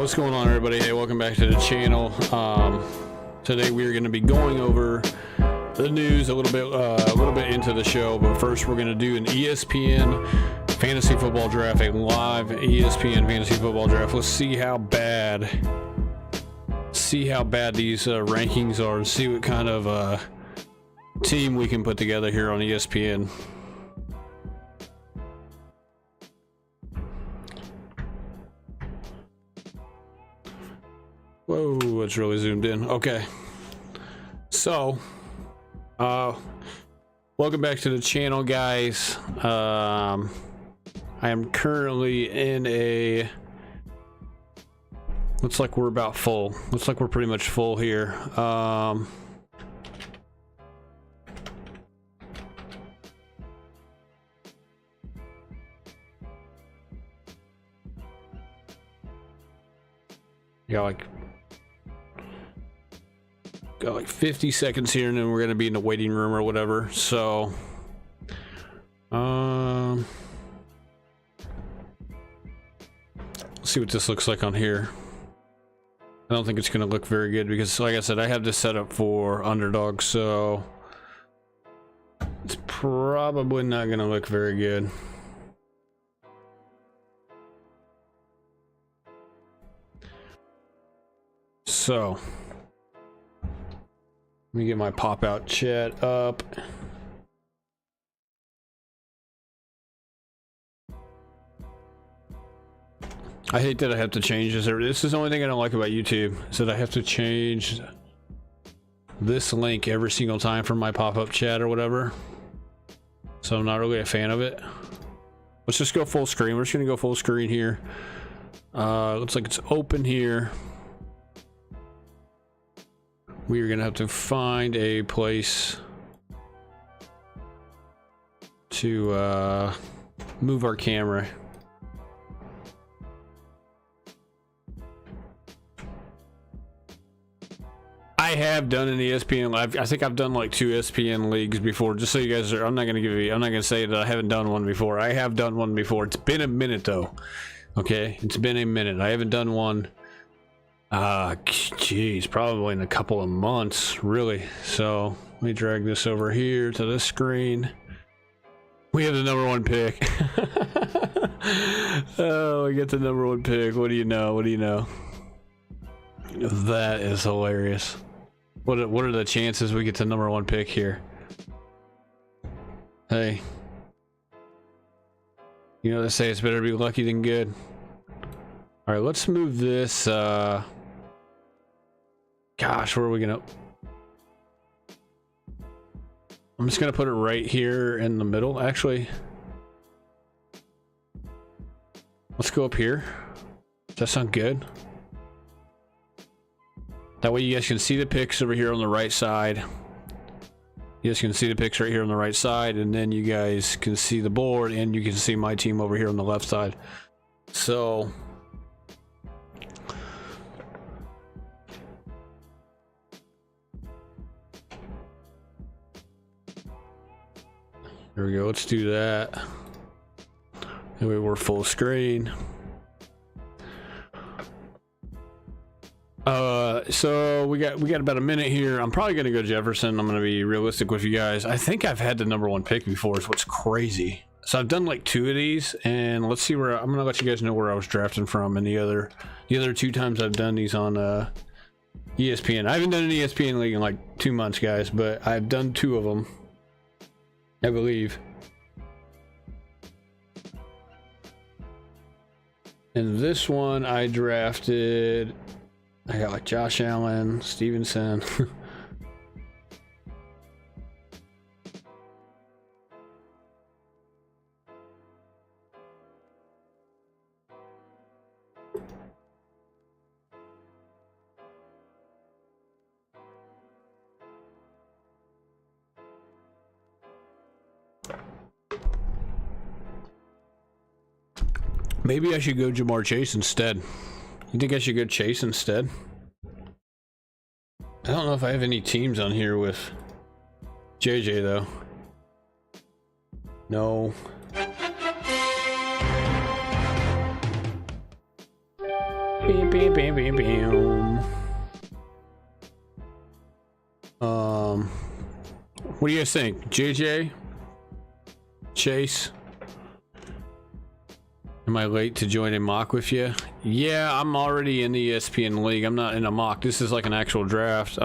What's going on, everybody? Hey, welcome back to the channel. Today we are going to be going over the news a little bit into the show, but first we're going to do an ESPN fantasy football draft, a live ESPN fantasy football draft. Let's see how bad these rankings are, and see what kind of team we can put together here on ESPN. Whoa, it's really zoomed in. Okay. So, welcome back to the channel, guys. I am currently in a... Looks like we're about full. Looks like we're pretty much full here. Got like 50 seconds here, and then we're gonna be in the waiting room or whatever. So, let's see what this looks like on here. I don't think it's gonna look very good because, like I said, I have this set up for underdog, so it's probably not gonna look very good. So, let me get my pop-out chat up. I hate that I have to change this. This is the only thing I don't like about YouTube, is that I have to change this link every single time for my pop-up chat or whatever. So I'm not really a fan of it. Let's just go full screen. We're just gonna go full screen here. Looks like it's open here. We are gonna have to find a place to move our camera. I have done an ESPN live. I think I've done like 2 ESPN leagues before. Just so you guys are, I'm not gonna say that I haven't done one before. I have done one before. It's been a minute though. Okay, it's been a minute. I haven't done one. Geez, probably in a couple of months, really. So let me drag this over here to this screen. We have the #1 pick. Oh, we get the #1 pick. What do you know? What do you know? That is hilarious. What are the chances we get the #1 pick here? Hey, you know they say it's better to be lucky than good. All right, let's move this. Gosh, where are we gonna... I'm just gonna put it right here in the middle. Actually, let's go up here. Does that sound good? That way you guys can see the picks over here on the right side. You guys can see the picks right here on the right side, and then you guys can see the board, and you can see my team over here on the left side. So... There we go. Let's do that. Anyway, we're full screen. So we got about a minute here. I'm probably gonna go Jefferson. I'm gonna be realistic with you guys. I think I've had the #1 pick before, is what's crazy. So I've done like 2 of these, and let's see where I'm gonna let you guys know where I was drafting from. And the other 2 times I've done these on ESPN. I haven't done an ESPN league in like 2 months, guys, but I've done 2 of them, I believe. And this one I drafted, I got like Josh Allen, Stevenson. Maybe I should go Jamar Chase instead. You think I should go Chase instead? I don't know if I have any teams on here with JJ though. No. Beep, beep. What do you guys think? JJ? Chase? Am I late to join a mock with you? Yeah, I'm already in the ESPN league. I'm not in a mock. This is like an actual draft.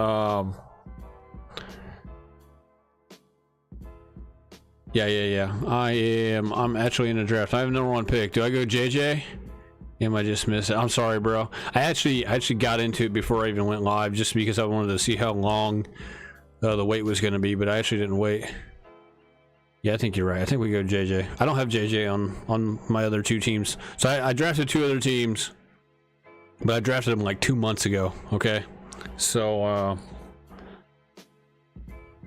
Yeah. I'm actually in a draft. I have number 1 pick. Do I go JJ? Am I just missing? I'm sorry, bro. I actually got into it before I even went live, just because I wanted to see how long the wait was going to be, but I actually didn't wait. Yeah, I think you're right. I think we go JJ. I don't have JJ on my other 2 teams. So I drafted 2 other teams, but I drafted them like 2 months ago. Okay. So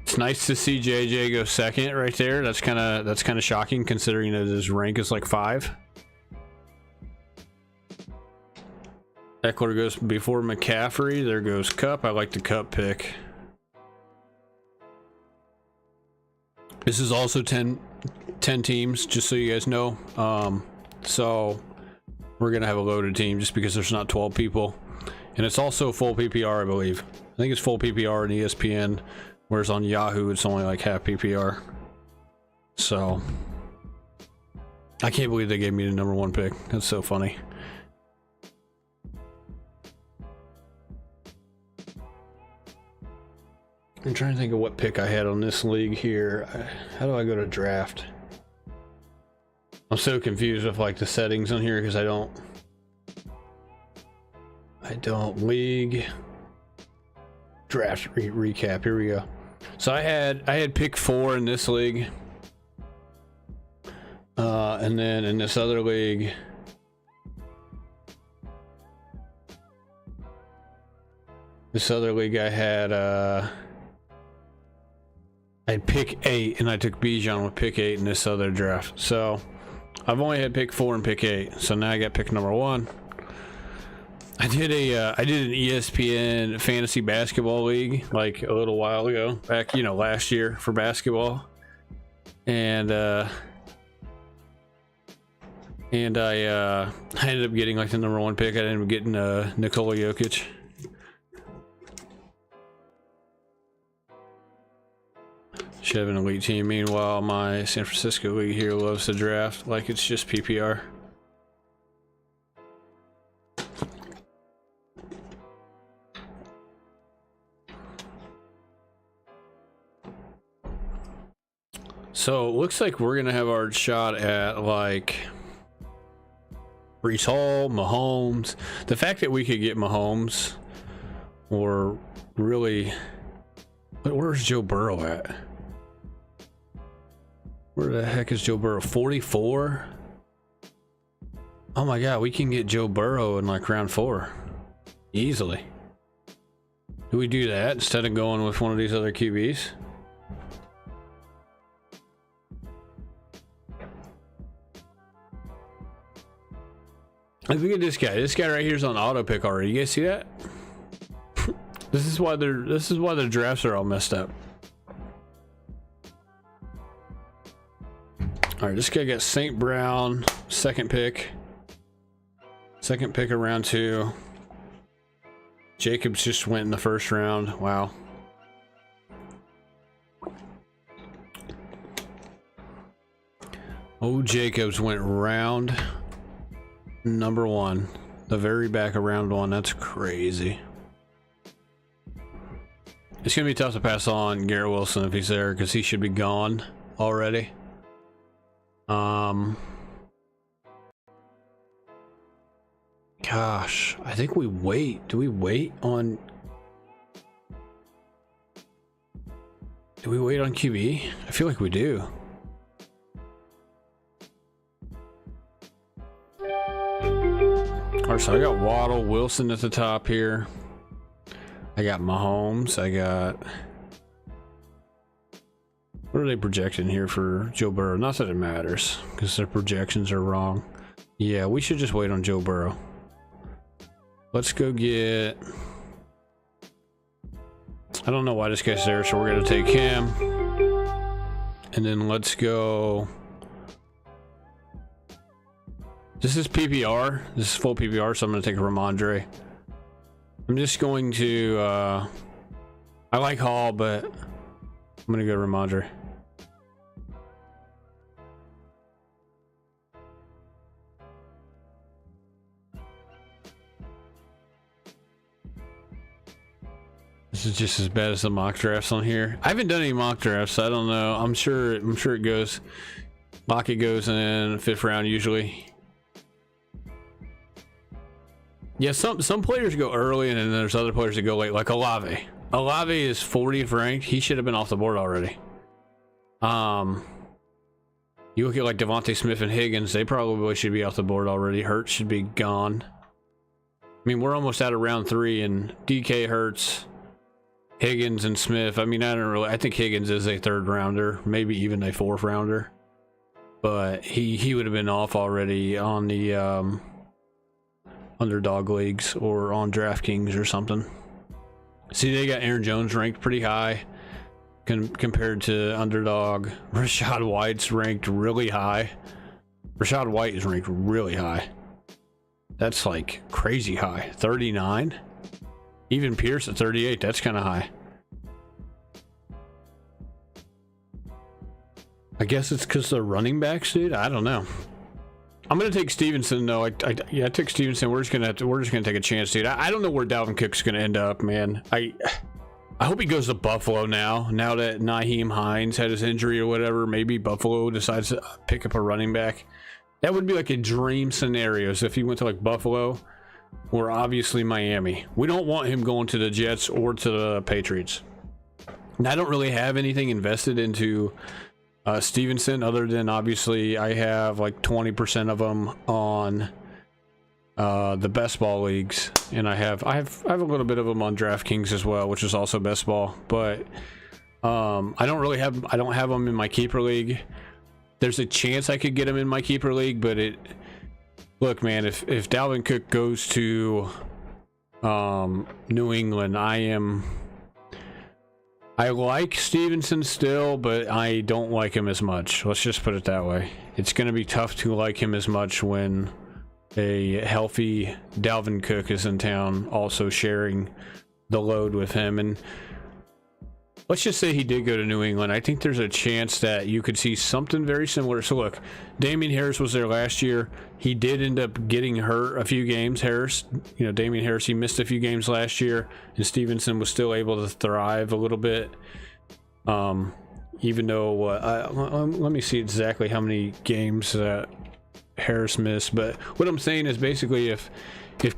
it's nice to see JJ go second right there. That's kind of shocking, considering that his rank is like 5. Eckler goes before McCaffrey. There goes Cup. I like the Cup pick. This is also 10 teams, just so you guys know. So we're gonna have a loaded team just because there's not 12 people, and it's also full PPR, I believe. I think it's full PPR in ESPN, whereas on Yahoo it's only like half PPR. So I can't believe they gave me the number 1 pick. That's so funny. I'm trying to think of what pick I had on this league here. How do I go to draft? I'm so confused with like the settings on here because I don't league draft recap. Here we go. So I had pick 4 in this league, and then in this other league, I had pick 8, and I took Bijan with pick 8 in this other draft. So I've only had pick 4 and pick 8. So now I got pick number 1. I did an ESPN fantasy basketball league like a little while ago, back last year for basketball, and I ended up getting like the number 1 pick. I ended up getting Nikola Jokic. Should have an elite team. Meanwhile, my San Francisco league here loves to draft like it's just PPR. So it looks like we're gonna have our shot at like Brees Hall, Mahomes. The fact that we could get Mahomes, or really, but where's Joe Burrow at? Where the heck is Joe Burrow? 44? Oh my god, we can get Joe Burrow in like round 4 easily. Do we do that instead of going with one of these other QBs? Look at this guy. This guy right here is on auto pick already. You guys see that? This is why the drafts are all messed up. All right, this guy got St. Brown, second pick of round 2. Jacobs just went in the first round. Wow. Oh, Jacobs went round number 1, the very back of round 1. That's crazy. It's gonna be tough to pass on Garrett Wilson if he's there, because he should be gone already. Gosh, I think we wait. Do we wait on QB? I feel like we do. Alright, so I got Waddle, Wilson at the top here. I got Mahomes. I got... What are they projecting here for Joe Burrow? Not that it matters, because their projections are wrong. Yeah, we should just wait on Joe Burrow. Let's go get... I don't know why this guy's there, so we're going to take him. And then let's go... This is PPR. This is full PPR, so I'm going to take Ramondre. I'm just going to, I like Hall, but I'm going to go Ramondre. This is just as bad as the mock drafts on here. I haven't done any mock drafts, so I don't know. I'm sure it goes. Lockett goes in 5th round usually. Yeah, some players go early, and then there's other players that go late, like Olave. Olave is 40th ranked. He should have been off the board already. You look at like Devontae Smith and Higgins, they probably should be off the board already. Hurts should be gone. I mean, we're almost out of round 3, and DK, Hurts, Higgins, and Smith. I mean, I think Higgins is a 3rd rounder, maybe even a 4th rounder. But he would have been off already on the underdog leagues or on DraftKings or something. See, they got Aaron Jones ranked pretty high compared to underdog. Rachaad White's ranked really high. Rachaad White is ranked really high. That's like crazy high. 39. Even Pierce at 38. That's kind of high. I guess it's because they're running backs, dude. I don't know. I'm gonna take Stevenson though. I took Stevenson. We're just gonna take a chance, dude. I don't know where Dalvin Cook's gonna end up, man. I hope he goes to Buffalo now. Now that Nyheim Hines had his injury or whatever, maybe Buffalo decides to pick up a running back. That would be like a dream scenario. So if he went to like Buffalo or obviously Miami, we don't want him going to the Jets or to the Patriots. And I don't really have anything invested into Stevenson, other than obviously I have like 20% of them on the best ball leagues, and I have a little bit of them on DraftKings as well, which is also best ball. But I don't have them in my keeper league. There's a chance I could get him in my keeper league, but look, man, if Dalvin Cook goes to New England, I like Stevenson still, but I don't like him as much. Let's just put it that way. It's going to be tough to like him as much when a healthy Dalvin Cook is in town, also sharing the load with him. And let's just say he did go to New England. I think there's a chance that you could see something very similar. So look, Damian Harris was there last year. He did end up getting hurt a few games. Damian Harris, he missed a few games last year, and Stevenson was still able to thrive a little bit. Even though, let me see exactly how many games that Harris missed. But what I'm saying is basically if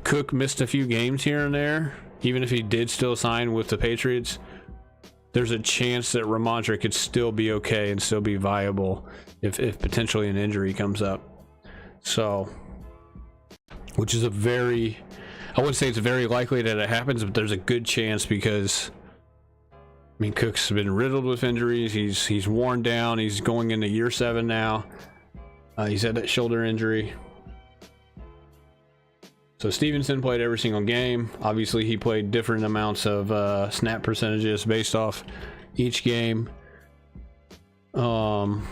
Cook missed a few games here and there, even if he did still sign with the Patriots, there's a chance that Ramondre could still be okay and still be viable if potentially an injury comes up. So, which is I wouldn't say it's very likely that it happens, but there's a good chance because, I mean, Cook's been riddled with injuries. He's worn down. He's going into year 7 now. He's had that shoulder injury. So Stevenson played every single game. Obviously, he played different amounts of snap percentages based off each game. So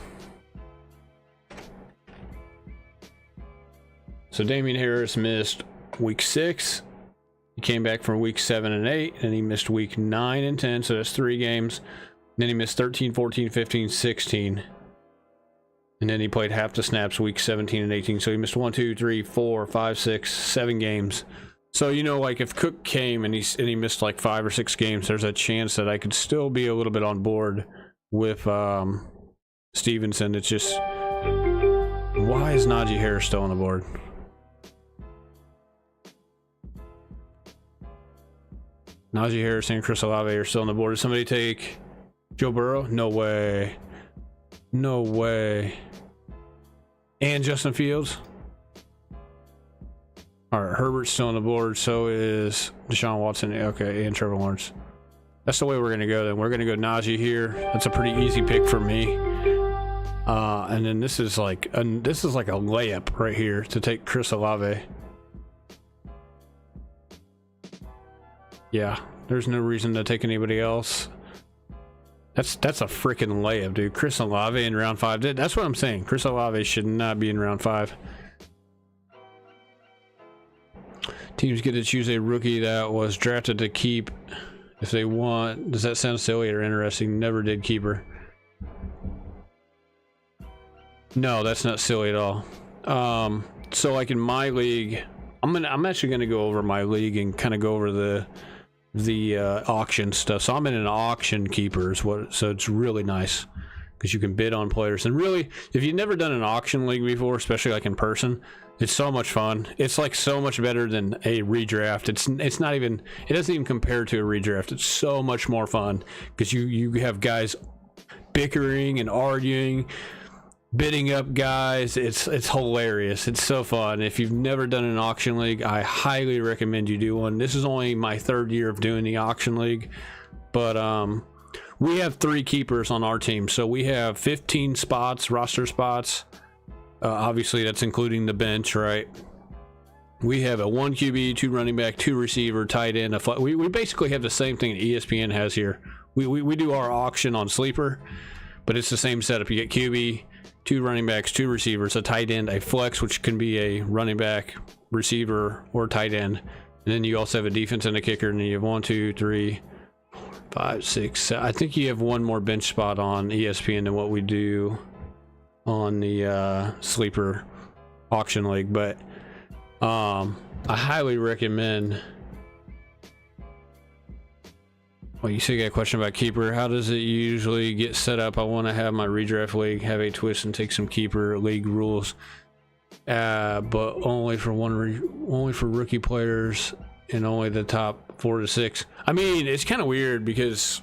Damian Harris missed week 6. He came back from week 7 and 8, and he missed week 9 and 10. So that's 3 games. Then he missed 13, 14, 15, 16. And then he played half the snaps week 17 and 18. So he missed 1, 2, 3, 4, 5, 6, 7 games. So, like if Cook came and he missed like 5 or 6 games, there's a chance that I could still be a little bit on board with Stevenson. It's just, why is Najee Harris still on the board? Najee Harris and Chris Olave are still on the board. Did somebody take Joe Burrow? No way. No way. And Justin Fields? All right, Herbert's still on the board. So is Deshaun Watson. Okay, and Trevor Lawrence. That's the way we're going to go then. We're going to go Najee here. That's a pretty easy pick for me. And then this is like a layup right here to take Chris Olave. Yeah, there's no reason to take anybody else. That's a freaking layup, dude. Chris Olave in round 5. That's what I'm saying. Chris Olave should not be in round 5. Teams get to choose a rookie that was drafted to keep if they want. Does that sound silly or interesting? Never did keeper. No, that's not silly at all. So like in my league, I'm actually gonna go over my league and kind of go over the auction stuff. So I'm in an auction keeper, so it's really nice because you can bid on players. And really, if you've never done an auction league before, especially like in person, it's so much fun. It's like so much better than a redraft. It's not even, it doesn't even compare to a redraft. It's so much more fun because you have guys bickering and arguing, bidding up guys. It's hilarious. It's so fun. If you've never done an auction league, I highly recommend you do one. This is only my 3rd year of doing the auction league, but we have 3 keepers on our team, so we have 15 spots, roster spots. Obviously that's including the bench, right? We have a 1 QB, 2 running back, 2 receiver, tight end. We basically have the same thing that ESPN has here. We do our auction on Sleeper, but it's the same setup. You get QB, 2 running backs, 2 receivers, a tight end, a flex, which can be a running back, receiver, or tight end. And then you also have a defense and a kicker, and you have 1, 2, 3, 5, 6, 7. I think you have 1 more bench spot on ESPN than what we do on the Sleeper auction league. But I highly recommend. Well, you still got a question about keeper. How does it usually get set up? I want to have my redraft league have a twist and take some keeper league rules, but only for only for rookie players and only the top 4 to 6. I mean, it's kind of weird because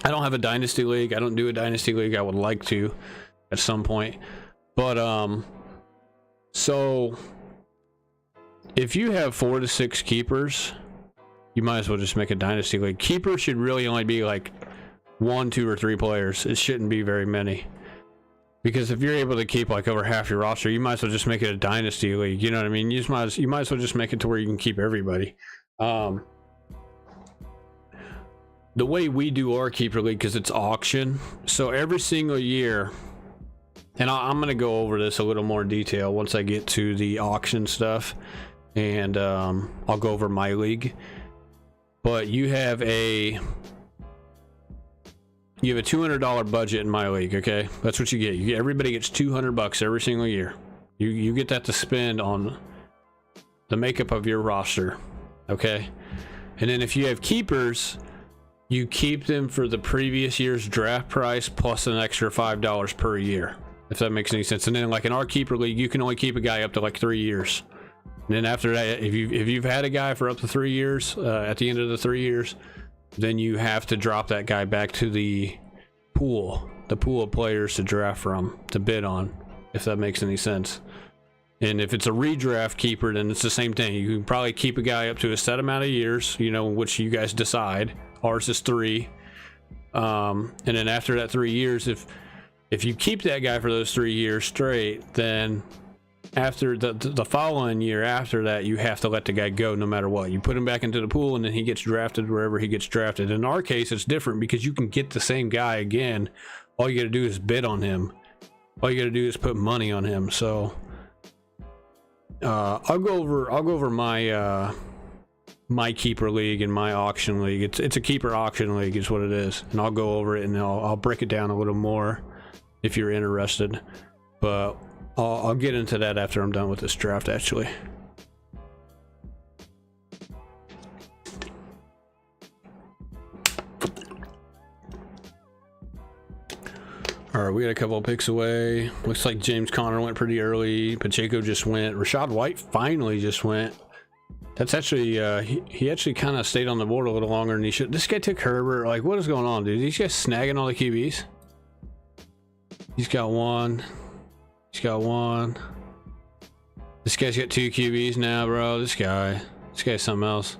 I don't have a dynasty league. I don't do a dynasty league. I would like to at some point, but so if you have 4 to 6 keepers, you might as well just make a dynasty league. Keeper should really only be like 1, 2, or 3 players. It shouldn't be very many, because if you're able to keep like over half your roster, you might as well just make it a dynasty league. You know what I mean? You might as well just make it to where you can keep everybody. The way we do our keeper league, because it's auction, so every single year, and I'm going to go over this a little more in detail once I get to the auction stuff, and I'll go over my league. But you have a $200 budget in my league, okay? That's what you get. Everybody gets $200 every single year. You get that to spend on the makeup of your roster, okay? And then if you have keepers, you keep them for the previous year's draft price plus an extra $5 per year, if that makes any sense. And then like in our keeper league, you can only keep a guy up to like 3 years. And then after that, if you've had a guy for up to 3 years, at the end of the 3 years, then you have to drop that guy back to the pool of players to draft from, to bid on, if that makes any sense. And if it's a redraft keeper, then it's the same thing. You can probably keep a guy up to a set amount of years, which you guys decide. Ours is 3. And then after that 3 years, if you keep that guy for those 3 years straight, then after the following year after that, you have to let the guy go no matter what. You put him back into the pool, and then he gets drafted wherever he gets drafted. In our case, it's different because you can get the same guy again. All you got to do is bid on him. All you got to do is put money on him. So I'll go over my my keeper league and my auction league. It's a keeper auction league is what it is, and I'll go over it and I'll break it down a little more if you're interested. But I'll get into that after I'm done with this draft, actually. All right, we got a couple of picks away. Looks like James Conner went pretty early. Pacheco just went. Rashad White finally just went. That's actually, he actually kind of stayed on the board a little longer than he should. This guy took Herbert. Like, what is going on, dude? These guys snagging all the QBs. He's got 1. He's got 1. This guy's got 2 QBs now, bro. This guy's something else.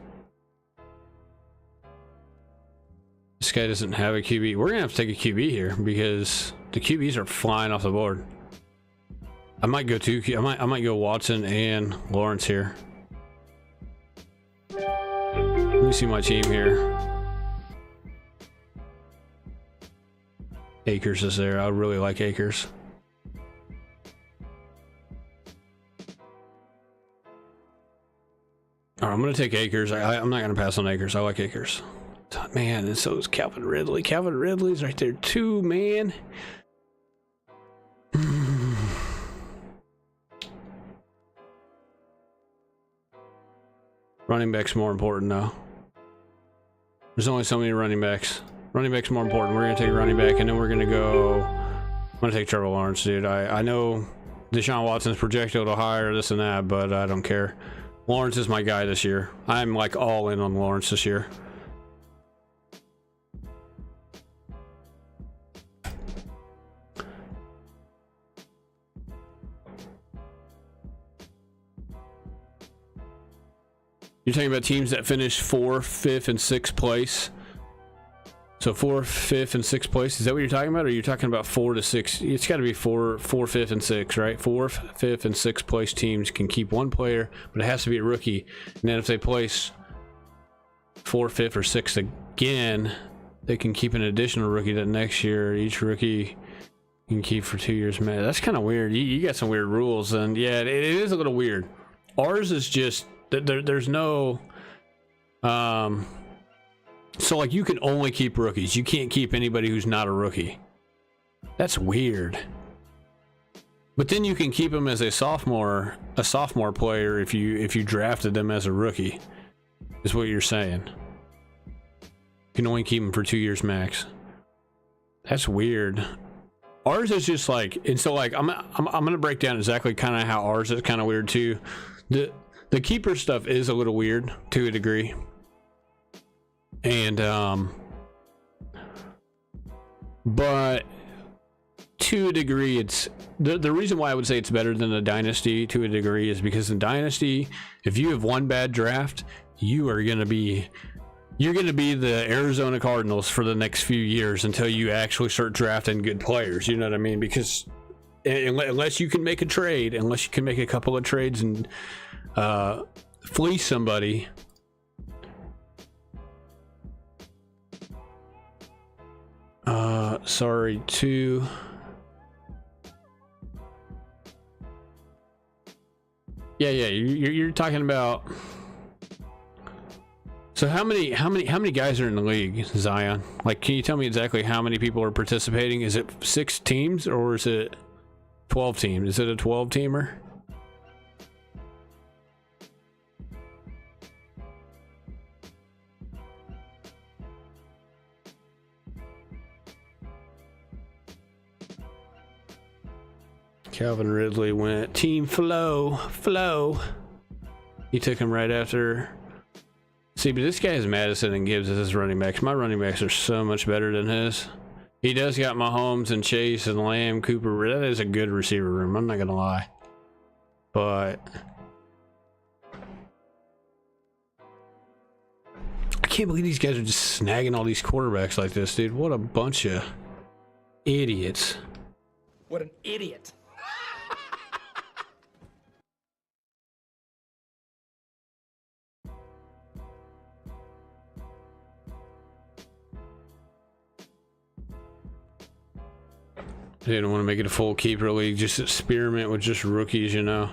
This guy doesn't have a QB. We're gonna have to take a QB here because the QBs are flying off the board. I might go I might go Watson and Lawrence here. Let me see my team here. Akers is there. I really like Akers. All right, I'm going to take Akers. I'm not going to pass on Akers. I like Akers. Man, and so is Calvin Ridley. Calvin Ridley's right there too, man. Running back's more important, though. There's only so many running backs. Running back's more important. We're going to take a running back, and then we're going to go... I'm going to take Trevor Lawrence, dude. I know Deshaun Watson's projected to higher, this and that, but I don't care. Lawrence is my guy this year. I'm like all in on Lawrence this year. You're talking about teams that finish 4th, 5th, and 6th place. So 4th, 5th, and 6th place. Is that what you're talking about? Or are you talking about 4 to 6? It's got to be 4, 5th, and 6, right? 4th, 5th, and 6th place teams can keep one player, but it has to be a rookie. And then if they place 4th, 5th, or 6th again, they can keep an additional rookie that next year. Each rookie can keep for 2 years. Man, that's kind of weird. You got some weird rules, and yeah, it is a little weird. Ours is just there's no so like you can only keep rookies. You can't keep anybody who's not a rookie. That's weird. But then you can keep them as a sophomore player if you drafted them as a rookie. Is what you're saying. You can only keep them for 2 years max. That's weird. Ours is just like, and so like I'm gonna break down exactly kind of how ours is kind of weird too. The keeper stuff is a little weird to a degree. And but to a degree, it's the reason why I would say it's better than a dynasty to a degree is because in dynasty, if you have one bad draft, you're gonna be the Arizona Cardinals for the next few years until you actually start drafting good players. You know what I mean? Because unless you can make a trade, unless you can make a couple of trades and fleece somebody. Sorry to you're talking about. So how many guys are in the league, Zion? Like, can you tell me exactly how many people are participating? Is it 6 teams or is it 12 teams? Is it a 12-teamer? Calvin Ridley went Team Flow. He took him right after. See, but this guy is Madison and Gibbs as his running backs. My running backs are so much better than his. He does got Mahomes and Chase and Lamb, Cooper. That is a good receiver room. I'm not gonna lie, but I can't believe these guys are just snagging all these quarterbacks like this, dude. What a bunch of idiots. What an idiot. They didn't want to make it a full keeper league, just experiment with just rookies, you know,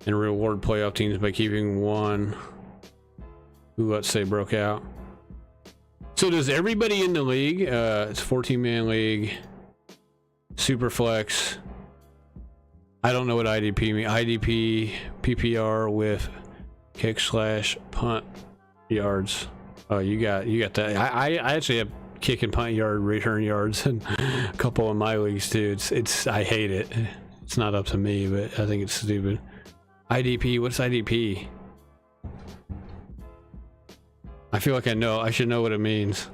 and reward playoff teams by keeping one who, let's say, broke out. So does everybody in the league, it's a 14-man league, super flex. I don't know what IDP means. IDP, PPR with kick/punt yards. Oh, you got that. I actually have kick and punt yard return yards and a couple of my leagues too. It's I hate it. It's not up to me, but I think it's stupid. IDP, what's IDP? I feel like I should know what it means.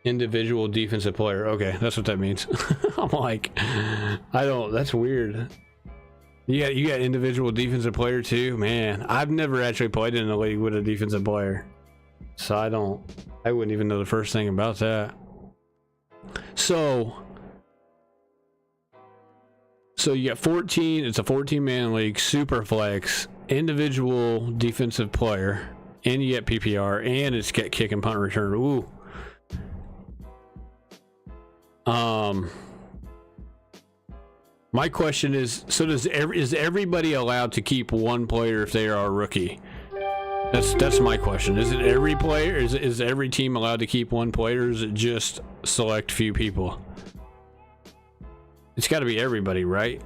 Individual defensive player. Okay, that's what that means. I'm like, that's weird. You got individual defensive player too? Man, I've never actually played in a league with a defensive player. So I wouldn't even know the first thing about that. So you got 14, it's a 14-man league, super flex, individual defensive player, and you get PPR, and it's got kick and punt return. Ooh. My question is, so is everybody allowed to keep one player if they are a rookie? That's my question. Is it every player? Is every team allowed to keep one player, or is it just select few people? It's got to be everybody, right?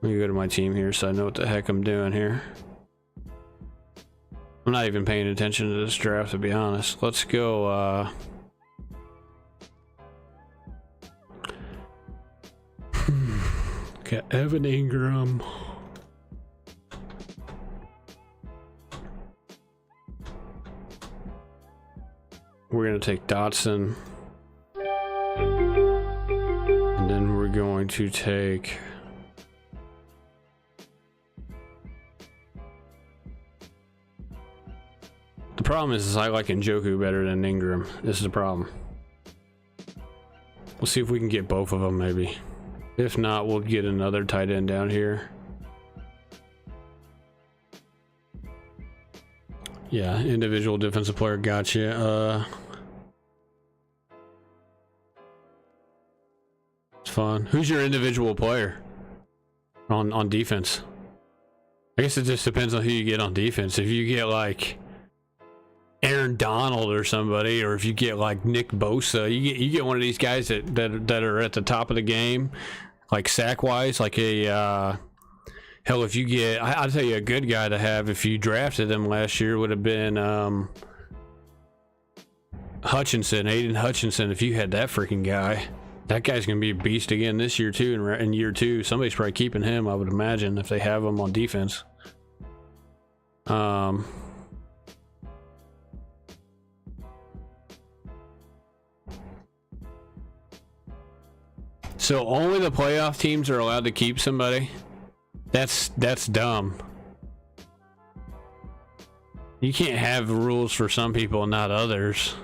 Let me go to my team here so I know what the heck I'm doing here. I'm not even paying attention to this draft, to be honest. Let's go, got Evan Ingram. We're gonna take Dotson. And then we're going to take... The problem is I like Njoku better than Ingram. This is the problem. We'll see if we can get both of them, maybe. If not, we'll get another tight end down here. Yeah, individual defensive player, gotcha. It's fun. Who's your individual player on defense? I guess it just depends on who you get on defense. If you get like Aaron Donald or somebody, or if you get like Nick Bosa, you get one of these guys that are at the top of the game, like sack wise, like a hell, if you get, I'll tell you a good guy to have if you drafted him last year would have been Hutchinson, Aiden Hutchinson. If you had that freaking guy, that guy's gonna be a beast again this year too. In year two, somebody's probably keeping him, I would imagine, if they have him on defense. So only the playoff teams are allowed to keep somebody? That's dumb. You can't have rules for some people and not others.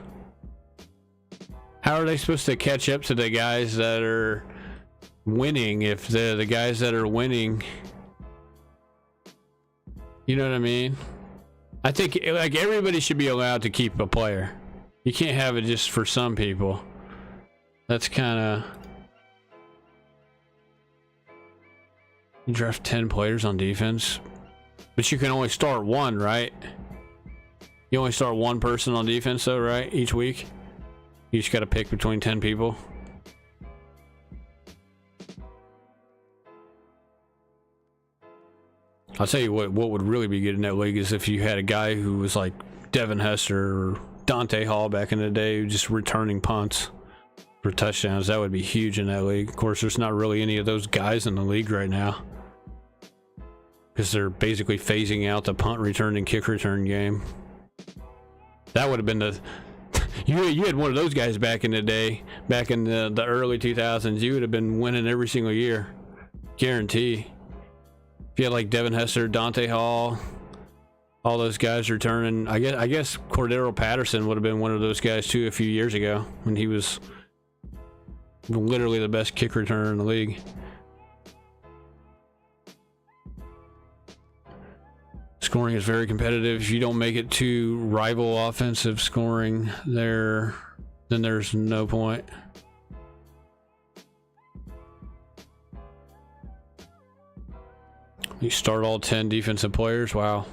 How are they supposed to catch up to the guys that are winning if the guys that are winning, you know what I mean? I think like everybody should be allowed to keep a player. You can't have it just for some people. That's kind of... You draft 10 players on defense, but you can only start one, right? You only start one person on defense though, right? Each week? You just got to pick between 10 people. I'll tell you what would really be good in that league is if you had a guy who was like Devin Hester or Dante Hall back in the day, just returning punts for touchdowns. That would be huge in that league. Of course, there's not really any of those guys in the league right now, because they're basically phasing out the punt return and kick return game. That would have been the... You had one of those guys back in the day, back in the early 2000s, you would have been winning every single year. Guarantee. If you had like Devin Hester, Dante Hall, all those guys returning. I guess Cordero Patterson would have been one of those guys too a few years ago when he was literally the best kick returner in the league. Scoring is very competitive. If you don't make it to rival offensive scoring there, then there's no point. You start all 10 defensive players. Wow.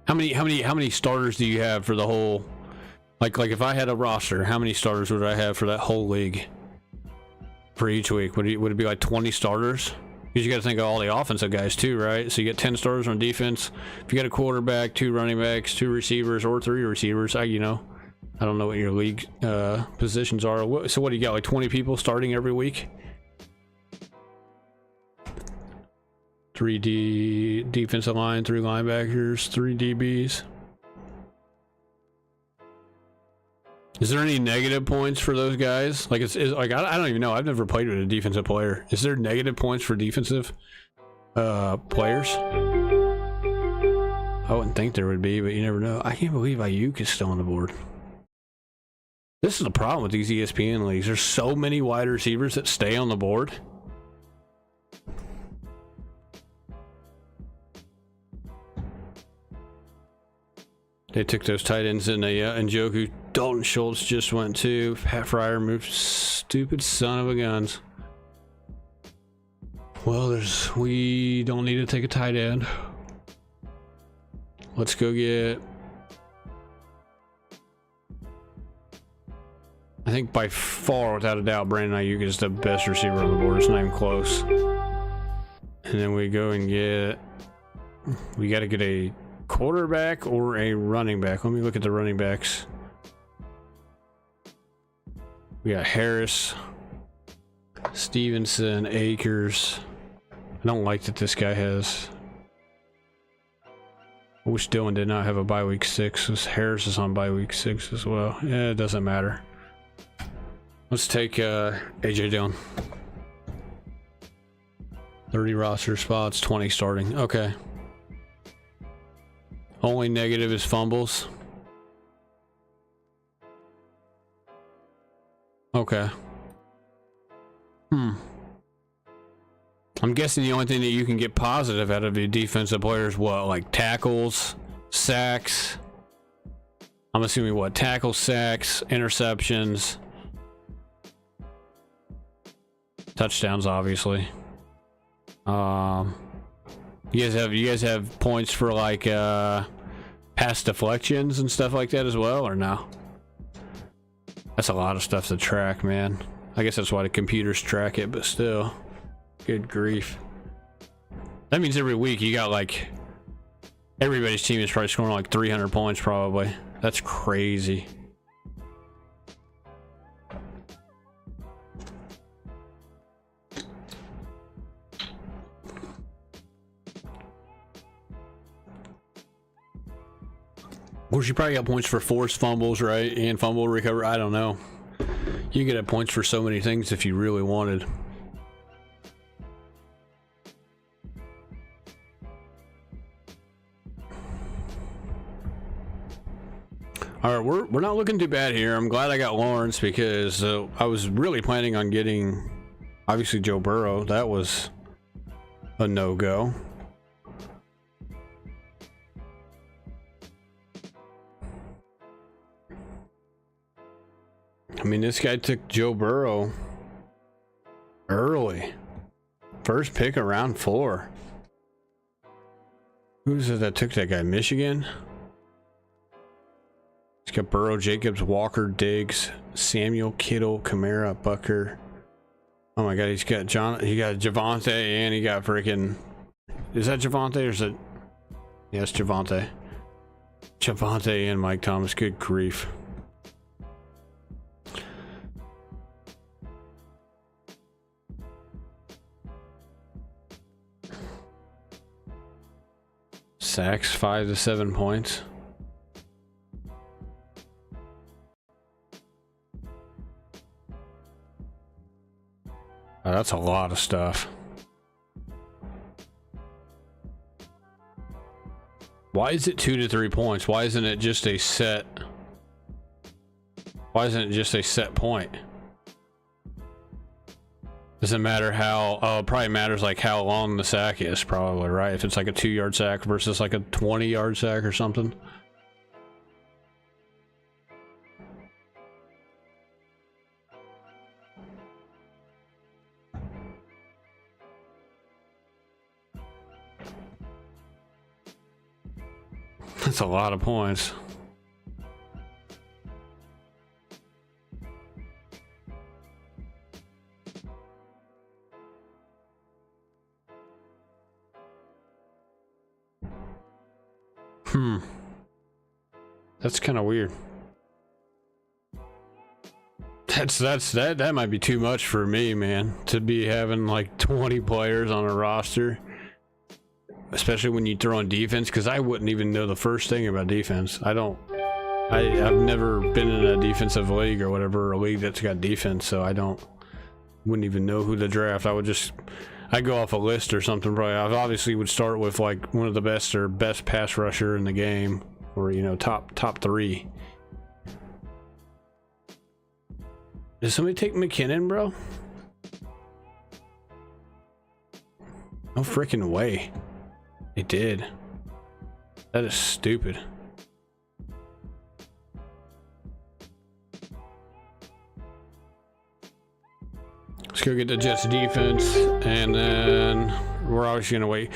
How many starters do you have for the whole, like if I had a roster, how many starters would I have for that whole league for each week? Would it be like 20 starters? Because you got to think of all the offensive guys too, right? So you get 10 starters on defense. If you got a quarterback, 2 running backs, 2 receivers, or 3 receivers, I don't know what your league positions are. So what do you got, like 20 people starting every week? 3 defensive line, 3 linebackers, 3 DBs. Is there any negative points for those guys? Like it's like I don't even know. I've never played with a defensive player. Is there negative points for defensive players? I wouldn't think there would be, but you never know. I can't believe Ayuk is still on the board. This is the problem with these ESPN leagues. There's so many wide receivers that stay on the board. They took those tight ends and Njoku Dalton Schultz just went too. Pat Fryer moved. Stupid son of a guns. Well, we don't need to take a tight end. Let's go get. I think by far, without a doubt, Brandon Ayuk is the best receiver on the board. It's not even close. And then we go and get. We got to get a quarterback or a running back. Let me look at the running backs. We got Harris, Stevenson, Akers. I don't like that this guy has. I wish Dylan did not have a bye week 6. This Harris is on bye week 6 as well. Yeah, it doesn't matter. Let's take AJ Dillon. 30 roster spots, 20 starting. Okay. Only negative is fumbles. Okay. I'm guessing the only thing that you can get positive out of your defensive players, what, like tackles, sacks? I'm assuming what, tackles, sacks, interceptions, touchdowns, obviously. You guys have points for like pass deflections and stuff like that as well, or no? That's a lot of stuff to track, man. I guess that's why the computers track it, but still. Good grief. That means every week you got like everybody's team is probably scoring like 300 points probably. That's crazy. Of course, you probably got points for forced fumbles, right? And fumble recovery. I don't know. You get points for so many things if you really wanted. All right, we're not looking too bad here. I'm glad I got Lawrence because I was really planning on getting, obviously, Joe Burrow. That was a no-go. I mean, this guy took Joe Burrow early. First pick of round 4. Who's it that took that guy? Michigan? He's got Burrow, Jacobs, Walker, Diggs, Samuel, Kittle, Kamara, Bucker. Oh my God, he got Javonte, and he got freaking. Is that Javonte or is it? Yeah, it's Javonte. Javonte and Mike Thomas. Good grief. Sacks 5 to 7 points. Oh, that's a lot of stuff. Why is it 2 to 3 points? Why isn't it just a set? Why isn't it just a set point? Doesn't matter how. Oh, it probably matters like how long the sack is, probably, right? If it's like a 2-yard sack versus like a 20-yard sack or something. That's a lot of points. That's kind of weird. That might be too much for me, man, to be having like 20 players on a roster. Especially when you throw on defense, because I wouldn't even know the first thing about defense. I've never been in a defensive league or whatever, a league that's got defense, so wouldn't even know who to draft. I'd go off a list or something probably. I obviously would start with like one of the best or best pass rusher in the game, or top 3. Did somebody take McKinnon, bro? No freaking way. They did. That is stupid. Let's go get the Jets defense, and then we're obviously gonna wait.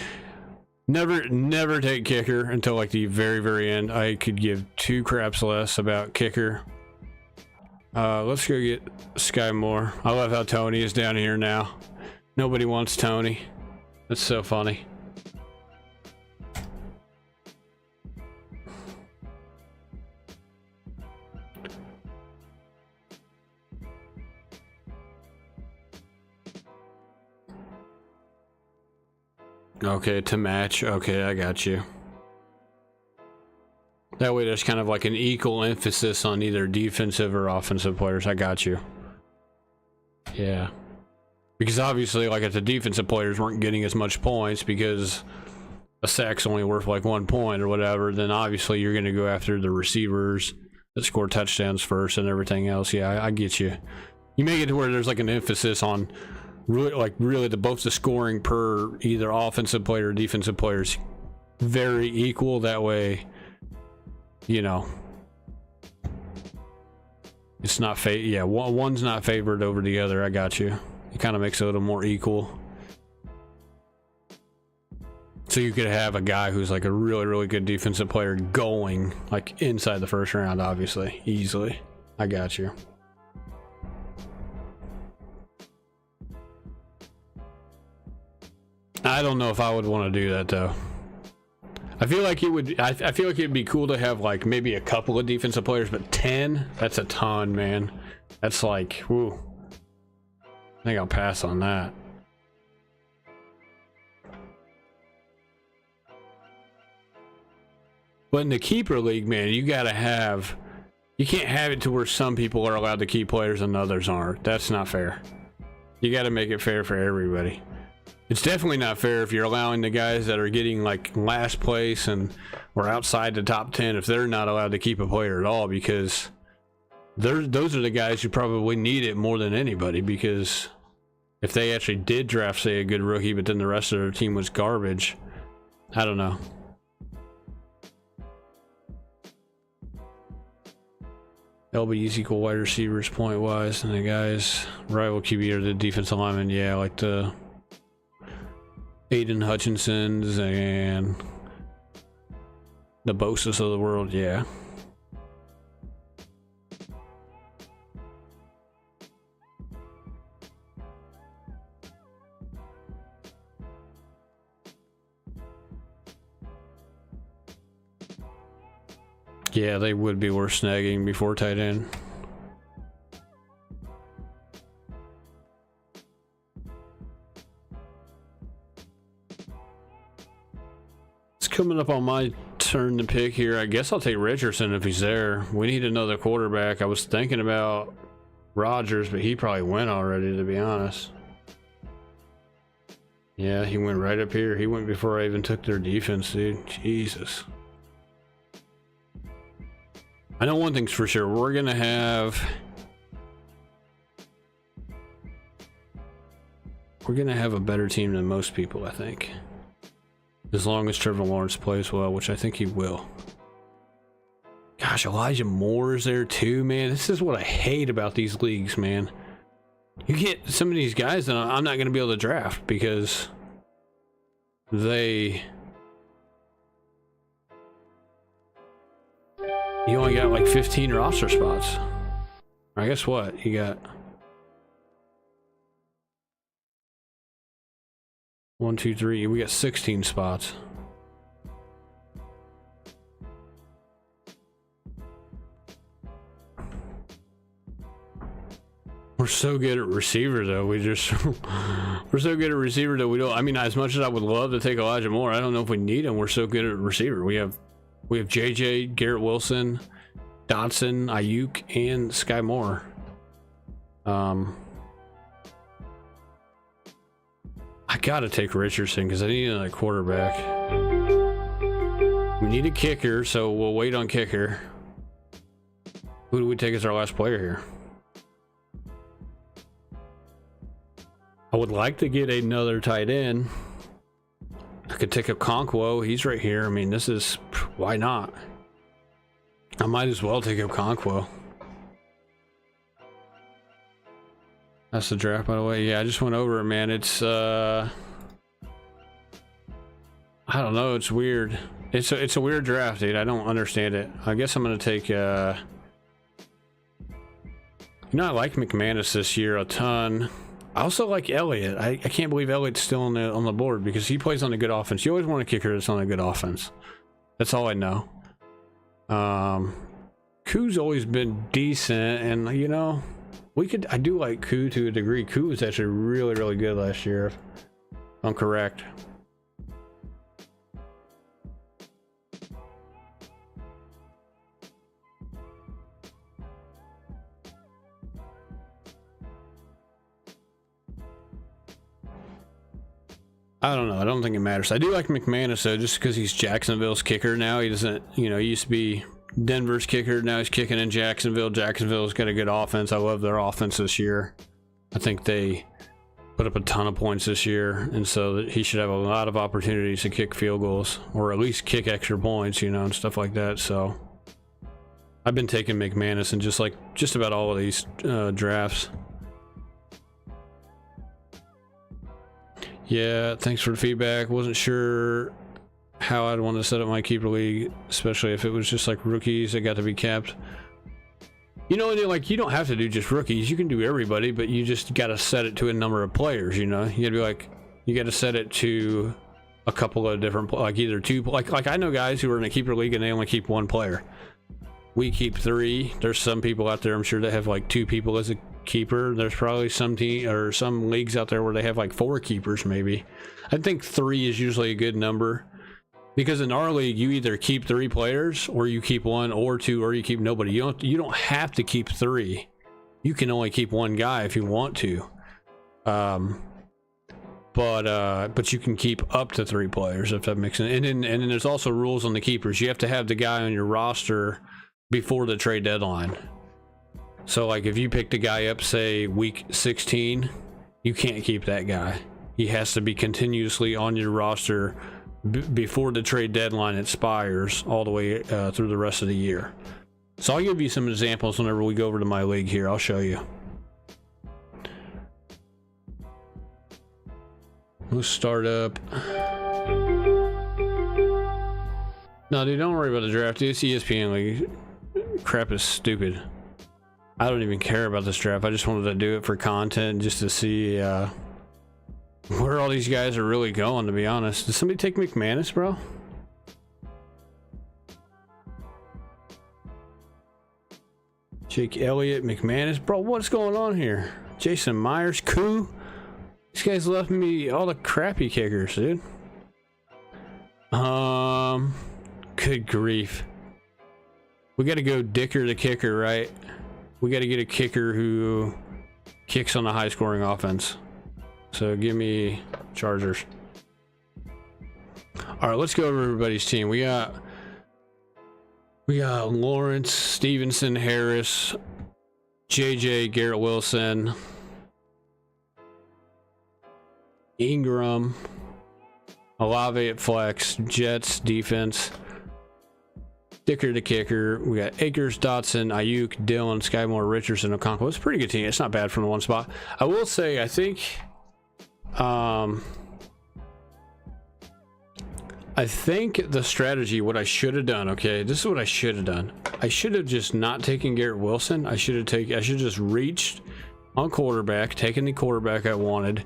Never take kicker until like the very end. I could give two craps less about kicker. Let's go get Sky Moore. I love how Tony is down here now. Nobody wants Tony. That's so funny. Okay, to match. Okay, I got you. That way there's kind of like an equal emphasis on either defensive or offensive players. I got you. Yeah. Because obviously, like, if the defensive players weren't getting as much points because a sack's only worth like 1 point or whatever, then obviously you're going to go after the receivers that score touchdowns first and everything else. Yeah, I get you. You make it to where there's like an emphasis on really both the scoring per either offensive player or defensive players very equal. That way, you know, it's not one's not favored over the other. I got you. It kind of makes it a little more equal. So you could have a guy who's like a really good defensive player going like inside the first round, obviously, easily. I got you. I don't know if I would want to do that though. I feel like it would. I feel like it'd be cool to have like maybe a couple of defensive players, but 10, that's a ton, man. That's like, whoo. I think I'll pass on that. But in the keeper league, man, you can't have it to where some people are allowed to keep players and others aren't. That's not fair. You got to make it fair for everybody. It's definitely not fair if you're allowing the guys that are getting like last place or outside the top 10 if they're not allowed to keep a player at all, because those are the guys who probably need it more than anybody, because if they actually did draft, say, a good rookie, but then the rest of their team was garbage, I don't know. LBs equal wide receivers point wise, and the guys rival QB are the defensive linemen. Yeah, like the Aiden Hutchinsons and the Bosa's of the world. Yeah. Yeah, they would be worth snagging before tight end. It's coming up on my turn to pick here. I guess I'll take Richardson if he's there. We need another quarterback. I was thinking about Rodgers, but he probably went already, to be honest. Yeah, he went right up here. He went before I even took their defense, dude. Jesus. I know one thing's for sure. We're going to have a better team than most people, I think. As long as Trevor Lawrence plays well, which I think he will. Gosh, Elijah Moore is there too, man. This is what I hate about these leagues, man. You get some of these guys that I'm not going to be able to draft because you only got like 15 roster spots. I guess what? You got 1, 2, 3. We got 16 spots. We're so good at receiver though. We're so good at receiver that we don't. I mean, as much as I would love to take Elijah Moore, I don't know if we need him. We're so good at receiver. We have JJ, Garrett Wilson, Dotson, Ayuk, and Sky Moore. I gotta take Richardson because I need another quarterback. We need a kicker, so we'll wait on kicker. Who do we take as our last player here? I would like to get another tight end. I could take up Conquo. He's right here. I mean, why not? I might as well take up Conquo. That's the draft, by the way. Yeah, I just went over it, man. It's I don't know. It's weird. It's a weird draft, dude. I don't understand it. I guess I'm gonna take I like McManus this year a ton. I also like Elliott. I can't believe Elliott's still on the board because he plays on a good offense. You always want a kicker that's on a good offense. That's all I know. Koo's always been decent, and you know, I do like Koo to a degree. Koo was actually really, really good last year, if I'm correct. I don't know. I don't think it matters. I do like McManus though, just because he's Jacksonville's kicker now. He doesn't, you know, he used to be Denver's kicker. Now he's kicking in Jacksonville. Jacksonville's got a good offense. I love their offense this year. I think they put up a ton of points this year, and so he should have a lot of opportunities to kick field goals or at least kick extra points, you know, and stuff like that. So I've been taking McManus in just about all of these drafts. Yeah, thanks for the feedback. Wasn't sure how I'd want to set up my keeper league, especially if it was just like rookies that got to be capped. You know, like, you don't have to do just rookies. You can do everybody, but you just got to set it to a number of players, you know? You got to be like, you got to set it to a couple of different, like either two, like I know guys who are in a keeper league and they only keep one player. We keep 3. There's some people out there, I'm sure, that have like 2 people as a keeper. There's probably some team or some leagues out there where they have like 4 keepers maybe. I think 3 is usually a good number, because in our league you either keep 3 players or you keep 1 or 2 or you keep nobody. You don't have to keep 3. You can only keep 1 guy if you want to. But you can keep up to 3 players, if that makes sense. And then there's also rules on the keepers. You have to have the guy on your roster before the trade deadline. So like if you picked a guy up, say week 16, you can't keep that guy. He has to be continuously on your roster before the trade deadline expires, all the way through the rest of the year. So I'll give you some examples whenever we go over to my league here. I'll show you. We'll start up. No, dude, don't worry about the draft. It's ESPN league. Crap is stupid. I don't even care about this draft. I just wanted to do it for content, just to see where all these guys are really going, to be honest. Did somebody take McManus, bro? Jake Elliott, McManus. Bro, what's going on here? Jason Myers, Koo. These guys left me all the crappy kickers, dude. Good grief. We got to go Dicker the kicker, right? We got to get a kicker who kicks on a high-scoring offense. So give me Chargers. All right, let's go over everybody's team. We got Lawrence, Stevenson, Harris, JJ, Garrett Wilson, Ingram, Olave at flex, Jets defense, Dicker the kicker. We got Akers, Dotson, Ayuk, Dillon, Sky Moore, Richardson, Okonkwo. It's a pretty good team. It's not bad from the one spot. I will say, I think the strategy, what I should have done, okay, this is what I should have done. I should have just not taken Garrett Wilson. I should have just reached on quarterback, taken the quarterback I wanted.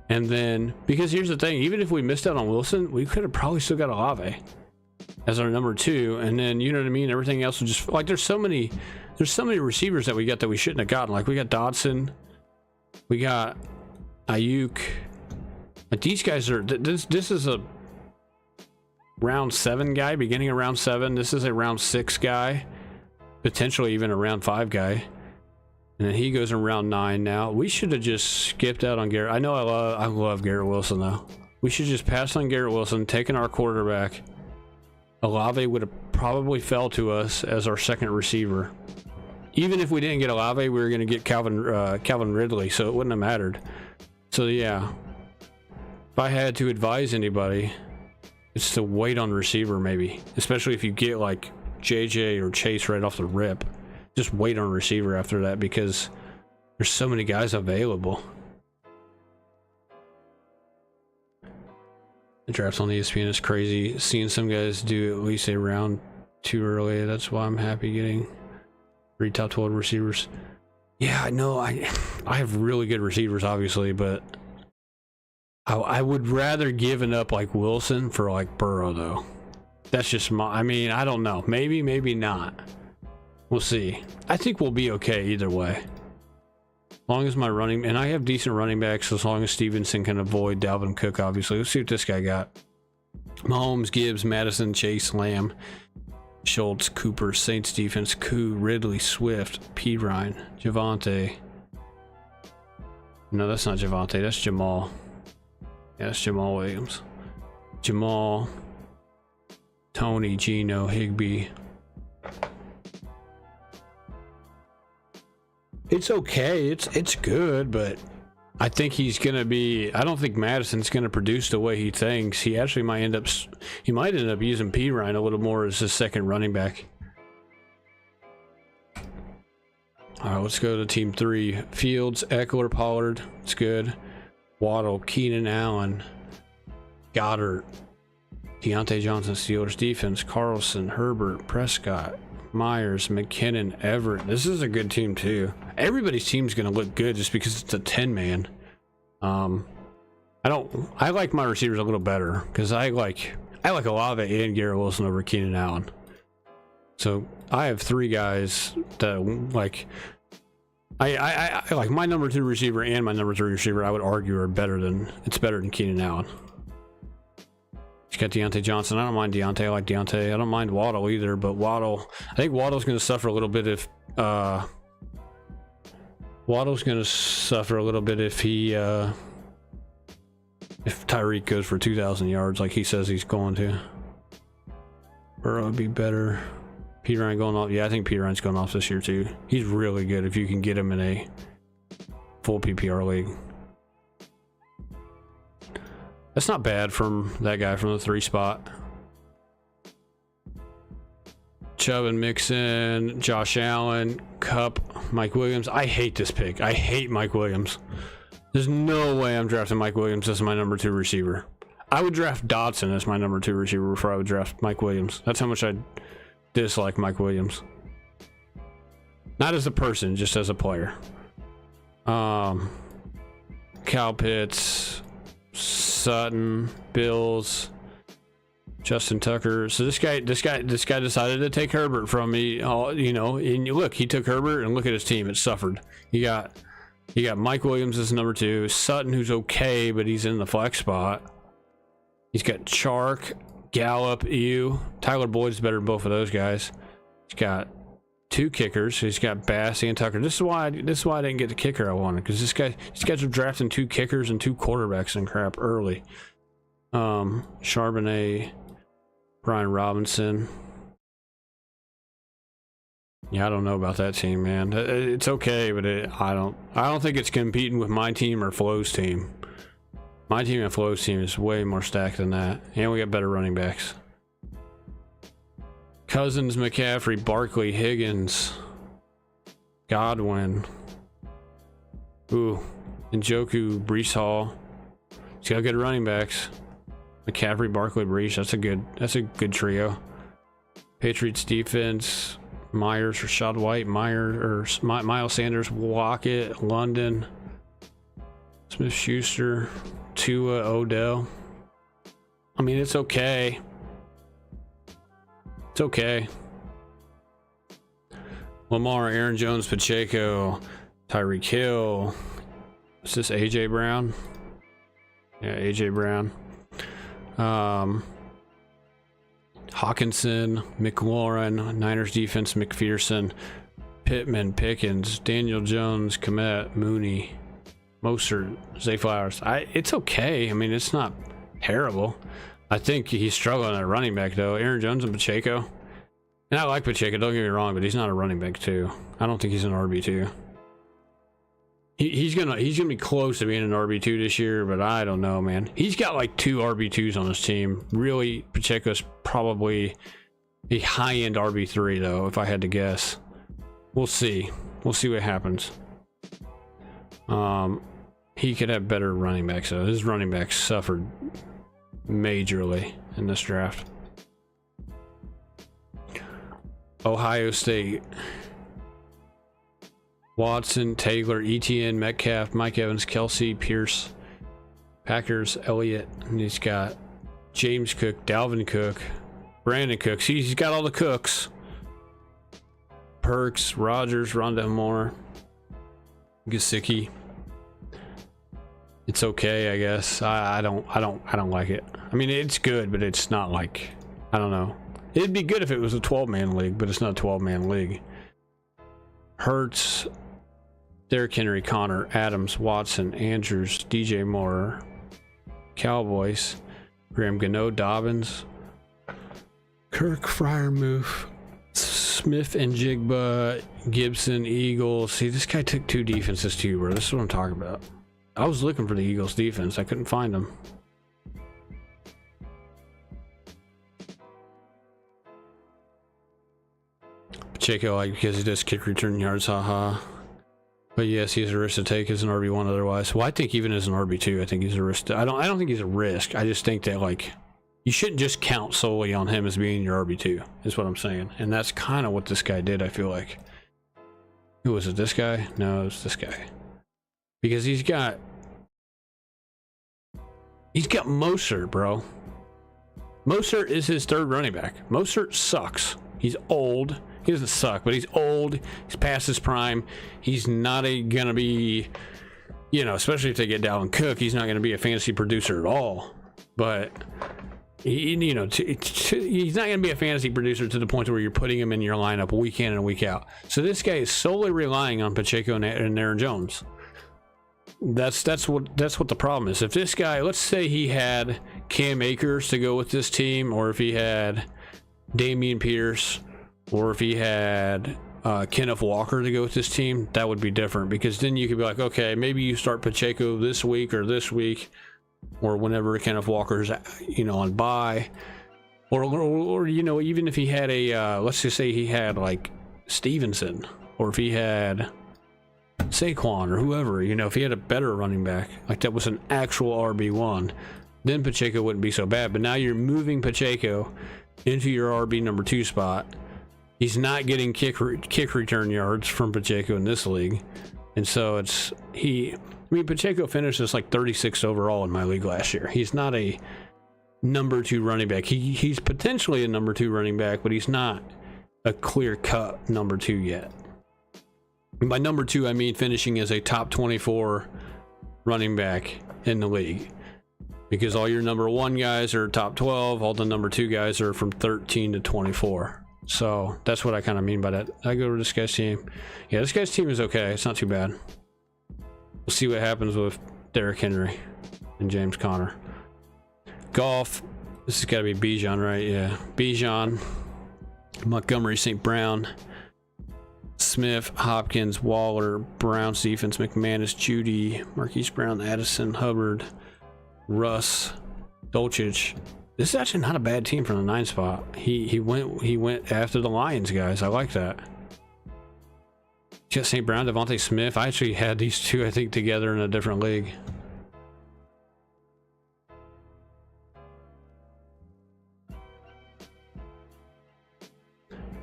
And then, because here's the thing, even if we missed out on Wilson, we could have probably still got Olave as our number 2, and then, you know what I mean, everything else was just like, there's so many receivers that we got that we shouldn't have gotten. Like, we got Dodson, we got Ayuk. Like, these guys are, this is a round 7 guy, beginning of round 7. This is a round 6 guy, potentially even a round 5 guy, and then he goes in round 9 now. We should have just skipped out on Garrett. I know I love Garrett Wilson though. We should just pass on Garrett Wilson, taken our quarterback. Olave would have probably fell to us as our second receiver. Even if we didn't get Olave, we were going to get Calvin Ridley, so it wouldn't have mattered. So yeah, if I had to advise anybody, it's to wait on receiver maybe, especially if you get like JJ or Chase right off the rip. Just wait on receiver after that, because There's so many guys available. The draft on ESPN is crazy. Seeing some guys do at least a round too early. That's why I'm happy getting 3 top 12 receivers. Yeah, I know. I have really good receivers, obviously, but I would rather given up like Wilson for like Burrow, though. That's just my. I mean, I don't know. Maybe, maybe not. We'll see. I think we'll be okay either way. As long as my running, and I have decent running backs, as long as Stevenson can avoid Dalvin Cook, obviously. Let's see what this guy got. Mahomes, Gibbs, Madison, Chase, Lamb, Schultz, Cooper, Saints defense, Koo, Ridley, Swift, P. Ryan, Javonte. No, that's not Javonte. That's Jamal. Yeah, that's Jamal Williams. Jamal, Tony, Gino, Higbee. It's okay. It's good, but I think he's gonna be. I don't think Madison's gonna produce the way he thinks. He actually might end up. He might end up using P. Ryan a little more as his second running back. All right, let's go to team 3. Fields, Eckler, Pollard. It's good. Waddle, Keenan Allen, Goddard, Deontay Johnson, Steelers defense, Carlson, Herbert, Prescott, Myers, McKinnon, Everett. This is a good team too. Everybody's team's gonna look good just because it's a 10-man. I like my receivers a little better because I like Olave and Garrett Wilson over Keenan Allen. So I have 3 guys that like. I like my number 2 receiver and my number 3 receiver. I would argue are better than Keenan Allen. He's got Deontay Johnson. I don't mind Deontay. I like Deontay. I don't mind Waddle either, but I think Waddle's going to suffer a little bit if he if Tyreek goes for 2,000 yards like he says he's going to. Burrow would be better. P. Ryan going off. Yeah, I think P. Ryan's going off this year too. He's really good if you can get him in a full PPR league. That's not bad from that guy from the 3 spot. Chubb and Mixon, Josh Allen, Kupp, Mike Williams. I hate this pick. I hate Mike Williams. There's no way I'm drafting Mike Williams as my number 2 receiver. I would draft Dotson as my number 2 receiver before I would draft Mike Williams. That's how much I dislike Mike Williams. Not as a person, just as a player. Kyle Pitts, Sutton, Bills, Justin Tucker. So this guy decided to take Herbert from me. You know, and look, he took Herbert, and look at his team. It suffered. You got Mike Williams as number 2, Sutton, who's okay, but he's in the flex spot. He's got Chark, Gallup, Tyler Boyd's better than both of those guys. He's got 2 kickers. He's got Bass and Tucker. This is why I didn't get the kicker I wanted, because these guys are drafting 2 kickers and 2 quarterbacks and crap early. Charbonnet, Brian Robinson. Yeah, I don't know about that team, man. It's okay, but I don't think it's competing with my team or Flo's team. My team and Flo's team is way more stacked than that. And we got better running backs. Cousins, McCaffrey, Barkley, Higgins, Godwin. Ooh. Njoku, Breece Hall. He's got good running backs. McCaffrey, Barkley, Breece. That's a good trio. Patriots defense. Myers, Rashad White, Miles Sanders, Lockett, London, Smith-Schuster, Tua, Odell. I mean, it's okay. It's okay. Lamar, Aaron Jones, Pacheco, Tyreek Hill. Is this AJ Brown? Yeah, AJ Brown. Hawkinson, McLaurin, Niners defense, McPherson, Pittman, Pickens, Daniel Jones, Kmet, Mooney, Mostert, Zay Flowers. It's okay. I mean, it's not terrible. I think he's struggling at running back, though. Aaron Jones and Pacheco. And I like Pacheco, don't get me wrong, but he's not a running back, too. I don't think he's an RB2. He's gonna be close to being an RB2 this year, but I don't know, man. He's got like 2 RB2s on his team. Really, Pacheco's probably a high-end RB3, though, if I had to guess. We'll see. We'll see what happens. He could have better running backs, though. His running backs suffered majorly in this draft. Ohio State. Watson, Taylor, Etienne, Metcalf, Mike Evans, Kelsey, Pierce. Packers, Elliott. And he's got James Cook, Dalvin Cook, Brandon Cooks. He's got all the cooks. Perks, Rogers, Rondell Moore, Gesicki. It's okay, I guess. I don't like it. I mean, it's good, but it's not like, I don't know. It'd be good if it was a 12-man league, but it's not a 12-man league. Hurts, Derrick Henry, Connor, Adams, Watson, Andrews, DJ Moore, Cowboys, Graham Gano, Dobbins, Kirk, Freiermuth, Smith and Jigba, Gibson, Eagles. See, this guy took 2 defenses too, bro. This is what I'm talking about. I was looking for the Eagles defense. I couldn't find them. Pacheco, like, because he does kick return yards, haha. But yes, he's a risk to take as an RB1 otherwise. Well, I think even as an RB2, I think he's a risk. I don't think he's a risk. I just think that, like, you shouldn't just count solely on him as being your RB2, is what I'm saying. And that's kind of what this guy did, I feel like. Who was it, this guy? No, it was this guy. Because he's got Mostert, bro. Mostert is his 3rd running back. Mostert sucks. He's old. He doesn't suck, but he's old. He's past his prime. He's not gonna be, you know, especially if they get Dalvin Cook, he's not gonna be a fantasy producer at all. But he's not going to be a fantasy producer to the point where you're putting him in your lineup week in and week out. So this guy is solely relying on Pacheco and Aaron Jones. That's what the problem is. If this guy, let's say he had Cam Akers to go with this team, or if he had Dameon Pierce, or if he had Kenneth Walker to go with this team, that would be different, because then you could be like, okay, maybe you start Pacheco this week or this week, or whenever Kenneth Walker's, you know, on bye, or you know, even if he had a let's just say he had like Stevenson, or if he had Saquon or whoever, you know, if he had a better running back like that was an actual RB1, then Pacheco wouldn't be so bad. But now you're moving Pacheco into your RB number 2 spot. He's not getting kick return yards from Pacheco in this league, and so Pacheco finished as like 36 overall in my league last year. He's not a number 2 running back. He's potentially a number 2 running back, but he's not a clear-cut number 2 yet. And by number 2, I mean finishing as a top 24 running back in the league. Because all your number 1 guys are top 12, all the number 2 guys are from 13 to 24. So that's what I kind of mean by that. I go to this guy's team. Yeah, this guy's team is okay. It's not too bad. We'll see what happens with Derrick Henry and James Conner. Golf. This has got to be Bijan, right? Yeah. Bijan, Montgomery, St. Brown, Smith, Hopkins, Waller, Browns defense, McManus, Judy, Marquise Brown, Addison, Hubbard, Russ, Dolchich. This is actually not a bad team from the 9 spot. He went after the Lions guys. I like that. Just St. Brown, Devontae Smith. I actually had these 2, I think, together in a different league.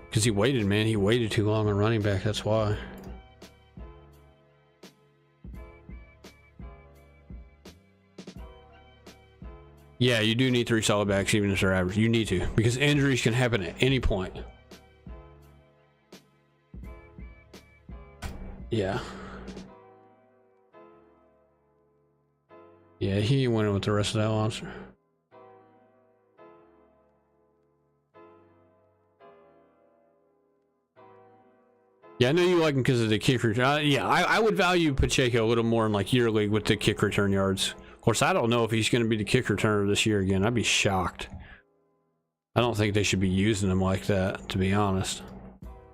Because he waited, man. He waited too long on running back. That's why. Yeah, you do need 3 solid backs, even if they're average. You need to, because injuries can happen at any point. Yeah. Yeah, he went with the rest of that monster. Yeah, I know you like him because of the kick return. Yeah, I would value Pacheco a little more in like your league with the kick return yards. Of course, I don't know if he's going to be the kick returner this year again. I'd be shocked. I don't think they should be using him like that, to be honest.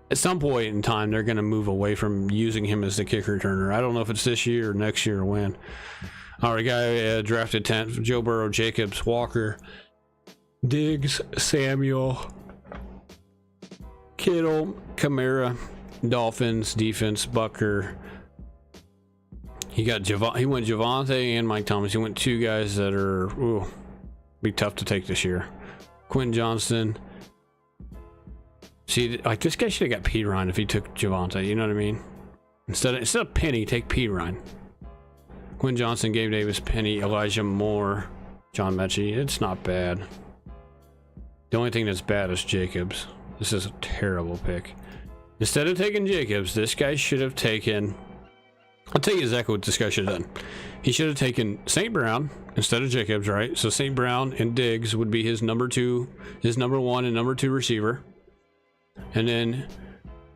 At some point in time, they're going to move away from using him as the kick returner. I don't know if it's this year or next year or when. All right, guy drafted 10th. Joe Burrow, Jacobs, Walker, Diggs, Samuel, Kittle, Kamara, Dolphins, defense, Bucker, He went Javonte and Mike Thomas. He went two guys that are be tough to take this year. Quentin Johnston. See, like this guy should have got P. Ryan if he took Javonte. You know what I mean? Instead of Penny, take P. Ryan. Quentin Johnston, Gabe Davis, Penny, Elijah Moore, John Mechie. It's not bad. The only thing that's bad is Jacobs. This is a terrible pick. Instead of taking Jacobs, this guy should have taken... I'll tell you exactly what this guy should have done. He should have taken St. Brown instead of Jacobs, right? So St. Brown and Diggs would be his number one and number two receiver. And then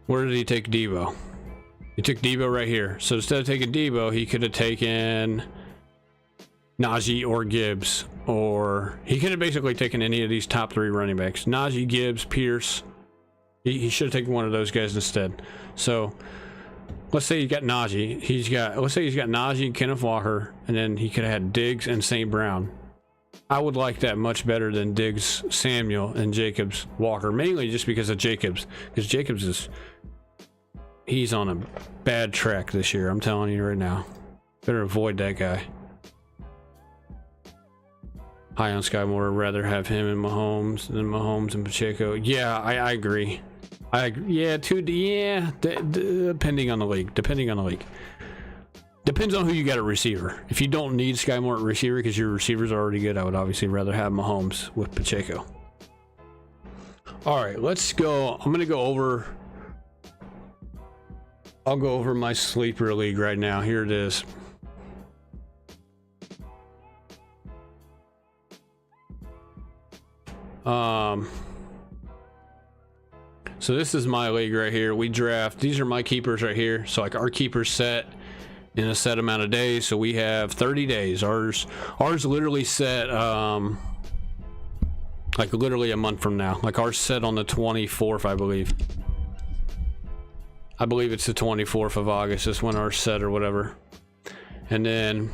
where did he take Debo? He took Debo right here. So instead of taking Debo, he could have taken Najee or Gibbs, or he could have basically taken any of these top three running backs. Najee, Gibbs, Pierce. He should have taken one of those guys instead. So let's say you got Najee. Let's say he's got Najee, Kenneth Walker, and then he could have had Diggs and St. Brown. I would like that much better than Diggs, Samuel, and Jacobs, Walker, mainly just because of Jacobs. Because Jacobs he's on a bad track this year. I'm telling you right now. Better avoid that guy. High on Sky Moore, rather have him and Mahomes than Mahomes and Pacheco. Yeah, I agree. Depending on the league. Depends on who you got at receiver. If you don't need Sky Moore at receiver because your receivers are already good, I would obviously rather have Mahomes with Pacheco. All right, let's go. I'll go over my sleeper league right now. Here it is. So this is my league right here. We draft, these are my keepers right here. So like our keepers set in a set amount of days. So we have 30 days. Ours literally set like literally a month from now. Like ours set on the 24th, I believe. I believe it's the 24th of August is when ours set or whatever. And then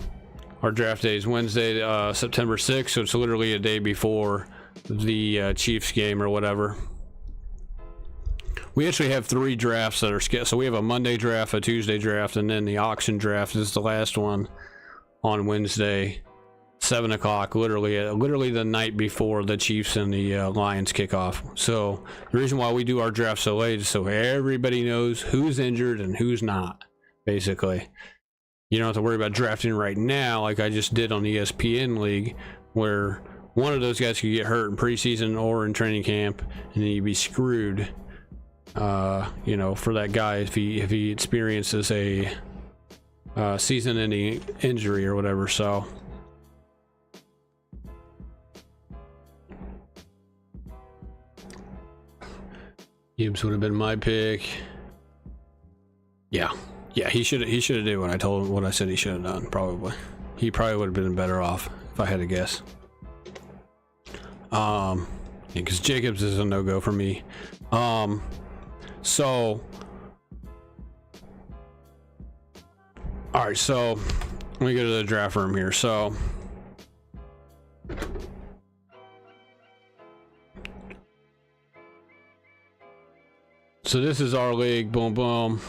our draft day is Wednesday, September 6th. So it's literally a day before the Chiefs game or whatever. We actually have 3 drafts that are scheduled. So we have a Monday draft, a Tuesday draft, and then the auction draft is the last one on Wednesday, 7 o'clock, literally the night before the Chiefs and the Lions kick off. So the reason why we do our draft so late is so everybody knows who's injured and who's not, basically. You don't have to worry about drafting right now like I just did on the ESPN league, where one of those guys could get hurt in preseason or in training camp, and then you'd be screwed. You know, for that guy if he experiences a season-ending injury or whatever. So Gibbs would have been my pick. Yeah, he should have did what I said he should have done. Probably he probably would have been better off if I had to guess. Because Jacobs is a no-go for me. So, all right, so let me go to the draft room here. So, this is our league. Boom, boom.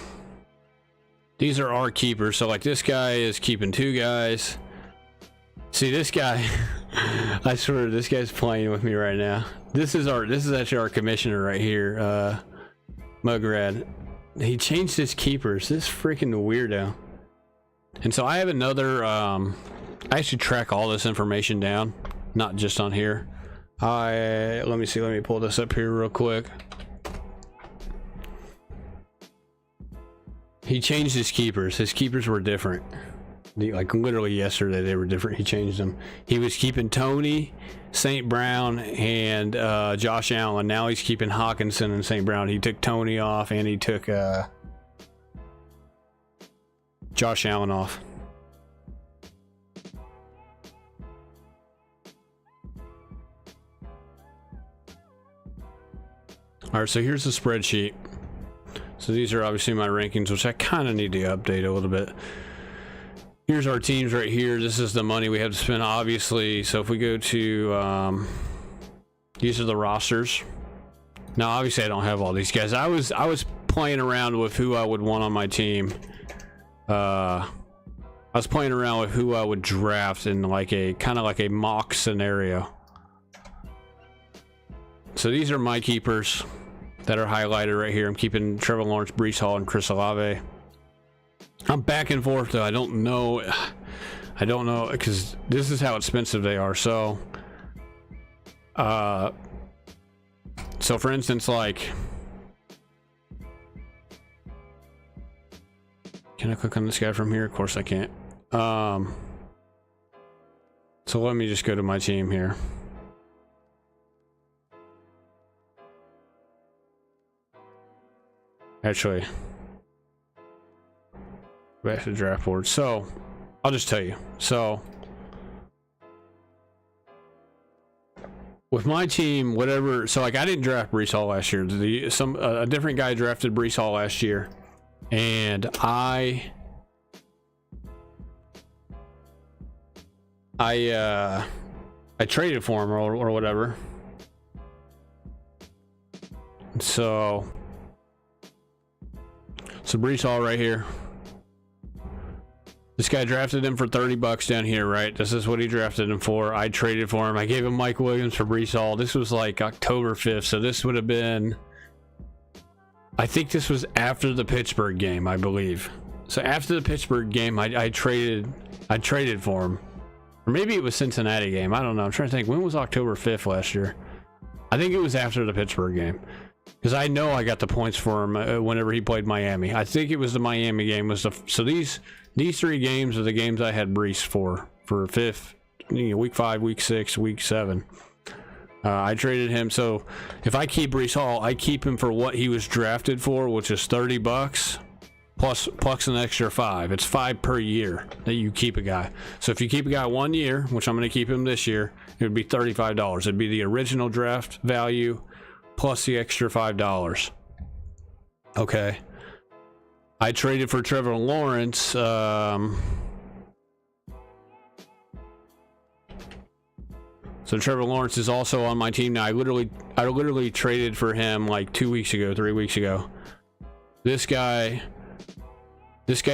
These are our keepers. So, like, this guy is keeping 2 guys. See, this guy, I swear, this guy's playing with me right now. This is actually our commissioner right here. Mugrad. He changed his keepers. This freaking weirdo. And so I have another I actually track all this information down, not just on here. Let me pull this up here real quick. He changed his keepers. His keepers were different. Like literally yesterday they were different. He changed them. He was keeping Tony, St. Brown, and Josh Allen. Now he's keeping Hawkinson and St. Brown. He took Tony off and he took Josh Allen off. All right, so here's the spreadsheet. So these are obviously my rankings, which I kind of need to update a little bit. Here's our teams right here. This is the money we have to spend, obviously. So if we go to these are the rosters. Now obviously I don't have all these guys. I was playing around with who I would want on my team I was playing around with who I would draft in like a kind of like a mock scenario. So these are my keepers that are highlighted right here. I'm keeping Trevor Lawrence, Breece Hall, and Chris Olave. I'm back and forth though. I don't know because this is how expensive they are. So for instance, like, can I click on this guy from here? Of course I can't. So let me just go to my team here. Actually, back to the draft board. So I'll just tell you. So with my team, whatever. So like, I didn't draft Breece Hall last year. A different guy drafted Breece Hall last year, and I traded for him or whatever. So Breece Hall right here. This guy drafted him for $30 down here, right? This is what he drafted him for. I traded for him. I gave him Mike Williams for Breece Hall. This was like October 5th, so this would have been, I think this was after the Pittsburgh game, I believe. So after the Pittsburgh game, I traded for him. Or maybe it was Cincinnati game. I don't know. I'm trying to think. When was October 5th last year? I think it was after the Pittsburgh game. Because I know I got the points for him whenever he played Miami. I think it was the Miami game. So these 3 games are the games I had Breece for fifth, week 5, week 6, week 7. I traded him. So if I keep Breece Hall, I keep him for what he was drafted for, which is $30 plus an extra 5. It's 5 per year that you keep a guy. So if you keep a guy 1 year, which I'm going to keep him this year, it would be $35. It'd be the original draft value plus the extra $5. Okay. I traded for Trevor Lawrence. So Trevor Lawrence is also on my team now. I literally traded for him like 2 weeks ago, 3 weeks ago. This guy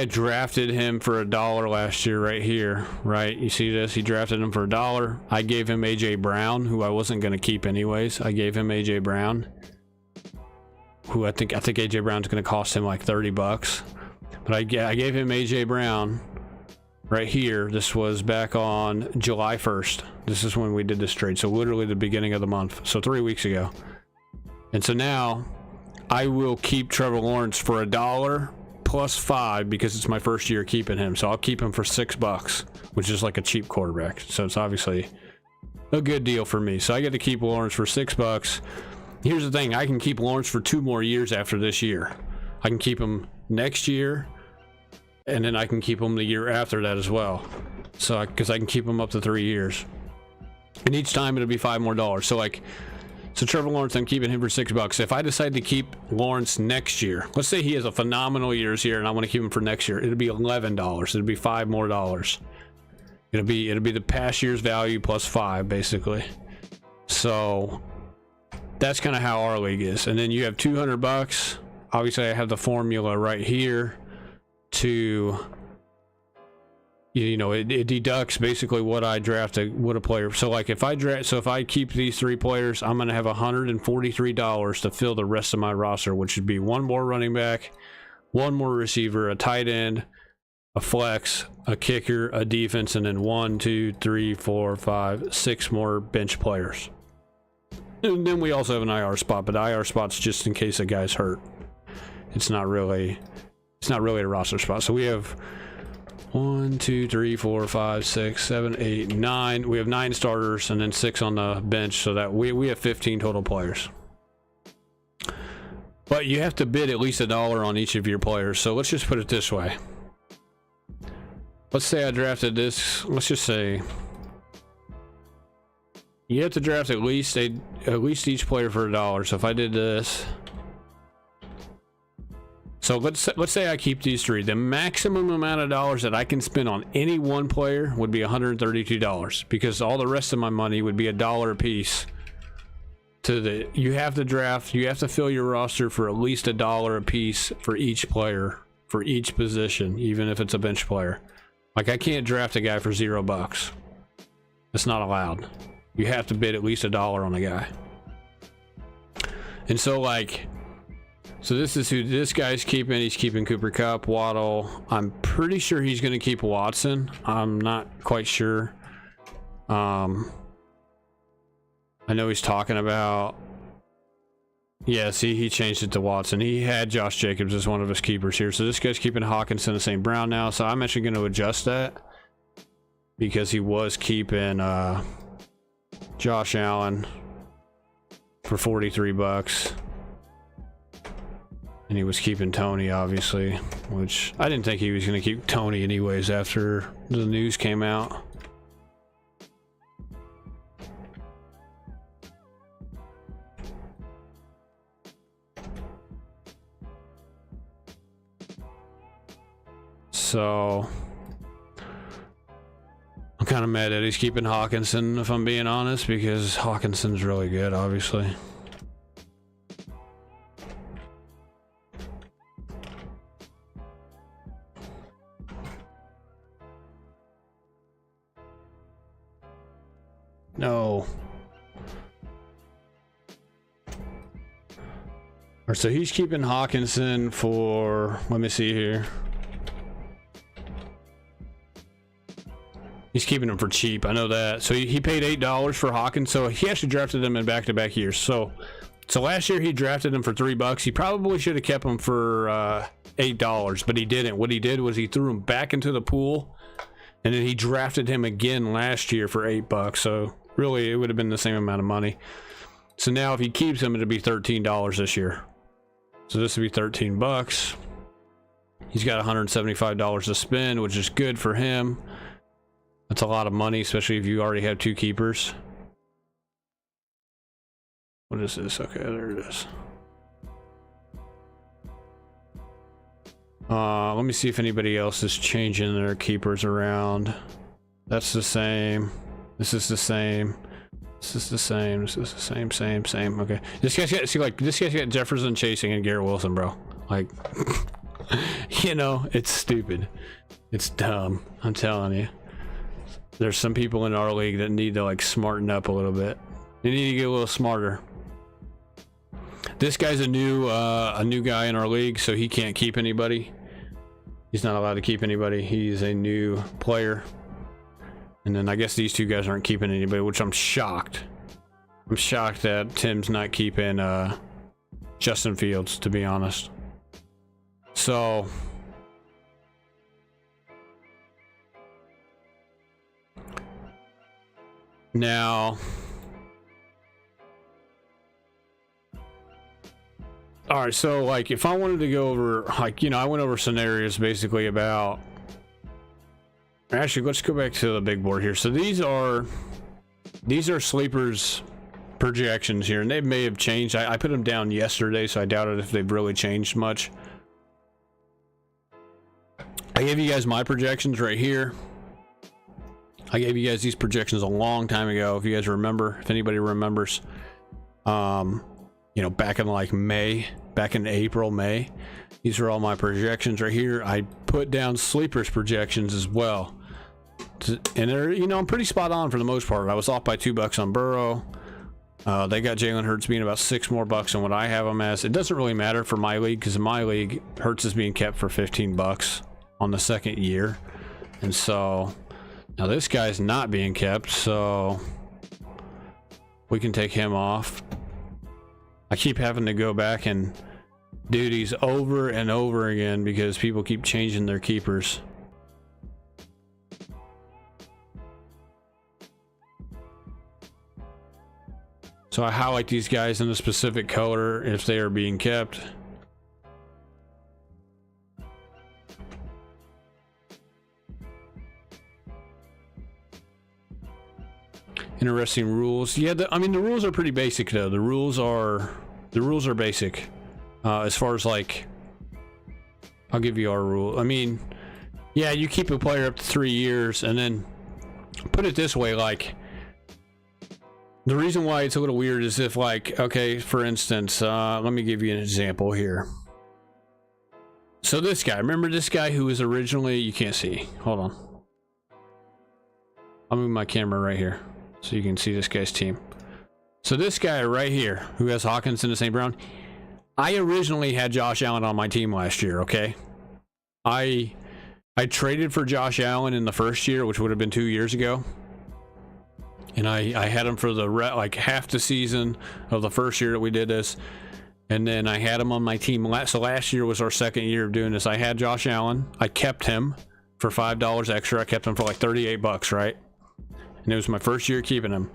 drafted him for $1 last year right here, right? You see this? He drafted him for $1. I gave him AJ Brown, who I wasn't going to keep anyways. I gave him AJ Brown, who I think AJ Brown's going to cost him like $30. But I gave him AJ Brown right here. This was back on July 1st. This is when we did this trade. So literally the beginning of the month. So 3 weeks ago. And so now I will keep Trevor Lawrence for $1 plus 5 because it's my first year keeping him. So I'll keep him for $6, which is like a cheap quarterback. So it's obviously a good deal for me. So I get to keep Lawrence for $6. Here's the thing. I can keep Lawrence for 2 more years after this year. I can keep him next year, and then I can keep him the year after that as well. So because I can keep him up to 3 years. And each time it'll be $5 more. So Trevor Lawrence, I'm keeping him for $6. If I decide to keep Lawrence next year, let's say he has a phenomenal year this year and I want to keep him for next year, it'll be $11. It'll be $5 more. It'll be the past year's value plus 5 basically. So that's kind of how our league is. And then you have $200. Obviously I have the formula right here to, it deducts basically what I drafted, what a player. So like if I keep these 3 players, I'm going to have $143 to fill the rest of my roster, which would be 1 more running back, 1 more receiver, a tight end, a flex, a kicker, a defense, and then 1, 2, 3, 4, 5, 6 more bench players. And then we also have an IR spot, but the IR spot's just in case a guy's hurt. It's not really a roster spot. So we have 1, 2, 3, 4, 5, 6, 7, 8, 9. We have 9 starters and then 6 on the bench, so that we have 15 total players. But you have to bid at least $1 on each of your players. So let's just put it this way. Let's say I drafted this. Let's just say you have to draft at least each player for $1. So if I did this. So let's say I keep these 3. The maximum amount of dollars that I can spend on any one player would be $132 because all the rest of my money would be $1 a piece. You have to draft, you have to fill your roster for at least $1 a piece for each player, for each position, even if it's a bench player. Like, I can't draft a guy for $0. It's not allowed. You have to bid at least $1 on a guy. And so, like, so this is who this guy's keeping. He's keeping Cooper Kupp, Waddle. I'm pretty sure he's going to keep Watson. I'm not quite sure. I know he's talking about... Yeah, see, he changed it to Watson. He had Josh Jacobs as one of his keepers here. So this guy's keeping Hawkinson and St. Brown now. So I'm actually going to adjust that because he was keeping Josh Allen for $43. And he was keeping Tony, obviously, which I didn't think he was going to keep Tony anyways after the news came out. So I'm kind of mad that he's keeping Hawkinson, if I'm being honest, because Hawkinson's really good, obviously. No. Or so he's keeping Hawkinson for, let me see here. He's keeping him for cheap. I know that. So he paid $8 for Hawkins. So he actually drafted him in back-to-back years. So last year he drafted him for $3. He probably should have kept him for $8, but he didn't. What he did was he threw him back into the pool, and then he drafted him again last year for $8. So really, it would have been the same amount of money. So now if he keeps him, it'll be $13 this year. So this would be $13. He's got $175 to spend, which is good for him. That's a lot of money, especially if you already have 2 keepers. What is this? Okay, there it is. Let me see if anybody else is changing their keepers around. That's the same. This is the same. This is the same. This is the same. Same. Okay. This guy's got, see, like, this guy's got Jefferson, Chasing, and Garrett Wilson, bro. Like, you know, it's stupid. It's dumb. I'm telling you. There's some people in our league that need to, like, smarten up a little bit. They need to get a little smarter. This guy's a new guy in our league, so he can't keep anybody. He's not allowed to keep anybody. He's a new player. And then I guess these 2 guys aren't keeping anybody, which I'm shocked. I'm shocked that Tim's not keeping Justin Fields, to be honest. So now, all right, so like if I wanted to go over, like, you know, I went over scenarios basically about, actually let's go back to the big board here. So these are sleepers projections here, and they may have changed. I put them down yesterday, so I doubt it if they've really changed much. I gave you guys my projections right here. I gave you guys these projections a long time ago, if you guys remember, if anybody remembers. You know, back in like May, back in April, May. These are all my projections right here. I put down sleepers projections as well. And they're, you know, I'm pretty spot on for the most part. I was off by $2 on Burrow. They got Jalen Hurts being about $6 more than what I have him as. It doesn't really matter for my league, because in my league, Hurts is being kept for $15 on the second year. And so now this guy's not being kept, so we can take him off. I keep having to go back and do these over and over again because people keep changing their keepers. So I highlight these guys in a specific color if they are being kept. Interesting rules. Yeah, I mean the rules are pretty basic though. The rules are basic. As far as like, I'll give you our rule. I mean, yeah, you keep a player up to 3 years, and then put it this way, like the reason why it's a little weird is if, like, okay, for instance, let me give you an example here. So this guy, remember this guy who was originally, you can't see, hold on. I'll move my camera right here so you can see this guy's team. So this guy right here, who has Hawkinson and St. Brown, I originally had Josh Allen on my team last year, okay? I traded for Josh Allen in the first year, which would have been 2 years ago. And I had him for like half the season of the first year that we did this. And then I had him on my team. So last year was our second year of doing this. I had Josh Allen. I kept him for $5 extra. I kept him for like $38, right? And it was my first year keeping him.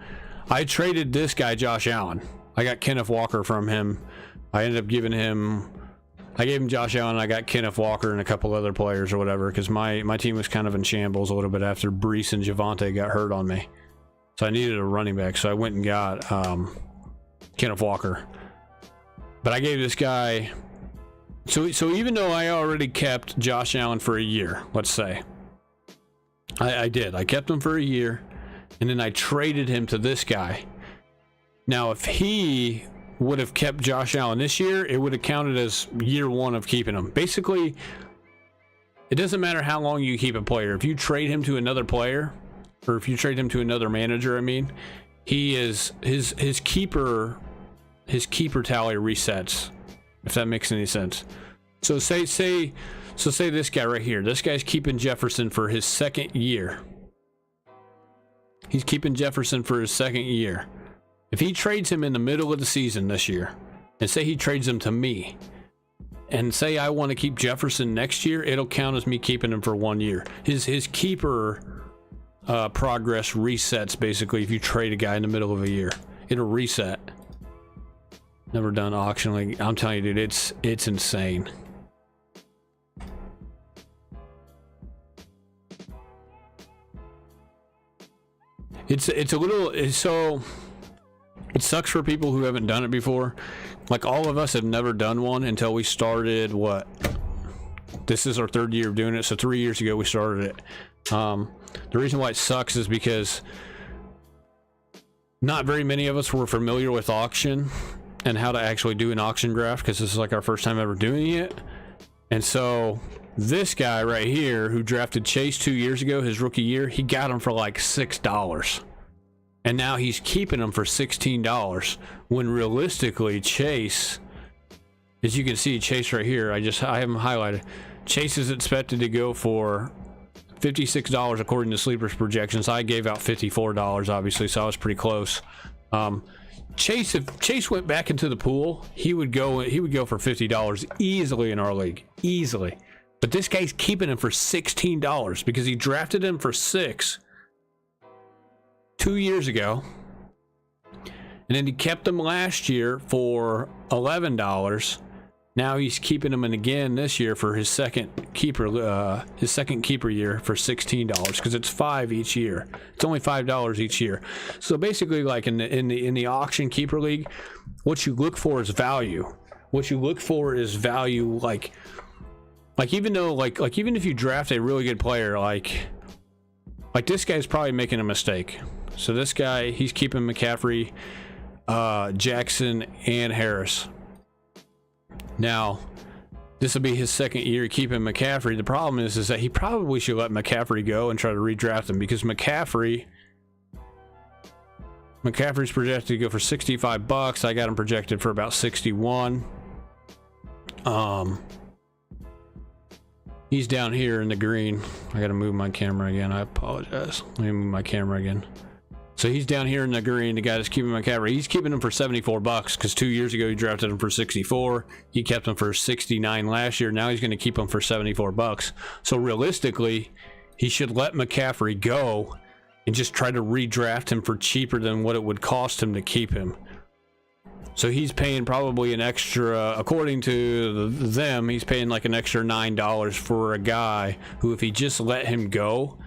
I traded this guy, Josh Allen. I got Kenneth Walker from him. I ended up giving him... I gave him Josh Allen, and I got Kenneth Walker and a couple other players or whatever, because my team was kind of in shambles a little bit after Brees and Javonte got hurt on me. So I needed a running back, so I went and got Kenneth Walker. But I gave this guy... So even though I already kept Josh Allen for a year, let's say. I did. I kept him for a year, and then I traded him to this guy. Now, if he would have kept Josh Allen this year, it would have counted as year one of keeping him. Basically, it doesn't matter how long you keep a player. If you trade him to another player, or if you trade him to another manager, I mean, he is his keeper tally resets, if that makes any sense. So say this guy right here. This guy's keeping Jefferson for his second year. He's keeping Jefferson for his second year. If he trades him in the middle of the season this year, and say he trades him to me, and say I want to keep Jefferson next year, it'll count as me keeping him for 1 year. His keeper progress resets basically if you trade a guy in the middle of a year. It'll reset. Never done auction league. I'm telling you, dude, it's insane. It's a little so. It sucks for people who haven't done it before. Like, all of us have never done one until we started, what? This is our third year of doing it, so 3 years ago we started it. The reason why it sucks is because not very many of us were familiar with auction and how to actually do an auction draft, because this is like our first time ever doing it. And so this guy right here who drafted Chase 2 years ago, his rookie year, he got him for like $6. And now he's keeping them for $16, when realistically Chase, as you can see, Chase right here, I have him highlighted. Chase is expected to go for $56 according to Sleeper's projections. I gave out $54, obviously, so I was pretty close. Chase, if Chase went back into the pool, he would go for $50 easily in our league, easily. But this guy's keeping him for $16 because he drafted him for $6 2 years ago, and then he kept him last year for $11. Now he's keeping him in again this year for his second keeper year for $16, because it's $5 each year. It's only $5 each year. So basically, like in the auction keeper league, what you look for is value. What you look for is value, like even though like even if you draft a really good player, like this guy's probably making a mistake. So this guy, he's keeping McCaffrey, Jackson, and Harris. Now, this will be his second year keeping McCaffrey. The problem is that he probably should let McCaffrey go and try to redraft him, because McCaffrey's projected to go for $65. I got him projected for about 61. He's down here in the green. I gotta move my camera again. I apologize. Let me move my camera again. So he's down here in the green, the guy that's keeping McCaffrey. He's keeping him for $74 because 2 years ago he drafted him for 64. He kept him for 69 last year. Now he's going to keep him for $74. So realistically, he should let McCaffrey go and just try to redraft him for cheaper than what it would cost him to keep him. So he's paying probably an extra, according to them, he's paying like an extra $9 for a guy who, if he just let him go,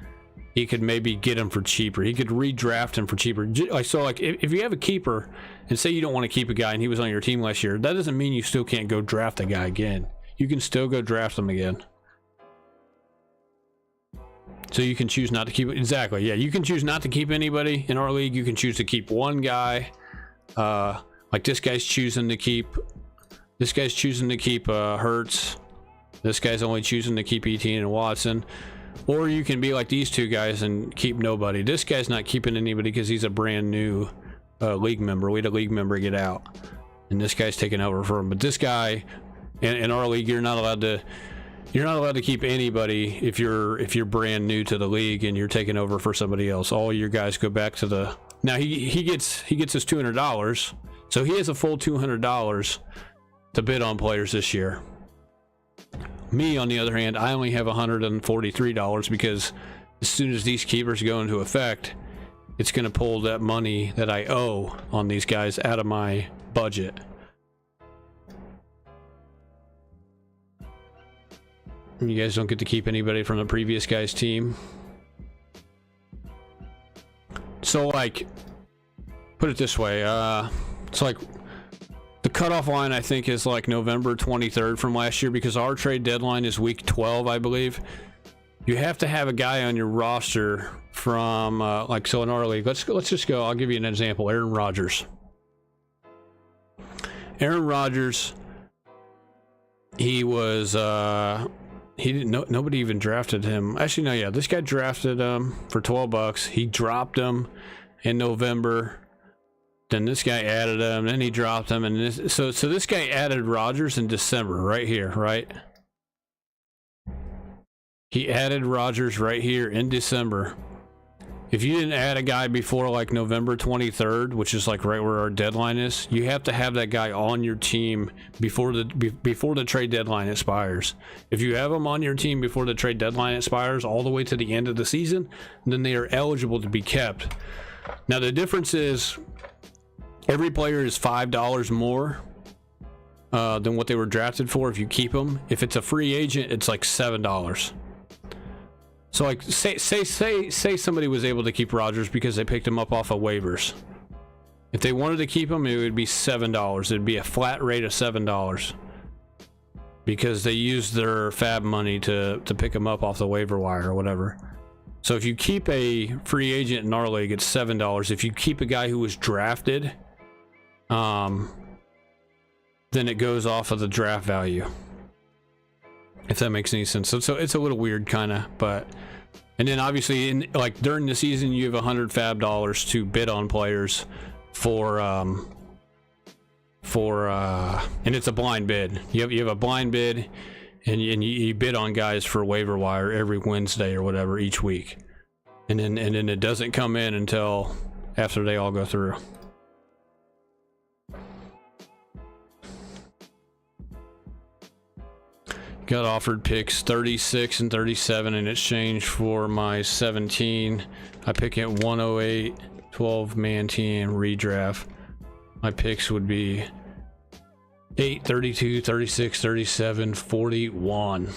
he could maybe get him for cheaper. He could redraft him for cheaper. So like if you have a keeper and say you don't want to keep a guy and he was on your team last year, that doesn't mean you still can't go draft a guy again. You can still go draft him again. So you can choose not to keep, exactly, yeah, you can choose not to keep anybody in our league. You can choose to keep one guy. Like this guy's choosing to keep Hurts. This guy's only choosing to keep Etienne and Watson. Or you can be like these two guys and keep nobody. This guy's not keeping anybody because he's a brand new league member. We had a league member get out, and this guy's taking over for him. But this guy in our league, you're not allowed to keep anybody if you're brand new to the league and you're taking over for somebody else. All your guys go back to the. Now he gets his $200, so he has a full $200 to bid on players this year. Me, on the other hand, I only have $143 because as soon as these keepers go into effect, it's going to pull that money that I owe on these guys out of my budget. You guys don't get to keep anybody from the previous guy's team. So, like, put it this way, it's like the cutoff line, I think, is like November 23rd from last year, because our trade deadline is week 12, I believe. You have to have a guy on your roster from, like, so in our league, let's just go, I'll give you an example, Aaron Rodgers. Aaron Rodgers, he was, nobody even drafted him. Actually, no, yeah, this guy drafted him for $12. He dropped him in November. Then this guy added him, then he dropped him, and so this guy added Rodgers in December, right here, right? He added Rodgers right here in December. If you didn't add a guy before like November 23rd, which is like right where our deadline is, you have to have that guy on your team before the trade deadline expires. If you have him on your team before the trade deadline expires all the way to the end of the season, then they are eligible to be kept. Now the difference is every player is $5 more than what they were drafted for if you keep them. If it's a free agent, it's like $7. So, like, say somebody was able to keep Rodgers because they picked him up off of waivers. If they wanted to keep him, it would be $7. It'd be a flat rate of $7 because they used their fab money to pick him up off the waiver wire or whatever. So if you keep a free agent in our league, it's $7. If you keep a guy who was drafted, then it goes off of the draft value. If that makes any sense. So it's a little weird, kind of, but. And then obviously, like during the season, you have 100 fab dollars to bid on players for and it's a blind bid. You have a blind bid, and you bid on guys for waiver wire every Wednesday or whatever each week, and then it doesn't come in until after they all go through. Got offered picks 36 and 37 in exchange for my 17. I pick at 108, 12-man team redraft. My picks would be 8, 32, 36, 37, 41.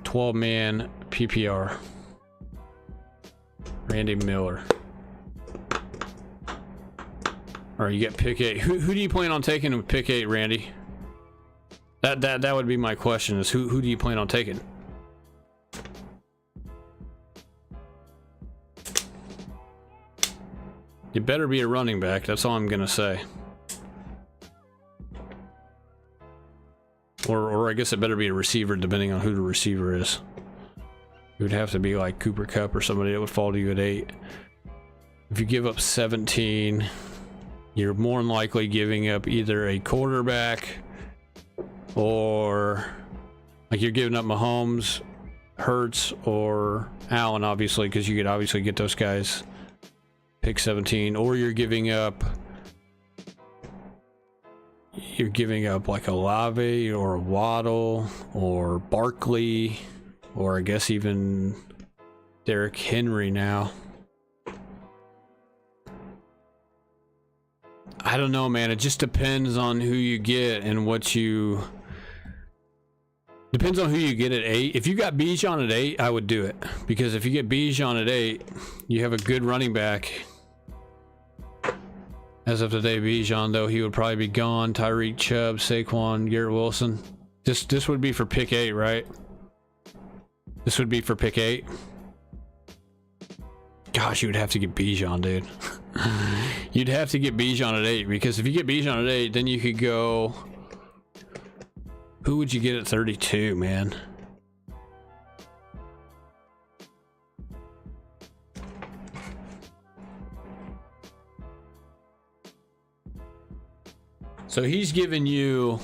12-man PPR. Randy Miller. All right, you get pick 8. Who do you plan on taking with pick 8, Randy? That would be my question, is who do you plan on taking? You better be a running back, that's all I'm gonna say. Or I guess it better be a receiver, depending on who the receiver is. It would have to be like Cooper Kupp or somebody that would fall to you at 8. If you give up 17, you're more than likely giving up either a quarterback or like you're giving up Mahomes, Hurts, or Allen, obviously, because you could obviously get those guys pick 17, or you're giving up like a Olave or a Waddle or Barkley, or I guess even Derrick Henry now. I don't know, man. It just depends on who you get and what you. Depends on who you get at 8. If you got Bijan at 8, I would do it, because if you get Bijan at 8, you have a good running back. As of today, Bijan, though, he would probably be gone. Tyreek, Chubb, Saquon, Garrett Wilson. This would be for pick 8, right? This would be for pick 8. Gosh, you would have to get Bijan, dude. You'd have to get Bijan at 8, because if you get Bijan at 8, then you could go Who would you get at 32, man? So he's giving you,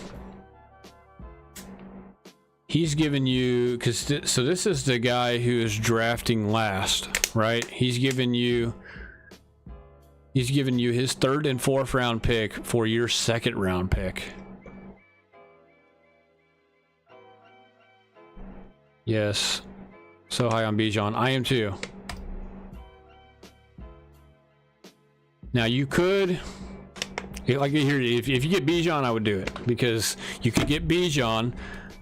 so this is the guy who is drafting last, right? He's giving you his third and fourth round pick for your second round pick. Yes. So high on Bijan. I am too. Now you could, like here, if you get Bijan, I would do it, because you could get Bijan,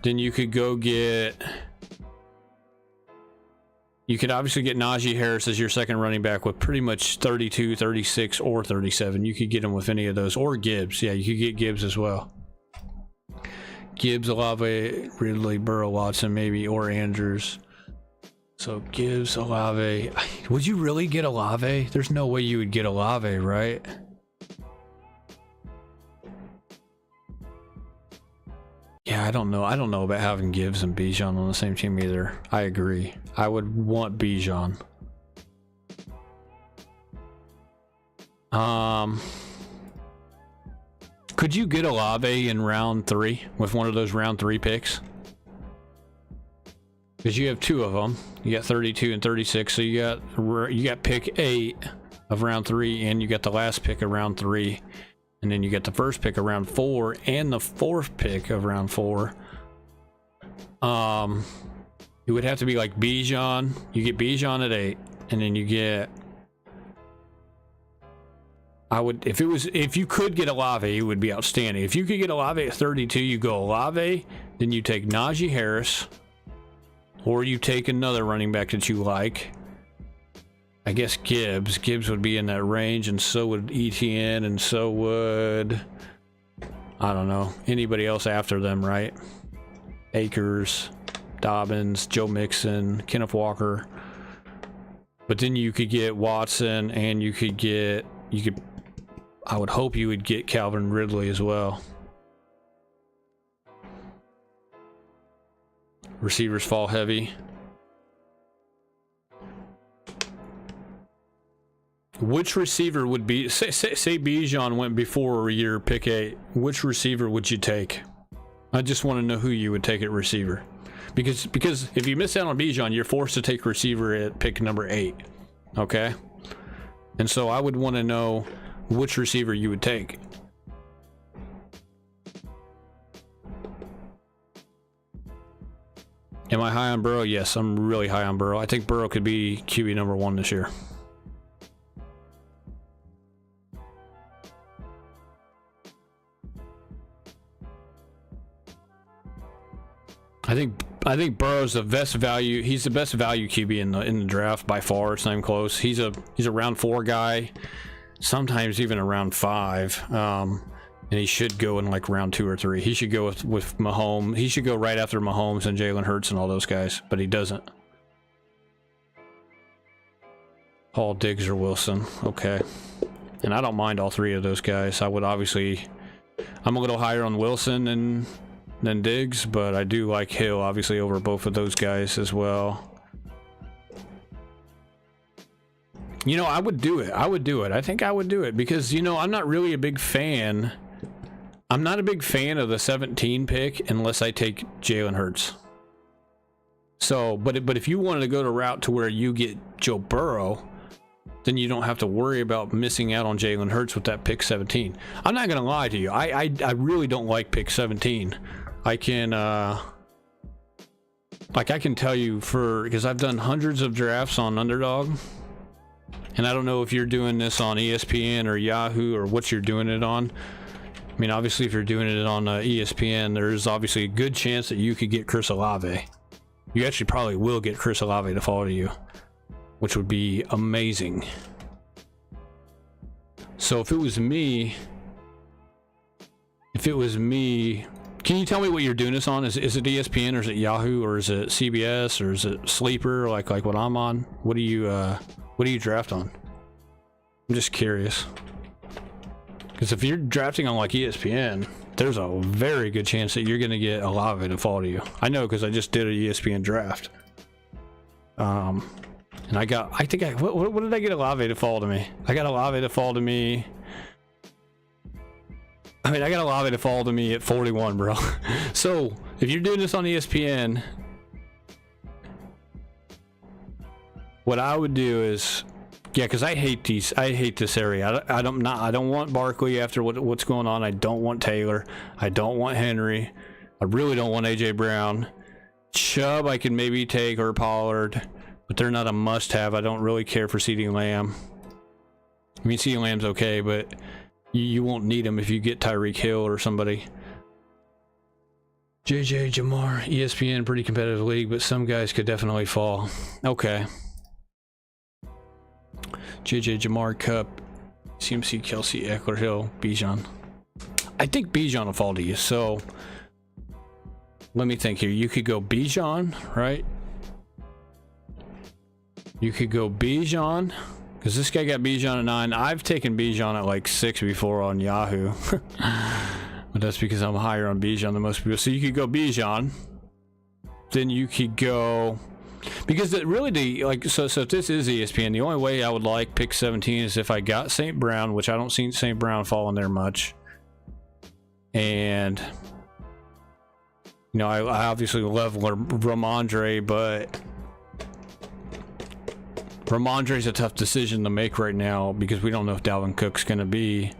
then you could go get, you could obviously get Najee Harris as your second running back with pretty much 32, 36, or 37. You could get him with any of those, or Gibbs. Yeah, you could get Gibbs as well. Gibbs, Olave, Ridley, Burrow, Watson, maybe, or Andrews. So Gibbs, Olave. Would you really get Olave? There's no way you would get Olave, right? Yeah, I don't know. I don't know about having Gibbs and Bijan on the same team either. I agree. I would want Bijan. Could you get Olave in round 3 with one of those round 3 picks? Because you have 2 of them. You got 32 and 36, so you got pick 8 of round 3, and you got the last pick of round 3. And then you get the first pick of round 4 and the 4th pick of round 4. It would have to be like Bijan. You get Bijan at 8, and then you get, if you could get Olave, it would be outstanding. If you could get Olave at 32, you go Olave, then you take Najee Harris, or you take another running back that you like. I guess Gibbs. Gibbs would be in that range, and so would ETN, and so would, I don't know, anybody else after them, right? Akers, Dobbins, Joe Mixon, Kenneth Walker. But then you could get Watson, and I would hope you would get Calvin Ridley as well. Receivers fall heavy. Which receiver would be, say Bijan went before your pick 8, which receiver would you take? I just want to know who you would take at receiver. Because if you miss out on Bijan, you're forced to take receiver at pick number 8. Okay? And so I would want to know which receiver you would take. Am I high on Burrow? Yes, I'm really high on Burrow. I think Burrow could be QB number 1 this year. I think Burrow's the best value. He's the best value QB in the draft by far. It's not even close. He's a round 4 guy, sometimes even a round 5. And he should go in like round 2 or 3. He should go with Mahomes. He should go right after Mahomes and Jalen Hurts and all those guys, but he doesn't. Hall, Diggs, or Wilson. Okay. And I don't mind all 3 of those guys. I would obviously, I'm a little higher on Wilson than Diggs, but I do like Hill obviously over both of those guys as well. You know, I would do it. I think I would do it because, you know, I'm not really a big fan. I'm not a big fan of the 17 pick unless I take Jalen Hurts. So, but if you wanted to go the route to where you get Joe Burrow, then you don't have to worry about missing out on Jalen Hurts with that pick 17. I'm not gonna lie to you. I really don't like pick 17. I can tell you because I've done hundreds of drafts on Underdog, and I don't know if you're doing this on ESPN or Yahoo or what you're doing it on. I mean, obviously, if you're doing it on ESPN, there's obviously a good chance that you could get Chris Olave. You actually probably will get Chris Olave to follow you, which would be amazing. So if it was me, can you tell me what you're doing this on? Is it ESPN or is it Yahoo or is it CBS or is it Sleeper like what I'm on? What do you draft on? I'm just curious. Because if you're drafting on like ESPN, there's a very good chance that you're going to get Olave to fall to you. I know because I just did an ESPN draft. And what did I get Olave to fall to me? I got Olave to fall to me. I got Olave to fall to me at 41, bro. So if you're doing this on ESPN, what I would do is, yeah, because I hate this area. I don't want Barkley after what's going on. I don't want Taylor. I don't want Henry. I really don't want AJ Brown. Chubb I can maybe take, or Pollard, but they're not a must-have. I don't really care for CeeDee Lamb. I mean, CeeDee Lamb's okay, but you won't need him if you get Tyreek Hill or somebody. JJ, Jamar, ESPN, pretty competitive league, but some guys could definitely fall. Okay. JJ, Jamar, Cup, CMC, Kelsey, Eckler, Hill, Bijan. I think Bijan will fall to you, so let me think here. You could go Bijan, right? You could go Bijan, because this guy got Bijan at 9. I've taken Bijan at like 6 before on Yahoo. But that's because I'm higher on Bijan than most people. So you could go Bijan. Then you could go... Because so if this is ESPN, the only way I would like pick 17 is if I got St. Brown, which I don't see St. Brown falling there much. And, you know, I obviously love Ramondre, but Ramondre's a tough decision to make right now because we don't know if Dalvin Cook's going to be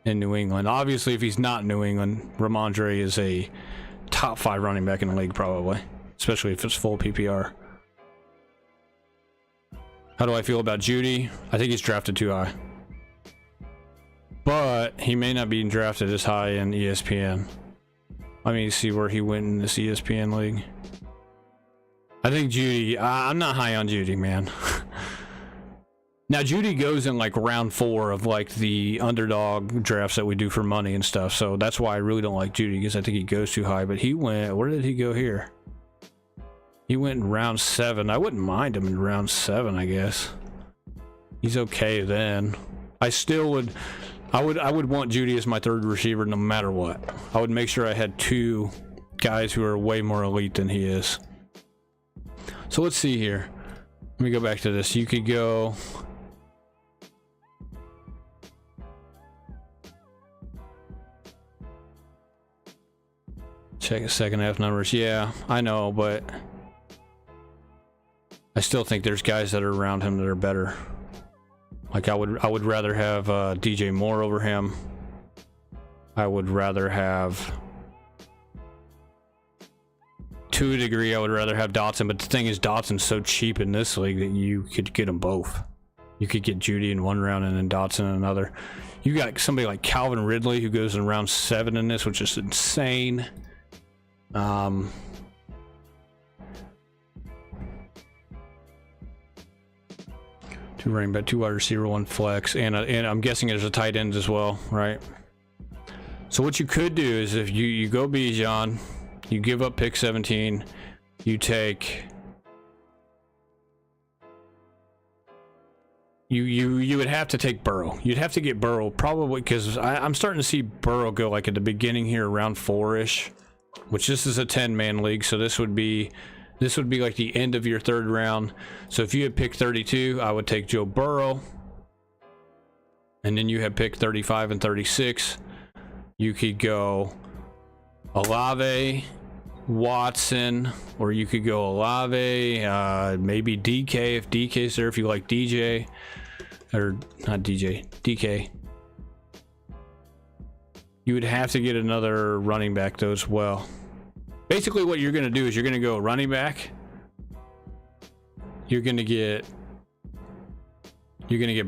in New England. Obviously, if he's not in New England, Ramondre is a top 5 running back in the league probably, especially if it's full PPR. How do I feel about Judy? I think he's drafted too high. But he may not be drafted as high in ESPN. Let me see where he went in this ESPN league. I think Judy... I'm not high on Judy, man. Now, Judy goes in like round 4 of like the underdog drafts that we do for money and stuff. So that's why I really don't like Judy, because I think he goes too high. But he went... Where did he go here? He went in round 7. I wouldn't mind him in round 7, I guess. He's okay then. I still would... I would want Judy as my 3rd receiver no matter what. I would make sure I had 2 guys who are way more elite than he is. So let's see here. Let me go back to this. You could go... Check his second half numbers. Yeah, I know, but I still think there's guys that are around him that are better. Like I would rather have DJ Moore over him. I would rather have, to a degree, I would rather have Dotson. But the thing is, Dotson's so cheap in this league that you could get them both. You could get Judy in one round and then Dotson in another. You got somebody like Calvin Ridley who goes in round 7 in this, which is insane. 2 running back, 2 wide receiver, 1 flex, and I'm guessing there's a tight end as well, right? So what you could do is if you go Bijan, you give up pick 17, you take you would have to take Burrow. You'd have to get Burrow probably, because I'm starting to see Burrow go like at the beginning here around 4-ish, which this is a 10-man league, so this would be like the end of your 3rd round. So if you had picked 32, I would take Joe Burrow. And then you have picked 35 and 36. You could go Olave, Watson, or you could go Olave, maybe DK if DK's there, if you like DJ. Or not DJ, DK. You would have to get another running back though as well. Basically what you're going to do is you're going to go running back. You're going to get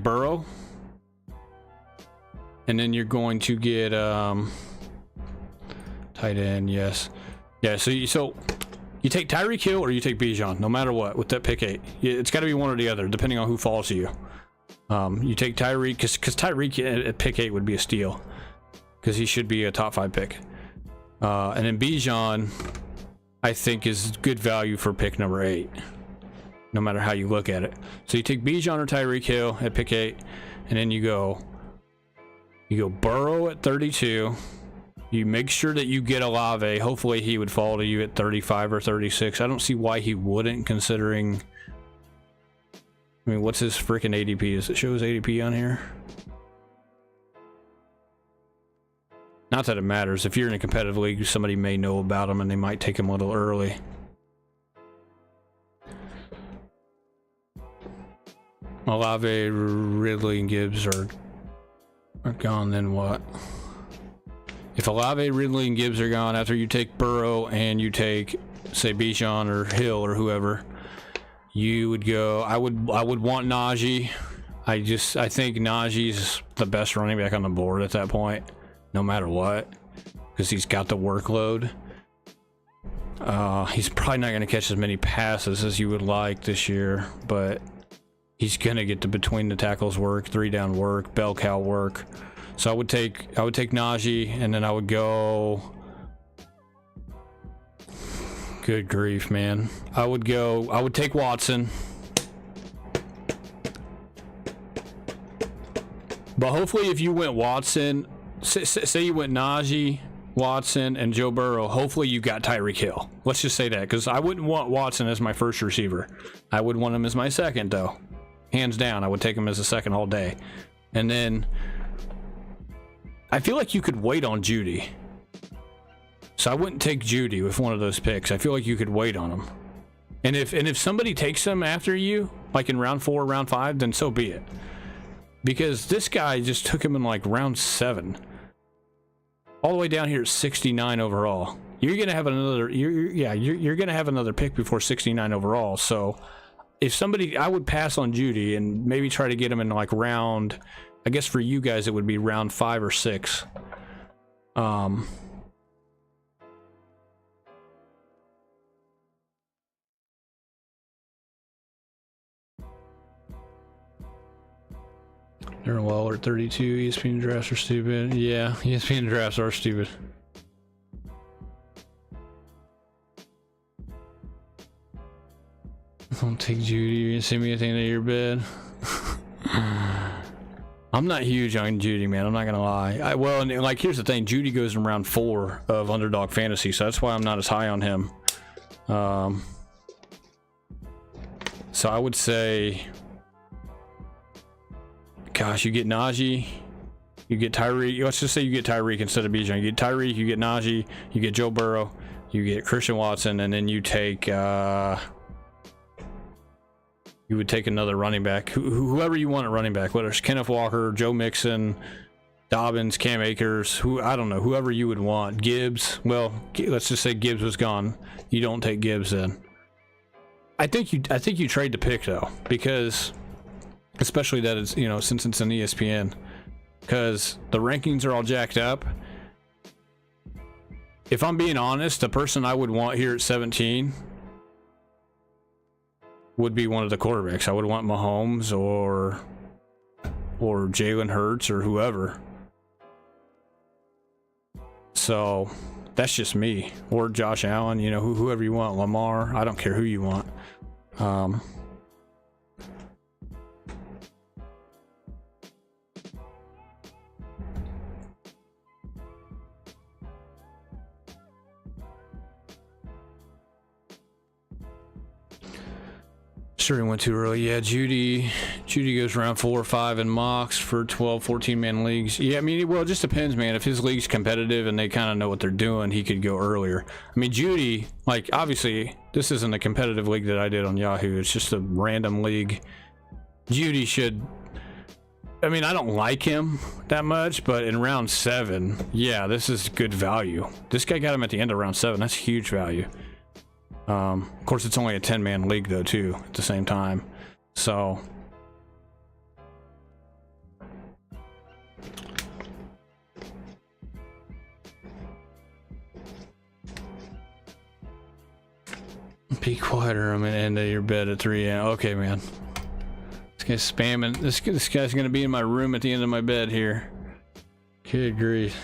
Burrow. And then you're going to get tight end, yes. Yeah, so you take Tyreek Hill or you take Bijan, no matter what, with that pick 8. It's got to be one or the other, depending on who falls to you. You take Tyreek, because Tyreek at pick 8 would be a steal, because he should be a top 5 pick. And then Bijan, I think, is good value for pick number 8, no matter how you look at it. So you take Bijan or Tyreek Hill at pick 8, and then you go You go Burrow at 32. You make sure that you get Olave. Hopefully he would fall to you at 35 or 36. I don't see why he wouldn't, considering... I mean, what's his freaking ADP? Does it show his ADP on here? Not that it matters. If you're in a competitive league, somebody may know about him and they might take him a little early. Olave, Ridley, and Gibbs are gone, then what? If Olave, Ridley, and Gibbs are gone after you take Burrow and you take, say, Bijan or Hill or whoever, you would go... I would want Najee. I think Najee's the best running back on the board at that point, no matter what, because he's got the workload. He's probably not going to catch as many passes as you would like this year, but he's going to get to between the tackles work, 3-down work, bell cow work. So I would take Najee, and then I would go... Good grief, man. I would take Watson. But hopefully if you went Watson, say you went Najee, Watson, and Joe Burrow, hopefully you got Tyreek Hill. Let's just say that, because I wouldn't want Watson as my first receiver. I would want him as my second, though. Hands down, I would take him as a second all day. And then I feel like you could wait on Judy. So I wouldn't take Judy with one of those picks. I feel like you could wait on him. And if somebody takes him after you, like in round 4, round 5, then so be it. Because this guy just took him in like round 7. All the way down here at 69 overall. You're gonna have another you're gonna have another pick before 69 overall. So if somebody, I would pass on Judy and maybe try to get him in like round, I guess for you guys it would be round 5 or 6. Darren Waller at 32. ESPN drafts are stupid. Yeah, ESPN drafts are stupid. Don't take Judy. You gonna send me at the end of your bed? I'm not huge on Judy, man. I'm not gonna lie. Well, and like here's the thing: Judy goes in round 4 of Underdog Fantasy, so that's why I'm not as high on him. So I would say, gosh, you get Najee, you get Tyreek. Let's just say you get Tyreek instead of Bijan. You get Tyreek, you get Najee, you get Joe Burrow, you get Christian Watson, and then you take you would take another running back, whoever you want at running back, whether it's Kenneth Walker, Joe Mixon, Dobbins, Cam Akers, I don't know, whoever you would want. Gibbs, well, let's just say Gibbs was gone. You don't take Gibbs then. I think you trade the pick though, because especially that it's, you know, since it's an ESPN, because the rankings are all jacked up. If I'm being honest, the person I would want here at 17 would be one of the quarterbacks. I would want Mahomes or Jalen Hurts or whoever. So that's just me. Or Josh Allen, you know, whoever you want. Lamar, I don't care who you want. Sure, he went too early. Yeah, Judy goes around 4 or 5 in mocks for 12, 14-man leagues. Yeah, I mean, well, it just depends, man. If his league's competitive and they kind of know what they're doing, he could go earlier. I mean, Judy, like, obviously, this isn't a competitive league that I did on Yahoo. It's just a random league. Judy should... I mean, I don't like him that much, but in round 7, yeah, this is good value. This guy got him at the end of round 7. That's huge value. Of course, it's only a 10-man league, though, too, at the same time. So... Be quieter. I'm gonna end your bed at 3 a.m. Okay, man. This guy's spamming. This guy's gonna be in my room at the end of my bed here. Good grief.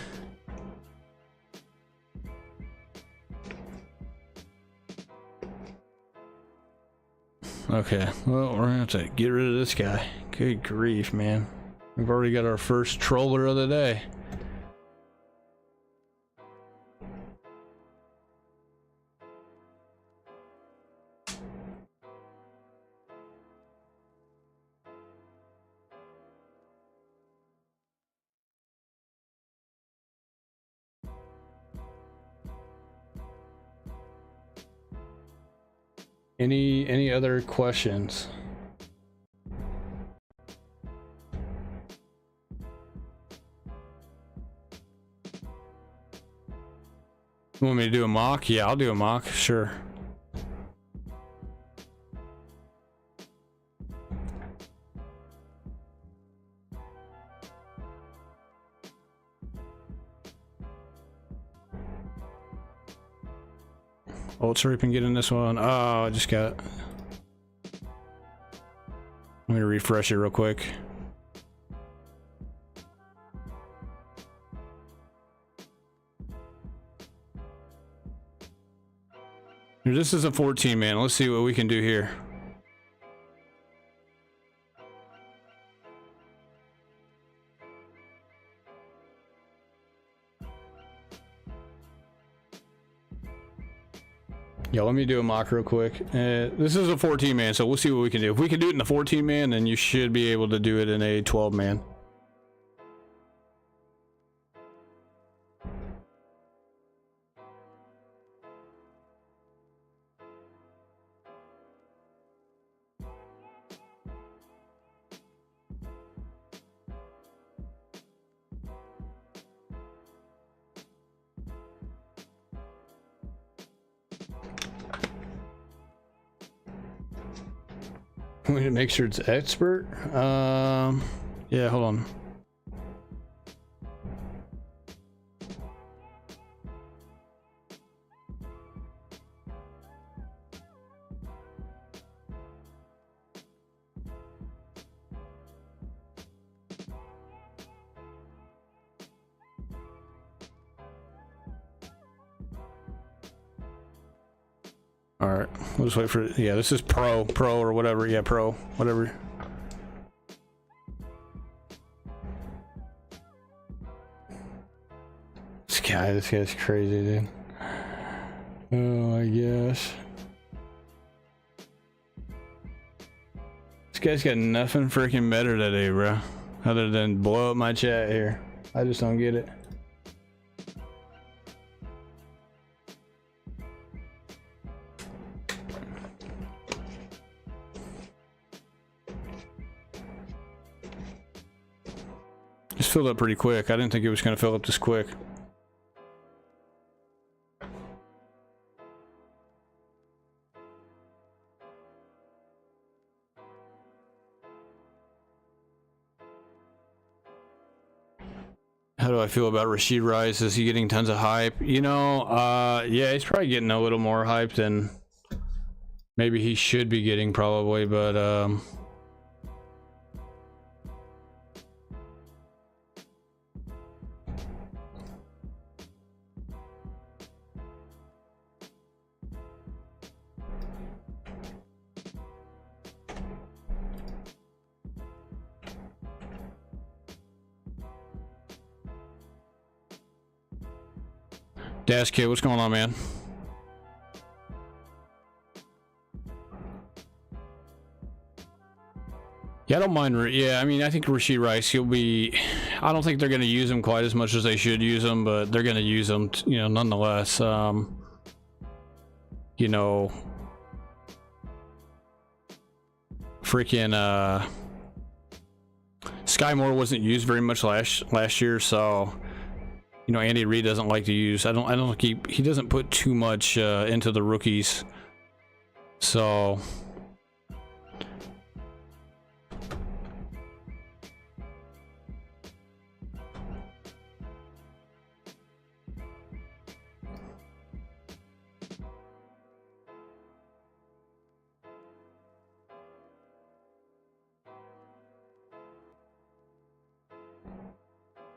Okay, well, we're gonna have to get rid of this guy. Good grief, man. We've already got our first troller of the day. Any other questions? You want me to do a mock? Yeah, I'll do a mock, sure. Oh, let's hurry up and get in this one. Oh, I just got... I'm gonna refresh it real quick. This is a 14 man. Let's see what we can do here. Yeah, let me do a mock real quick. This is a 14 man, so we'll see what we can do. If we can do it in the 14 man, then you should be able to do it in a 12 man. We need to make sure it's expert. Yeah, hold on. All right, we'll just wait for it. Yeah, this is pro or whatever. Yeah, pro, whatever. This guy's crazy, dude. Oh my gosh. This guy's got nothing freaking better today, bro. Other than blow up my chat here. I just don't get it. Just filled up pretty quick. I didn't think it was going to fill up this quick. How do I feel about Rashid Rice? Is he getting tons of hype? You know, yeah, he's probably getting a little more hype than maybe he should be getting, probably, but Dash Kid, what's going on, man? Yeah, I don't mind. Yeah, I mean, I think Rashid Rice, he'll be... I don't think they're going to use him quite as much as they should use him, but they're going to use him, you know, nonetheless. You know... Freaking, Sky Moore wasn't used very much last year, so... You know, Andy Reid doesn't like to use. I don't think he doesn't put too much into the rookies. So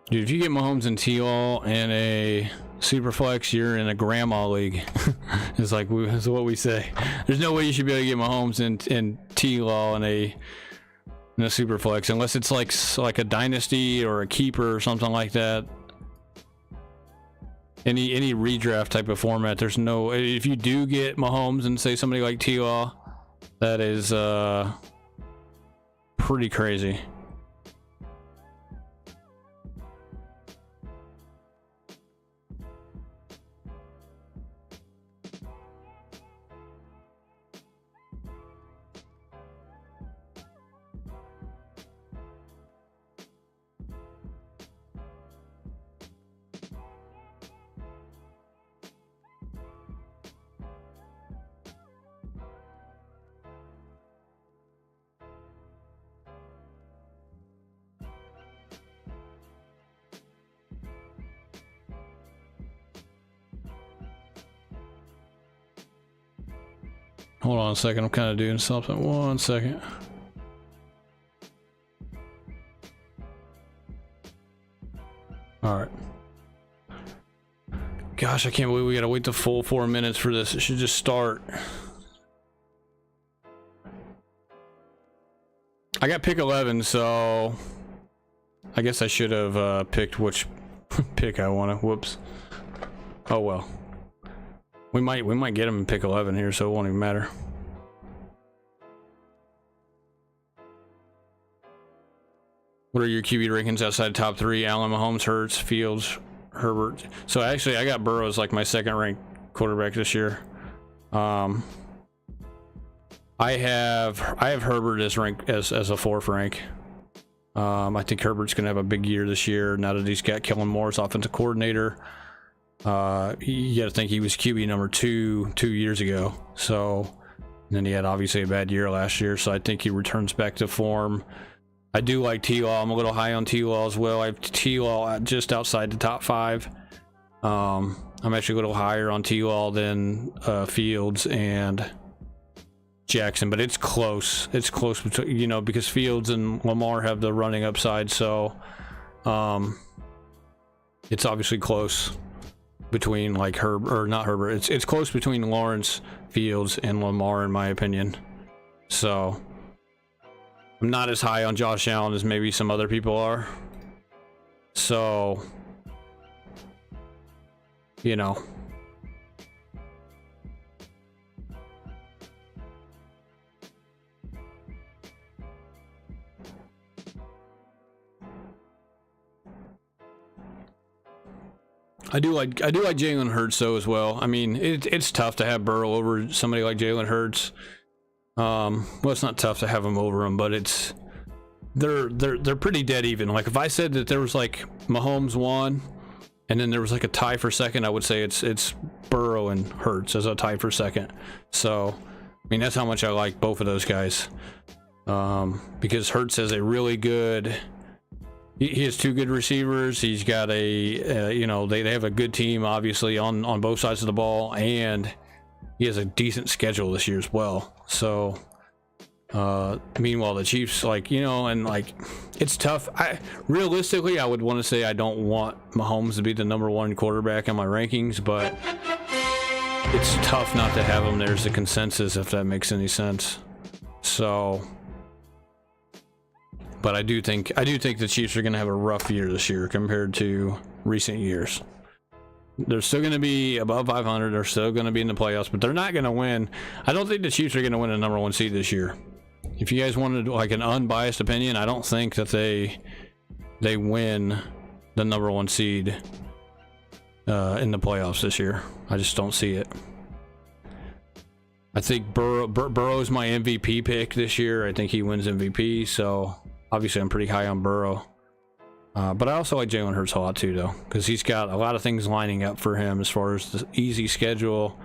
dude, if you get Mahomes and T-Law in a Superflex, you're in a grandma league. It's like it's what we say. There's no way you should be able to get Mahomes and T-Law in a in a super flex, unless it's like a dynasty or a keeper or something like that. Any redraft type of format, there's no. If you do get Mahomes and say somebody like T-Law, that is pretty crazy. Hold on a second, I'm kind of doing something. 1 second. All right. Gosh, I can't believe we gotta wait the full 4 minutes for this. It should just start. I got pick 11, so I guess I should have picked which pick I want to. Whoops. Oh well. We might get him in pick 11 here, so it won't even matter. What are your QB rankings outside top 3? Allen, Mahomes, Hurts, Fields, Herbert. So actually, I got Burrow as like my second ranked quarterback this year. I have Herbert as rank as a 4th rank. I think Herbert's gonna have a big year this year now that he's got Kellen Moore as offensive coordinator. You got to think he was QB number 2 years ago. So, and then he had obviously a bad year last year. So I think he returns back to form. I do like T-Law. I'm a little high on T-Law as well. I have T-Law just outside the top 5. I'm actually a little higher on T-Law than Fields and Jackson, but it's close. It's close between, you know, because Fields and Lamar have the running upside. So, it's obviously close between like Herbert. It's close between Lawrence, Fields, and Lamar in my opinion. So I'm not as high on Josh Allen as maybe some other people are. So, you know. I do like Jalen Hurts though as well. I mean, it's tough to have Burrow over somebody like Jalen Hurts. Well, it's not tough to have him over him, but it's they're pretty dead even. Like if I said that there was like Mahomes 1, and then there was like a tie for second, I would say it's Burrow and Hurts as a tie for second. So, I mean, that's how much I like both of those guys. Because Hurts has a really good. He has 2 good receivers. He's got a, you know, they have a good team, obviously, on both sides of the ball, and he has a decent schedule this year as well. So, meanwhile, the Chiefs, like, you know, and like, it's tough. Realistically, I would want to say I don't want Mahomes to be the number 1 quarterback in my rankings, but it's tough not to have him there as a consensus, if that makes any sense. So. But I do think the Chiefs are going to have a rough year this year compared to recent years. They're still going to be above 500. They're still going to be in the playoffs, but they're not going to win. I don't think the Chiefs are going to win a number 1 seed this year. If you guys wanted like an unbiased opinion, I don't think that they win the number 1 seed in the playoffs this year. I just don't see it. I think Burrow's my MVP pick this year. I think he wins MVP, so obviously I'm pretty high on Burrow. But I also like Jalen Hurts a lot too, though, because he's got a lot of things lining up for him as far as the easy schedule,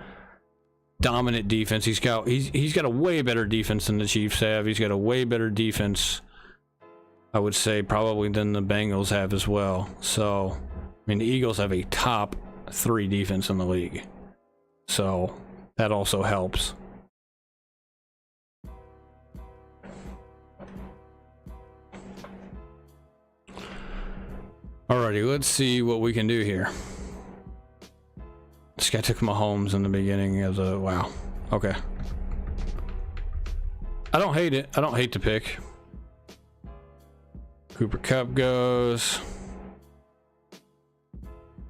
dominant defense. He's got a way better defense than the Chiefs have. He's got a way better defense, I would say, probably than the Bengals have as well. So, I mean, the Eagles have a top 3 defense in the league. So that also helps. Alrighty, let's see what we can do here. This guy took Mahomes in the beginning as a wow. Okay. I don't hate it. I don't hate the pick. Cooper Cup goes.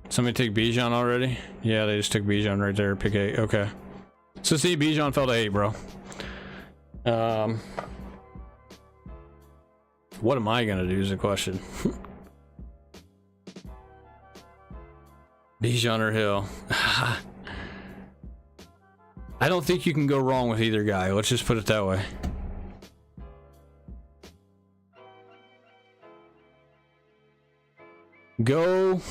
Somebody take Bijan already? Yeah, they just took Bijan right there. Pick 8. Okay. So see, Bijan fell to 8, bro. What am I gonna do is the question. Bijan or Hill? I don't think you can go wrong with either guy. Let's just put it that way. Go.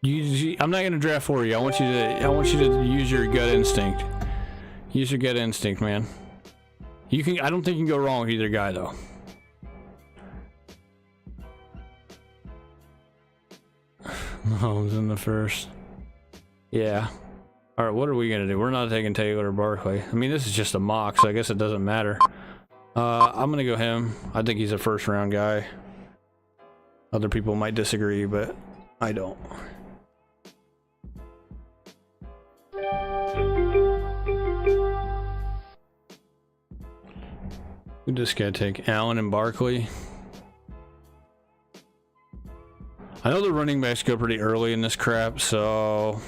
I'm not gonna draft for you. I want you to use your gut instinct. Use your gut instinct, man. You can. I don't think you can go wrong with either guy, though. Mahomes in the first. Yeah. All right. What are we gonna do? We're not taking Taylor or Barkley. I mean, this is just a mock, so I guess it doesn't matter. I'm gonna go him. I think he's a first-round guy. Other people might disagree, but I don't. Who this guy take? Allen and Barkley. I know the running backs go pretty early in this crap, so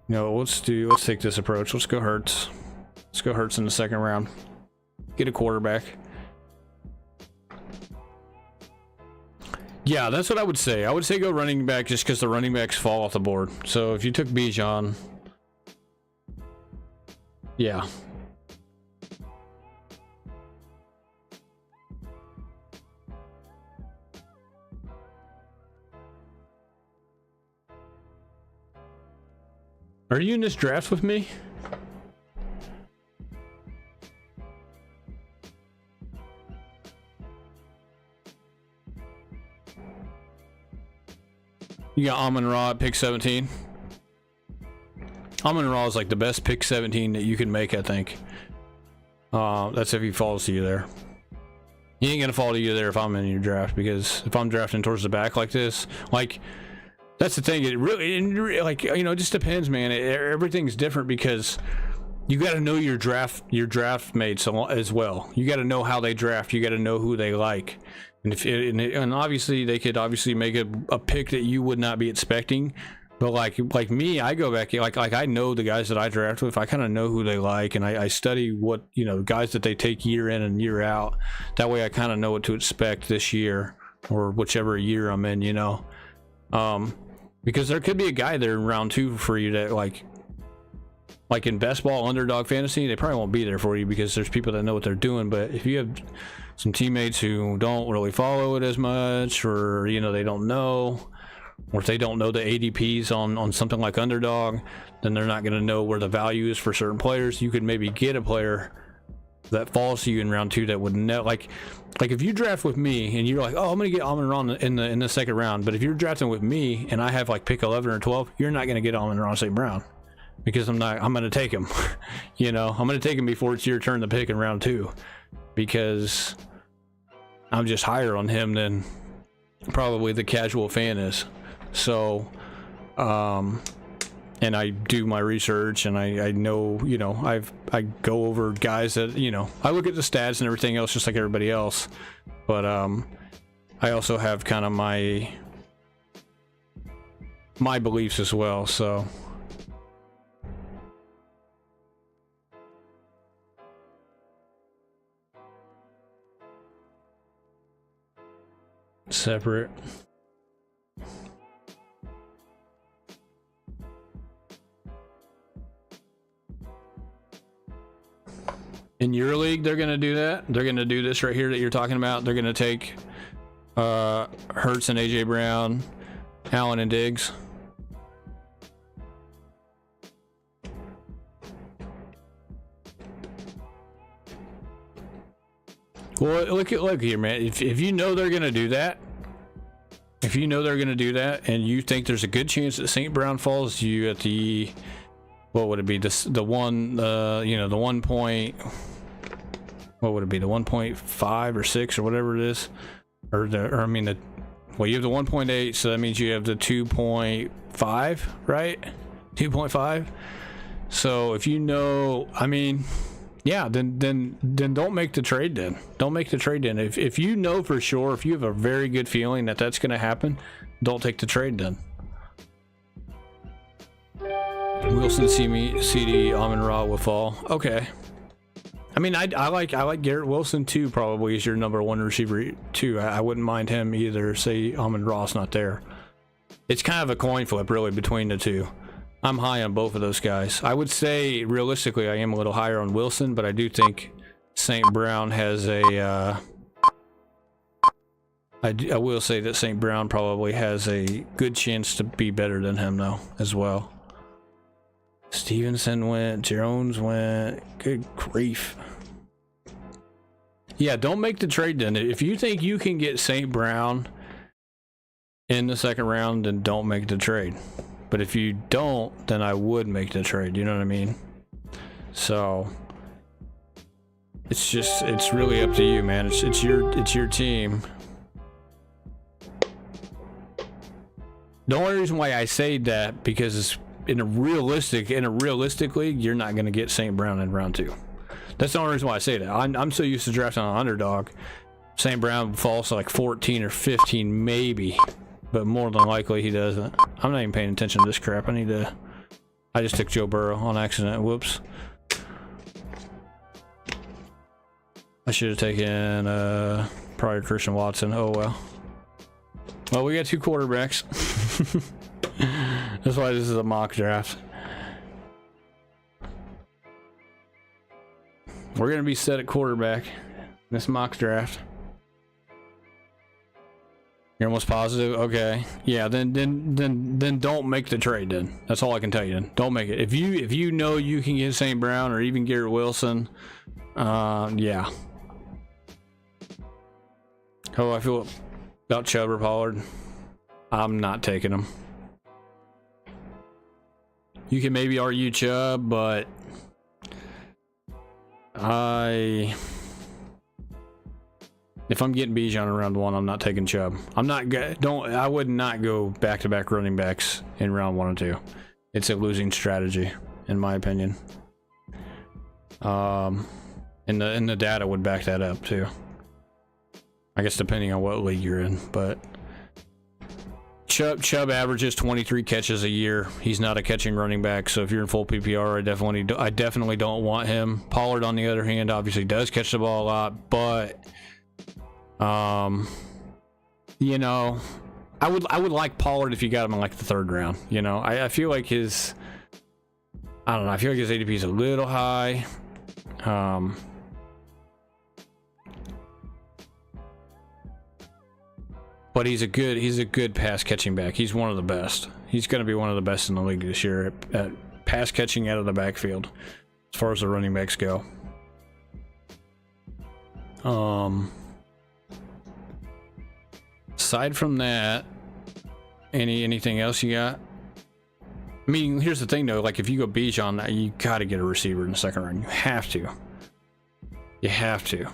no, let's take this approach. Let's go Hurts. Let's go Hurts in the second round. Get a quarterback. Yeah, that's what I would say. I would say go running back just because the running backs fall off the board. So if you took Bijan, yeah. Are you in this draft with me? You got Amon-Ra at pick 17. Amon-Ra is like the best pick 17 that you can make, I think. That's if he falls to you there. He ain't gonna fall to you there if I'm in your draft, because if I'm drafting towards the back like this, like, that's the thing. It really, like, you know, it just depends, man. Everything's different because you got to know your draft mates as well. You got to know how they draft. You got to know who they like. And obviously they could obviously make a pick that you would not be expecting, but like me, I go back, like I know the guys that I draft with. I kind of know who they like, and I study what, you know, guys that they take year in and year out. That way I kind of know what to expect this year or whichever year I'm in, you know. Because there could be a guy there in round 2 for you that like in best ball underdog fantasy, they probably won't be there for you because there's people that know what they're doing. But if you have some teammates who don't really follow it as much, or, you know, they don't know, or if they don't know the ADPs on something like underdog, then they're not going to know where the value is for certain players. You could maybe get a player that falls to you in round 2 that would know, like if you draft with me and you're like, oh, I'm gonna get Amon-Ra in the second round, but if you're drafting with me and I have like pick 11 or 12, you're not gonna get Amon-Ra St. Brown, because I'm gonna take him. You know, I'm gonna take him before it's your turn to pick in round 2, because I'm just higher on him than probably the casual fan is. So and I do my research, and I know, you know, I go over guys that, you know, I look at the stats and everything else just like everybody else, but I also have kind of my beliefs as well. So separate. In your league, they're going to do that. They're going to do this right here that you're talking about. They're going to take Hurts and AJ Brown, Allen and Diggs. Well, look here, man. If you know they're going to do that, and you think there's a good chance that St. Brown falls to you at the, what would it be? The 1 point, what would it be? The 1.5 or 6 or whatever it is, well, you have the 1.8, so that means you have the 2.5, right? 2.5. So if you know, I mean, yeah, then don't make the trade then. Don't make the trade then. If you know for sure, if you have a very good feeling that that's going to happen, don't take the trade then. Wilson, CD, Amon-Ra will fall. Okay. I mean, I like Garrett Wilson too. Probably is your number one receiver too. I wouldn't mind him either. Say Amon-Ra's not there. It's kind of a coin flip really between the two. I'm high on both of those guys. I would say realistically I am a little higher on Wilson, but I do think St. Brown has a I will say that St. Brown probably has a good chance to be better than him though as well. Stevenson went, Jones went. Good grief. Yeah, don't make the trade then. If you think you can get St. Brown in the second round, then don't make the trade. But if you don't, then I would make the trade. You know what I mean? So it's really up to you, man. It's your team. The only reason why I say that because it's in a realistic league, you're not going to get St. Brown in round 2. That's the only reason why I say that. I'm so used to drafting on underdog. St. Brown falls to like 14 or 15 maybe, but more than likely he doesn't. I'm not even paying attention to this crap. I just took Joe Burrow on accident. Whoops. I should have taken probably Christian Watson. Oh well. Well, we got 2 quarterbacks. That's why this is a mock draft. We're gonna be set at quarterback in this mock draft. You're almost positive? Okay. Yeah, then don't make the trade then. That's all I can tell you then. Don't make it. If you know you can get St. Brown or even Garrett Wilson, yeah. How do I feel about Chubb or Pollard? I'm not taking them. You can maybe argue Chubb, but if I'm getting Bijan in round 1, I'm not taking Chubb. I would not go back-to-back running backs in round 1 or 2. It's a losing strategy, in my opinion. And the data would back that up too. I guess depending on what league you're in, but Chubb averages 23 catches a year. He's not a catching running back, so if you're in full PPR, I definitely don't want him. Pollard, on the other hand, obviously does catch the ball a lot, but you know, I would like Pollard if you got him in like the 3rd round. You know, I feel like his ADP is a little high. But he's a good pass catching back. He's one of the best. He's going to be one of the best in the league this year at pass catching out of the backfield, as far as the running backs go. Aside from that, anything else you got? I mean, here's the thing though. Like if you go Bijan, you got to get a receiver in the 2nd round. You have to. You have to.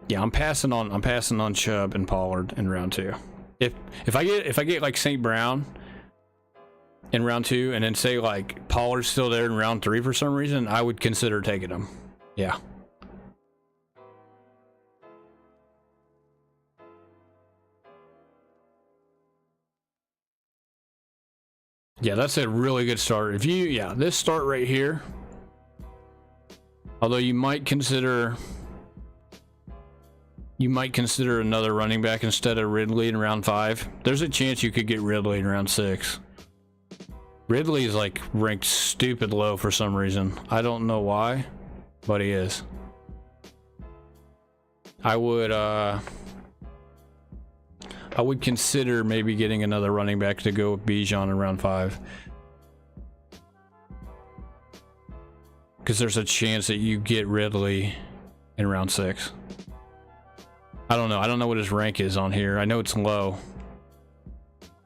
Yeah, I'm passing on Chubb and Pollard in round 2. If I get like St. Brown in round 2 and then say like Pollard's still there in round 3 for some reason, I would consider taking him. Yeah. Yeah, that's a really good start. This start right here, although you might consider another running back instead of Ridley in round 5. There's a chance you could get Ridley in round 6. Ridley is like ranked stupid low for some reason. I don't know why, but he is. I would consider maybe getting another running back to go with Bijan in round 5. Because there's a chance that you get Ridley in round 6. I don't know what his rank is on here. I know it's low.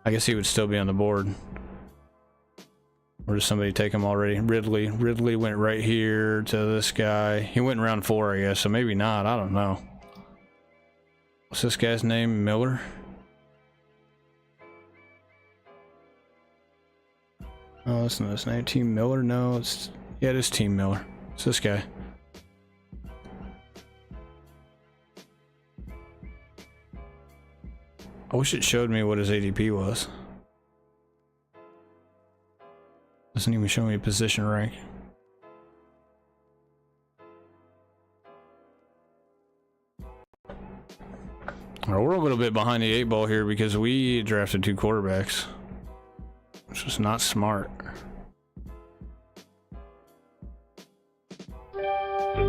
I guess he would still be on the board. Or does somebody take him already? Ridley went right here to this guy. He went in round 4, I guess, so maybe not. I don't know. What's this guy's name? Miller? Oh, listen to this name. Team Miller? No, it's... Yeah, it is Team Miller. It's this guy. I wish it showed me what his ADP was. Doesn't even show me position rank. Well, we're a little bit behind the 8-ball here because we drafted 2 quarterbacks. Which is not smart.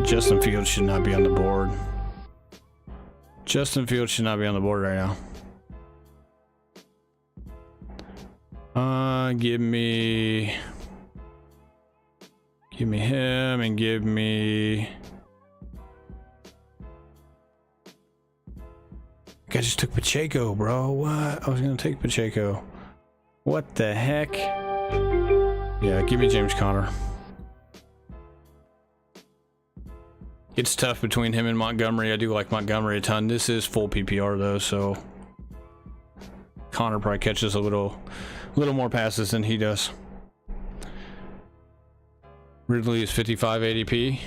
Justin Fields should not be on the board. Justin Fields should not be on the board right now. Give me him and give me... I just took Pacheco, bro. What? I was gonna take Pacheco. What the heck? Yeah, give me James Conner. It's tough between him and Montgomery. I do like Montgomery a ton. This is full PPR though, so Conner probably catches a little more passes than he does. Ridley is 55 ADP.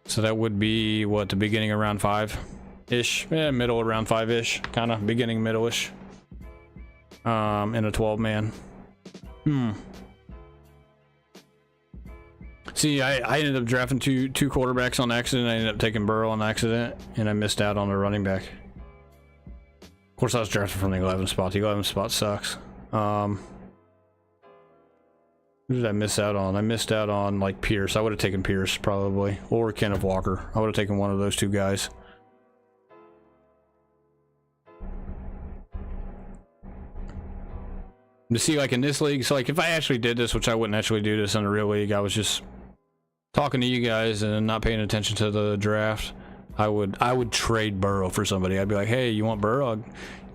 So that would be what, the beginning of round 5-ish? Yeah, middle of round 5-ish. Kind of beginning middle-ish. In a 12-man. See, I ended up drafting two quarterbacks on accident. I ended up taking Burrow on accident, and I missed out on a running back. Of course, I was drafted from the 11th spot. The 11th spot sucks. Who did I miss out on? I missed out on, like, Pierce. I would have taken Pierce, probably. Or Kenneth Walker. I would have taken one of those 2 guys. To see, like, in this league, so, like, if I actually did this, which I wouldn't actually do this in a real league, I was just talking to you guys and not paying attention to the draft, I would trade Burrow for somebody. I'd be like, hey, you want Burrow?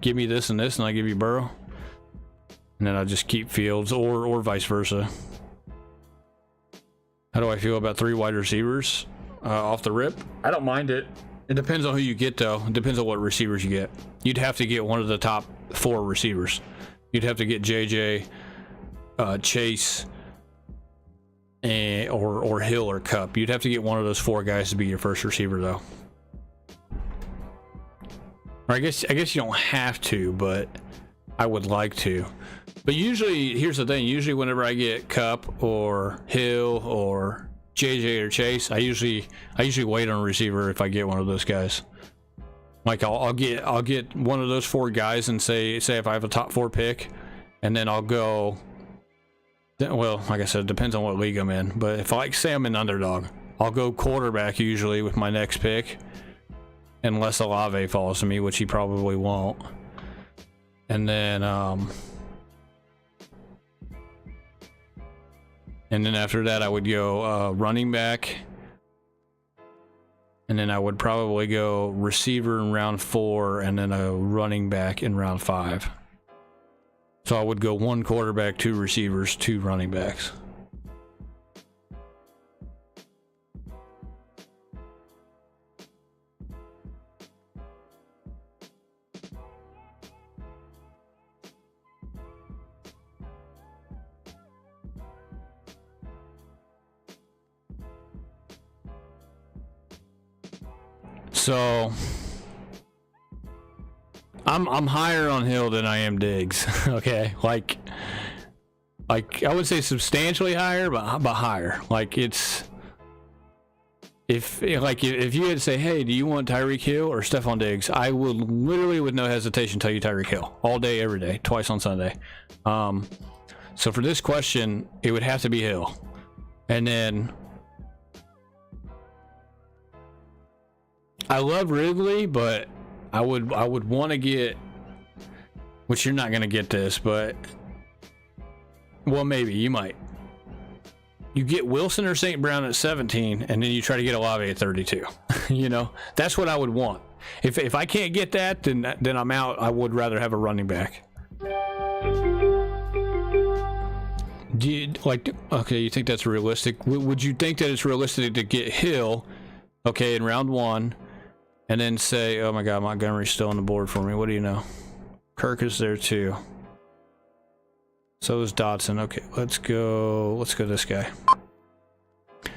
Give me this and this, and I give you Burrow. And then I'd just keep Fields, or vice versa. How do I feel about 3 wide receivers off the rip? I don't mind it. It depends on who you get, though. It depends on what receivers you get. You'd have to get one of the top 4 receivers. You'd have to get JJ, Chase, or Hill or Cup. You'd have to get one of those 4 guys to be your first receiver, though. Or I guess you don't have to, but I would like to. But usually, here's the thing. Usually, whenever I get Cup or Hill or JJ or Chase, I usually wait on a receiver if I get one of those guys. Like I'll get one of those 4 guys and say if I have a top 4 pick, and then I'll go. Well, like I said, it depends on what league I'm in. But if say I'm an underdog, I'll go quarterback usually with my next pick, unless Olave falls to me, which he probably won't. And then after that, I would go running back. And then I would probably go receiver in round 4 and then a running back in round 5. So I would go 1 quarterback, 2 receivers, 2 running backs. So I'm higher on Hill than I am Diggs. Okay, like I would say substantially higher, but higher. Like if you had to say, hey, do you want Tyreek Hill or Stephon Diggs? I would literally, with no hesitation, tell you Tyreek Hill all day, every day, twice on Sunday. So for this question, it would have to be Hill, and then. I love Ridley, but I would want to get, which you're not going to get this, but well, maybe you might. You get Wilson or St. Brown at 17, and then you try to get Olave at 32. You know, that's what I would want. If I can't get that, then I'm out. I would rather have a running back. Okay, you think that's realistic? Would you think that it's realistic to get Hill, okay, in round 1? And then say, oh my God, Montgomery's still on the board for me. What do you know? Kirk is there too. So is Dotson. Okay, let's go this guy.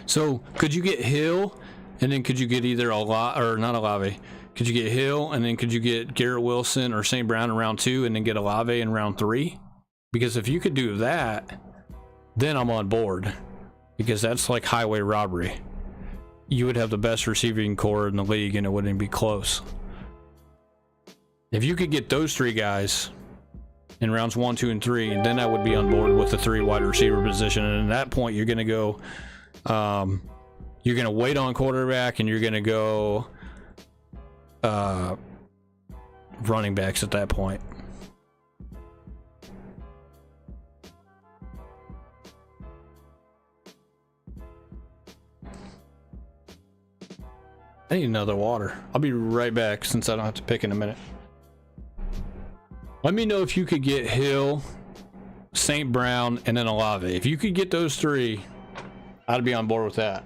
So could you get Hill, and then could you get either or not Olave? Could you get Hill, and then could you get Garrett Wilson or St. Brown in round 2, and then get Olave in round 3? Because if you could do that, then I'm on board. Because that's like highway robbery. You would have the best receiving core in the league, and it wouldn't be close. If you could get those 3 guys in rounds 1, 2, and 3, then I would be on board with the 3 wide receiver position. And at that point, you're going to go, you're going to wait on quarterback, and you're going to go running backs at that point. I need another water. I'll be right back since I don't have to pick in a minute. Let me know if you could get Hill, St. Brown, and then Olave. If you could get those 3, I'd be on board with that.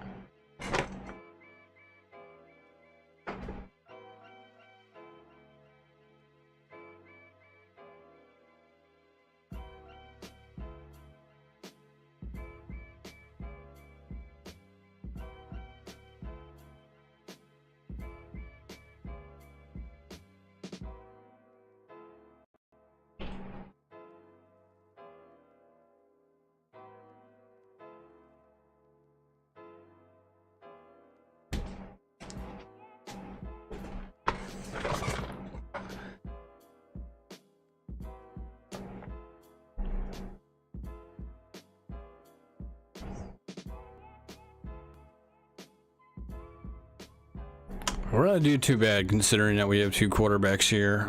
We're not doing too bad considering that we have 2 quarterbacks here.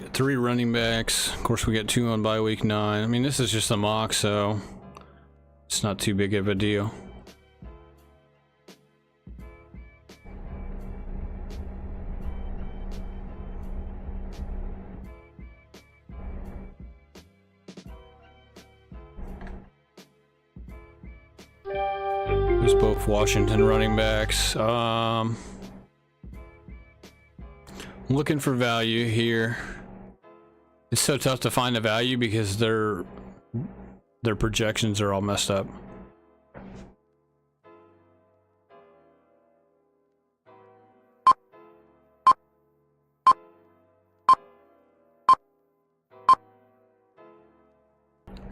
Got 3 running backs. Of course, we got 2 on bye week 9. I mean, this is just a mock, so it's not too big of a deal. There's both Washington running backs. I'm looking for value here. It's so tough to find a value because their projections are all messed up.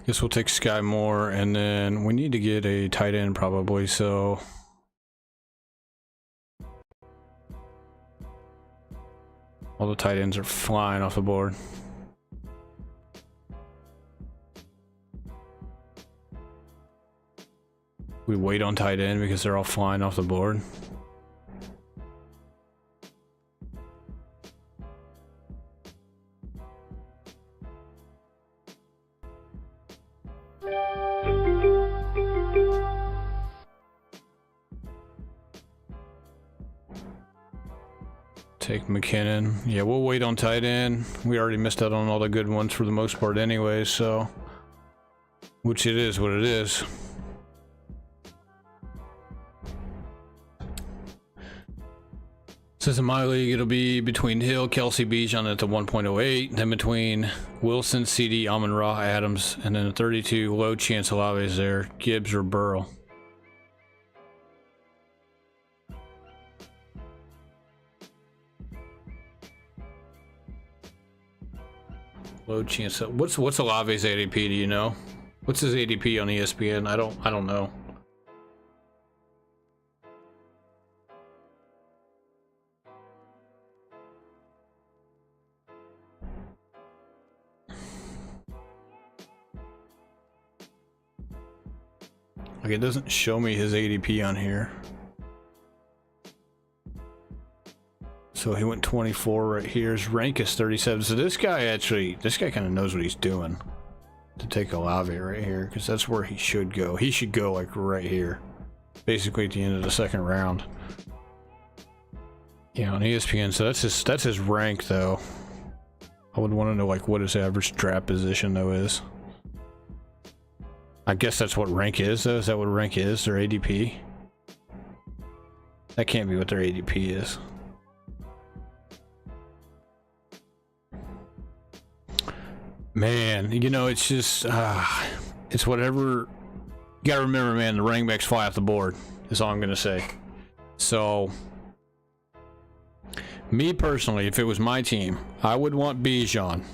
Guess we'll take Sky Moore, and then we need to get a tight end probably, so all the tight ends are flying off the board. We wait on tight end because they're all flying off the board. Take McKinnon. Yeah, we'll wait on tight end. We already missed out on all the good ones for the most part anyway, so which it is what it is. Says in my league, it'll be between Hill, Kelsey, Bijan at the 1.08, then between Wilson, CD, Amon-Ra, Adams, and then a 32 low chance Olave is there, Gibbs or Burrow. Low chance. What's Olave's ADP? Do you know? What's his ADP on ESPN? I don't know. Like, it doesn't show me his ADP on here. So he went 24 right here. His rank is 37. So this guy kind of knows what he's doing. to take Olave right here, because that's where he should go. He should go like right here, basically at the end of the second round. Yeah, on ESPN. So that's his rank though. I would want to know like what his average draft position though is. I guess that's what rank is though. Is that what rank is? Their ADP? That can't be what their ADP is. Man, you know, it's just it's whatever. You gotta remember, man, the running backs fly off the board is all I'm gonna say. So me personally, if it was my team, I would want Bijan.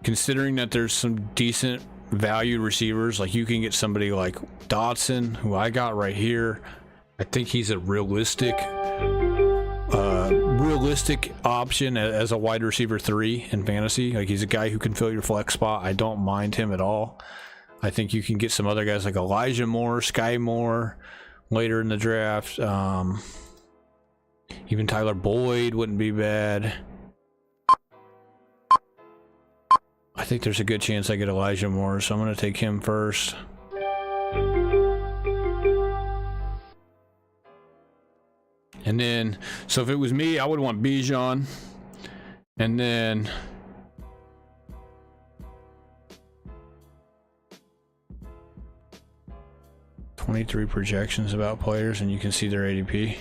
Considering that there's some decent value receivers, like you can get somebody like Dotson, who I got right here. I think he's a realistic option as a wide receiver 3 in fantasy. Like he's a guy who can fill your flex spot. I don't mind him at all. I think you can get some other guys like Elijah Moore, Sky Moore later in the draft. Even Tyler Boyd wouldn't be bad. I think there's a good chance I get Elijah Moore, so I'm going to take him first. And then, so if it was me, I would want Bijan. And then 23 projections about players, and you can see their ADP.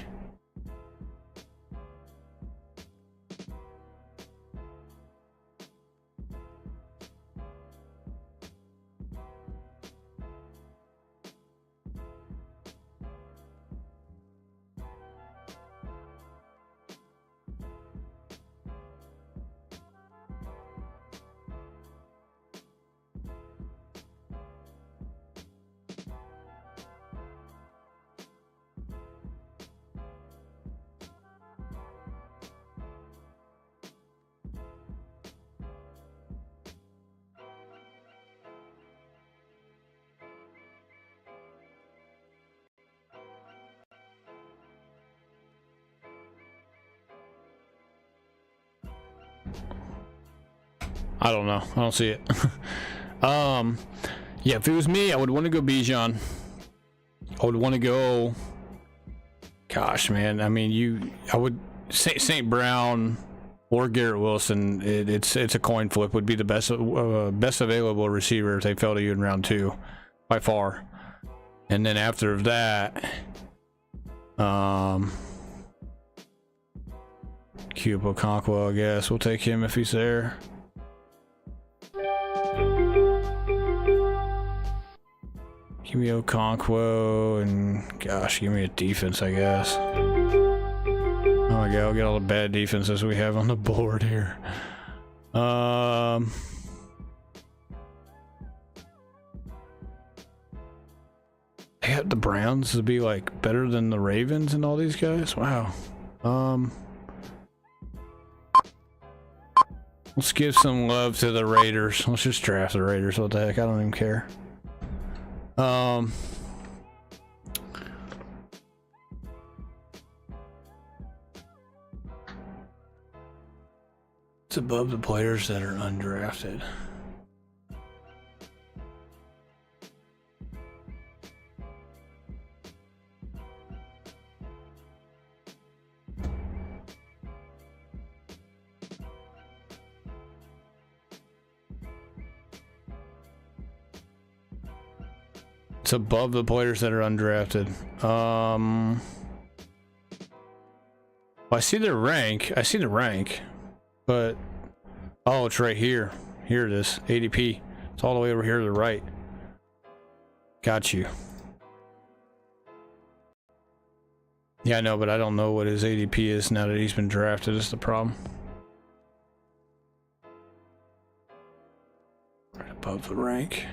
I don't know. I don't see it. Yeah, if it was me, I would want to go Bijan. I would want to go. Gosh, man. I mean, I would St. Brown or Garrett Wilson. It's a coin flip. Would be the best available receiver if they fell to you in round 2, by far. And then after that, Cuba Conquo, I guess we'll take him if he's there. Give me Okonkwo, and gosh, give me a defense, I guess. Oh my god, I'll get all the bad defenses we have on the board here. They have the Browns to be like better than the Ravens and all these guys. Wow. Let's give some love to the Raiders. Let's just draft the Raiders. What the heck? I don't even care. It's above the players that are undrafted. It's above the players that are undrafted. Well, I see their rank. I see the rank, but oh, it's right here. Here it is. ADP. It's all the way over here to the right. Got you. Yeah, I know, but I don't know what his ADP is now that he's been drafted. Is the problem. Right above the rank.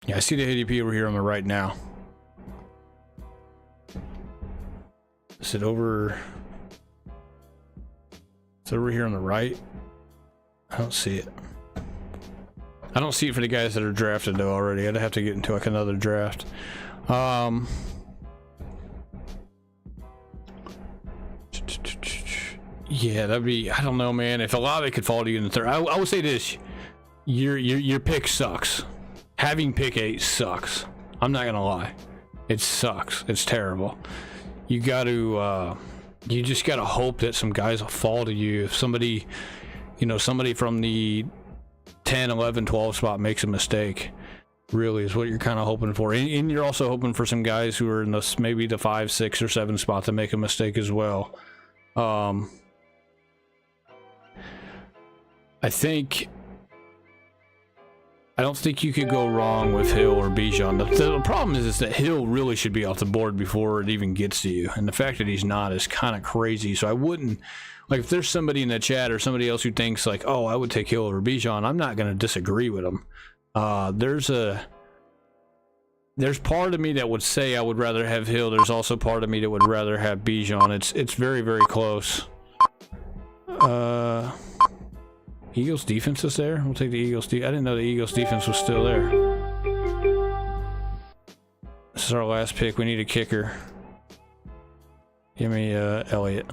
Yeah, I see the ADP over here on the right now. Is it over? It's over here on the right. I don't see it. I don't see it for the guys that are drafted though already. I'd have to get into like another draft. Yeah, that'd be, I don't know, man. If Olave could fall to you in the third, I would say this: your pick sucks. Having pick 8 sucks. I'm not gonna lie, it sucks. It's terrible. You got to, you just got to hope that some guys will fall to you. If somebody, you know, somebody from the 10, 11, 12 spot makes a mistake, really is what you're kind of hoping for. And you're also hoping for some guys who are in the maybe the 5, 6, or 7 spot to make a mistake as well. I don't think you could go wrong with Hill or Bijan. The problem is that Hill really should be off the board before it even gets to you. And the fact that he's not is kind of crazy. So I wouldn't, like, if there's somebody in the chat or somebody else who thinks like, oh, I would take Hill over Bijan, I'm not going to disagree with them. There's part of me that would say I would rather have Hill. There's also part of me that would rather have Bijan. It's very, very close. Eagles defense is there. We'll take the Eagles. I didn't know the Eagles defense was still there. This is our last pick. We need a kicker. Give me Elliott.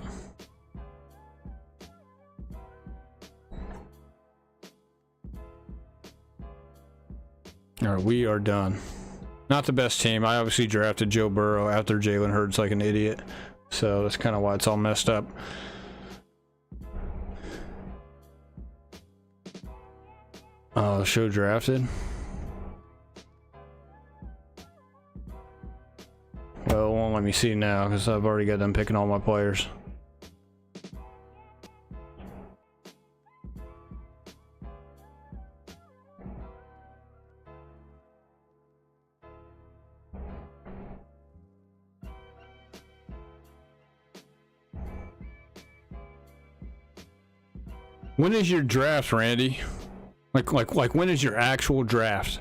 All right, we are done. Not the best team. I obviously drafted Joe Burrow after Jalen Hurts like an idiot, so that's kind of why it's all messed up. Show drafted. Well, it won't let me see now because I've already got them picking all my players. When is your draft, Randy? Like when is your actual draft?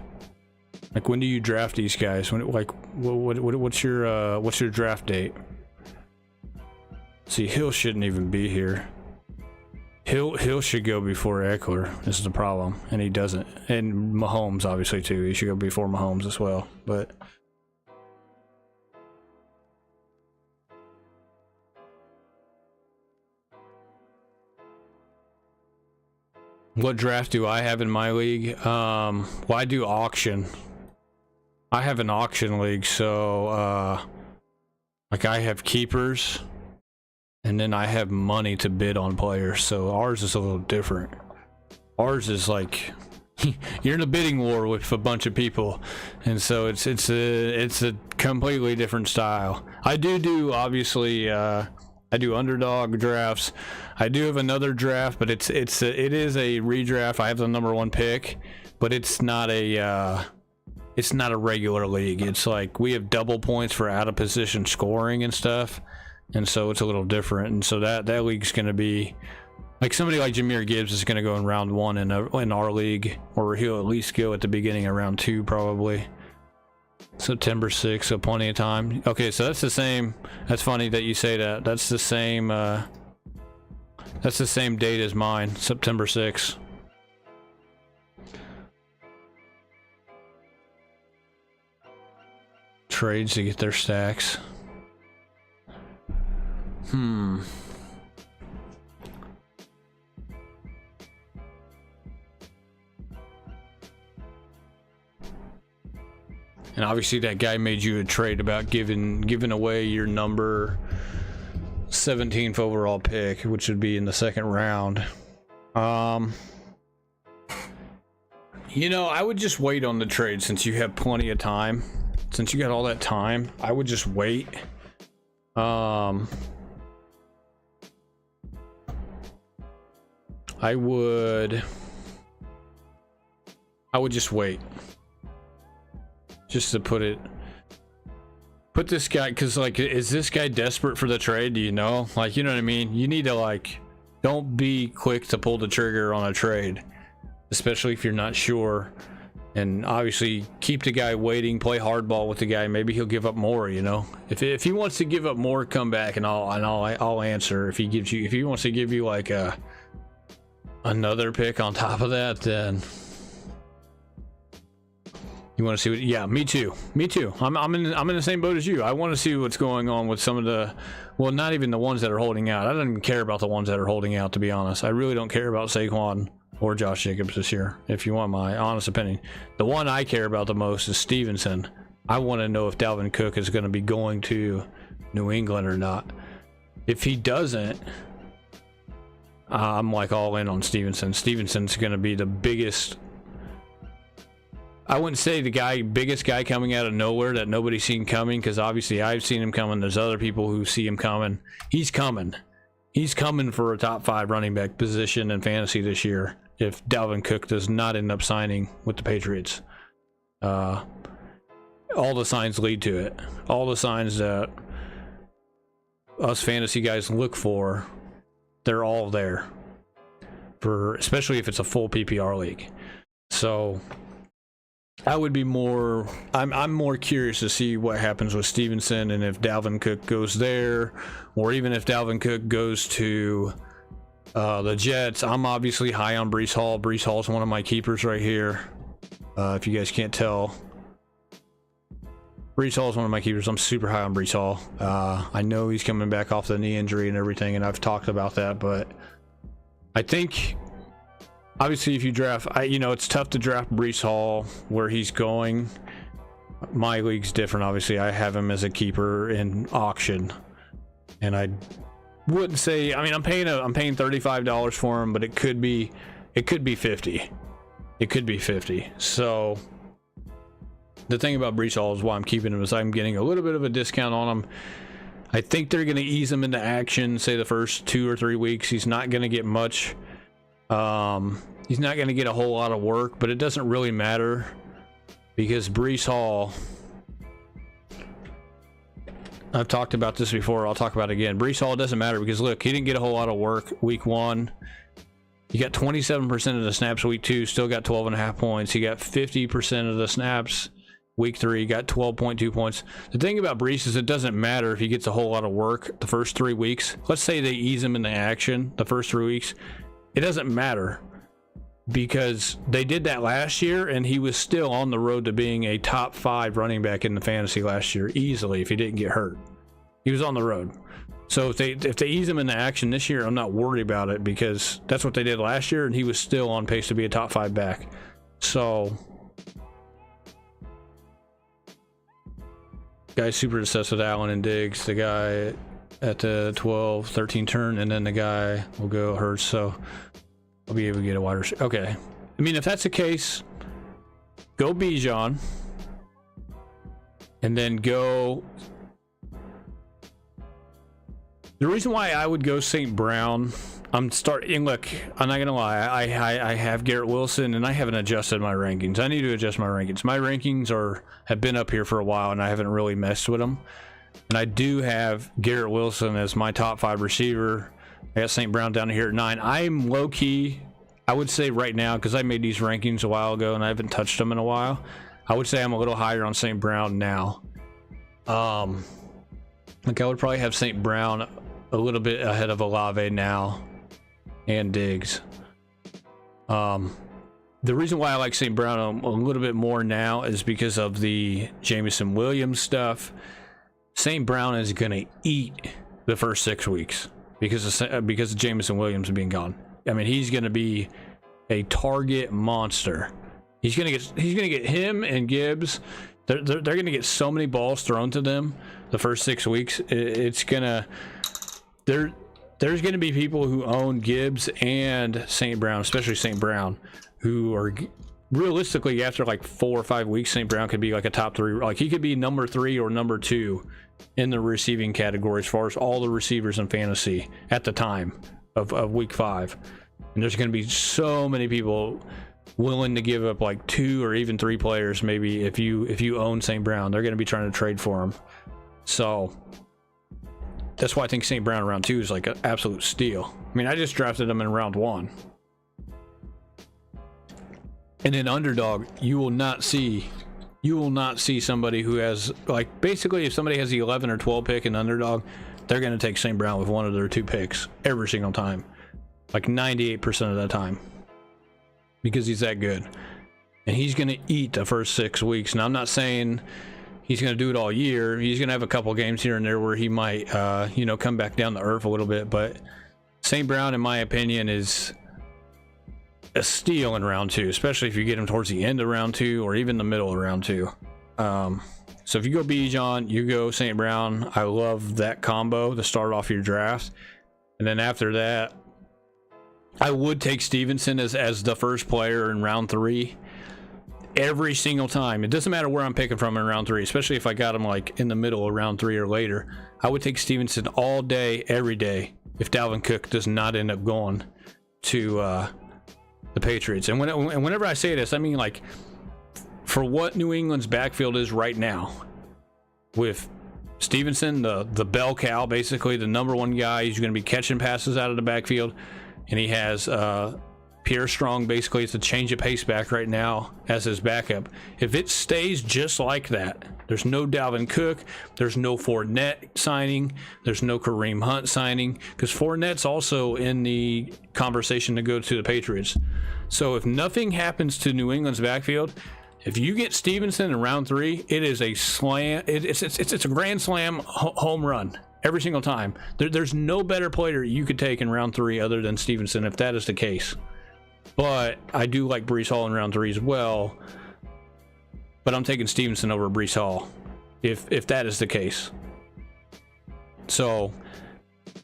Like when do you draft these guys? When what's your draft date? See, Hill shouldn't even be here. Hill should go before Eckler. This is the problem, and he doesn't. And Mahomes obviously too. He should go before Mahomes as well. But what draft do I have in my league? Well, I do auction. I have an auction league, so like I have keepers, and then I have money to bid on players. So ours is a little different. Ours is like you're in a bidding war with a bunch of people, and so it's a completely different style. I do obviously. I do underdog drafts. I do have another draft, but it is a redraft. I have the number 1 pick, but it's not a regular league. It's like we have double points for out of position scoring and stuff, and so it's a little different. And so that league's going to be like somebody like Jahmyr Gibbs is going to go in round 1 in our league, or he'll at least go at the beginning of round 2 probably. September 6th, so plenty of time. Okay, so that's the same. That's funny that you say that. That's the same date as mine, September 6th. Trades to get their stacks. And obviously that guy made you a trade about giving away your number 17th overall pick, which would be in the 2nd round. You know, I would just wait on the trade since you have plenty of time. Since you got all that time, I would just wait. I would just wait. Just to put this guy, because like, is this guy desperate for the trade? Do you know? Like, you know what I mean? You need to, like, don't be quick to pull the trigger on a trade, especially if you're not sure. And obviously keep the guy waiting, play hardball with the guy. Maybe he'll give up more, you know? If he wants to give up more, come back and I'll answer. If he wants to give you like another pick on top of that, then You want to see what? Yeah, me too. Me too. I'm in the same boat as you. I want to see what's going on with some of the, well, not even the ones that are holding out. I don't even care about the ones that are holding out, to be honest. I really don't care about Saquon or Josh Jacobs this year, if you want my honest opinion. The one I care about the most is Stevenson. I want to know if Dalvin Cook is going to be going to New England or not. If he doesn't, I'm like all in on Stevenson. Stevenson's going to be the biggest, I wouldn't say the biggest guy coming out of nowhere that nobody's seen coming, because obviously I've seen him coming. There's other people who see him coming. He's coming. He's coming for a top 5 running back position in fantasy this year if Dalvin Cook does not end up signing with the Patriots. All the signs lead to it. All the signs that us fantasy guys look for, they're all there. For especially if it's a full PPR league. So I would be more, I'm more curious to see what happens with Stevenson, and if Dalvin Cook goes there, or even if Dalvin Cook goes to the Jets. I'm obviously high on Breece Hall. Breece Hall is one of my keepers right here. If you guys can't tell, Breece Hall is one of my keepers. I'm super high on Breece Hall. I know he's coming back off the knee injury and everything, and I've talked about that, but I think obviously if you draft, it's tough to draft Breece Hall where he's going. My league's different. Obviously I have him as a keeper in auction, and I wouldn't say, I'm paying $35 for him, but it could be 50. It could be 50. So the thing about Breece Hall is why I'm keeping him is I'm getting a little bit of a discount on him. I think they're going to ease him into action, say the first 2 or 3 weeks. He's not going to get much. He's not going to get a whole lot of work, but it doesn't really matter because Breece Hall, I've talked about this before, I'll talk about it again. Breece Hall doesn't matter because look, he didn't get a whole lot of work week 1. He got 27% of the snaps week 2, still got 12.5 points. He got 50% of the snaps week 3, got 12.2 points. The thing about Breece is it doesn't matter if he gets a whole lot of work the first 3 weeks. Let's say they ease him into action the first 3 weeks. It doesn't matter because they did that last year, and he was still on the road to being a top 5 running back in the fantasy last year easily if he didn't get hurt. He was on the road. So if they ease him into action this year, I'm not worried about it because that's what they did last year, and he was still on pace to be a top 5 back. So guy's super obsessed with Allen and Diggs, the guy at the 12-13 turn, and then the guy will go Hurts, so I'll be able to get a wide receiver. Okay. If that's the case, go Bijan, and then go. The reason why I would go St. Brown, look, I'm not gonna lie, I have Garrett Wilson, and I haven't adjusted my rankings. I need to adjust my rankings. My rankings have been up here for a while, and I haven't really messed with them. And I do have Garrett Wilson as my top 5 receiver. I got St. Brown down here at 9. I'm low-key, I would say right now, because I made these rankings a while ago and I haven't touched them in a while, I would say I'm a little higher on St. Brown now. I would probably have St. Brown a little bit ahead of Olave now and Diggs. The reason why I like St. Brown a little bit more now is because of the Jameson Williams stuff. St. Brown is going to eat the first 6 weeks because of Jameson Williams being gone. He's going to be a target monster. He's going to get him and Gibbs. They're going to get so many balls thrown to them the first 6 weeks. There's going to be people who own Gibbs and St. Brown, especially St. Brown, who are realistically after like 4 or 5 weeks, St. Brown could be like a top 3. Like he could be number 3 or number 2 in the receiving category as far as all the receivers in fantasy at the time of week 5. And there's going to be so many people willing to give up like 2 or even 3 players. Maybe if you own St. Brown, they're going to be trying to trade for him. So that's why I think St. Brown round 2 is like an absolute steal. I just drafted him in round 1. And in underdog, you will not see somebody who has, like, basically if somebody has the 11 or 12 pick in underdog, they're going to take St. Brown with one of their 2 picks every single time, like 98% of the time, because he's that good. and he's going to eat the first 6 weeks. Now, I'm not saying he's going to do it all year. He's going to have a couple games here and there where he might, come back down to earth a little bit. But St. Brown, in my opinion, is a steal in round 2, especially if you get him towards the end of round 2 or even the middle of round 2. So if you go Bijan, you go St. Brown. I love that combo to start off your draft. And then after that, I would take Stevenson as the first player in round 3 every single time. It doesn't matter where I'm picking from in round 3, especially if I got him like in the middle of round 3 or later. I would take Stevenson all day, every day, if Dalvin Cook does not end up going to the Patriots. And whenever I say this, I mean, like, for what New England's backfield is right now, with Stevenson, the bell cow, basically the number one guy, he's going to be catching passes out of the backfield, and he has Pierre Strong, basically it's a change of pace back right now as his backup. If it stays just like that, there's no Dalvin Cook, there's no Fournette signing, there's no Kareem Hunt signing, because Fournette's also in the conversation to go to the Patriots. So if nothing happens to New England's backfield, if you get Stevenson in round 3, it is a slam. It's a grand slam home run every single time. There's no better player you could take in round 3 other than Stevenson, if that is the case. But I do like Breece Hall in round 3 as well. But I'm taking Stevenson over Breece Hall if that is the case. So,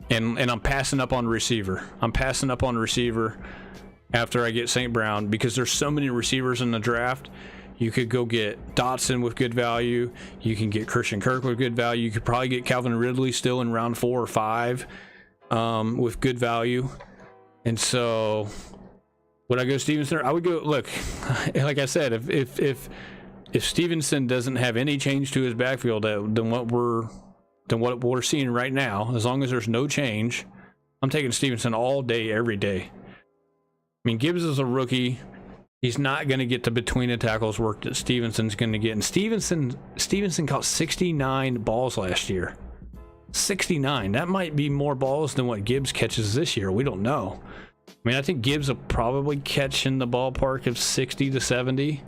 and I'm passing up on receiver. I'm passing up on receiver after I get St. Brown, because there's so many receivers in the draft. You could go get Dotson with good value. You can get Christian Kirk with good value. You could probably get Calvin Ridley still in round 4 or 5 with good value. And so, would I go Stevenson? I would go, look, like I said, if Stevenson doesn't have any change to his backfield than what we're seeing right now, as long as there's no change, I'm taking Stevenson all day, every day. I mean, Gibbs is a rookie. He's not going to get the between the tackles work that Stevenson's going to get. And Stevenson caught 69 balls last year. 69. That might be more balls than what Gibbs catches this year. We don't know. I mean, I think Gibbs will probably catch in the ballpark of 60 to 70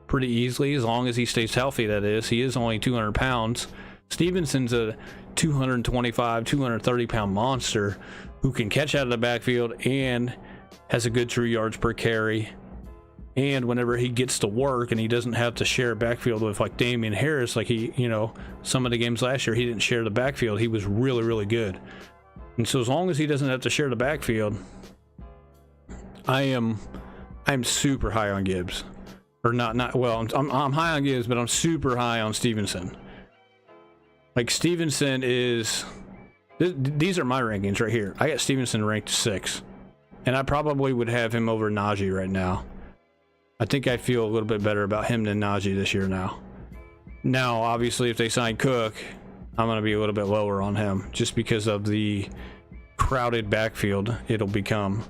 pretty easily, as long as he stays healthy, that is. He is only 200 pounds. Stevenson's a 225, 230-pound monster who can catch out of the backfield and has a good true yards per carry. And whenever he gets to work and he doesn't have to share backfield with like Damian Harris, like some of the games last year, he didn't share the backfield. He was really, really good. And so as long as he doesn't have to share the backfield, I'm super high on Gibbs. Or not well, I'm high on Gibbs, but I'm super high on Stevenson. Like, Stevenson is, these are my rankings right here. I got Stevenson ranked 6. And I probably would have him over Najee right now. I think I feel a little bit better about him than Najee this year now. Now, obviously, if they sign Cook, I'm going to be a little bit lower on him just because of the crowded backfield it'll become.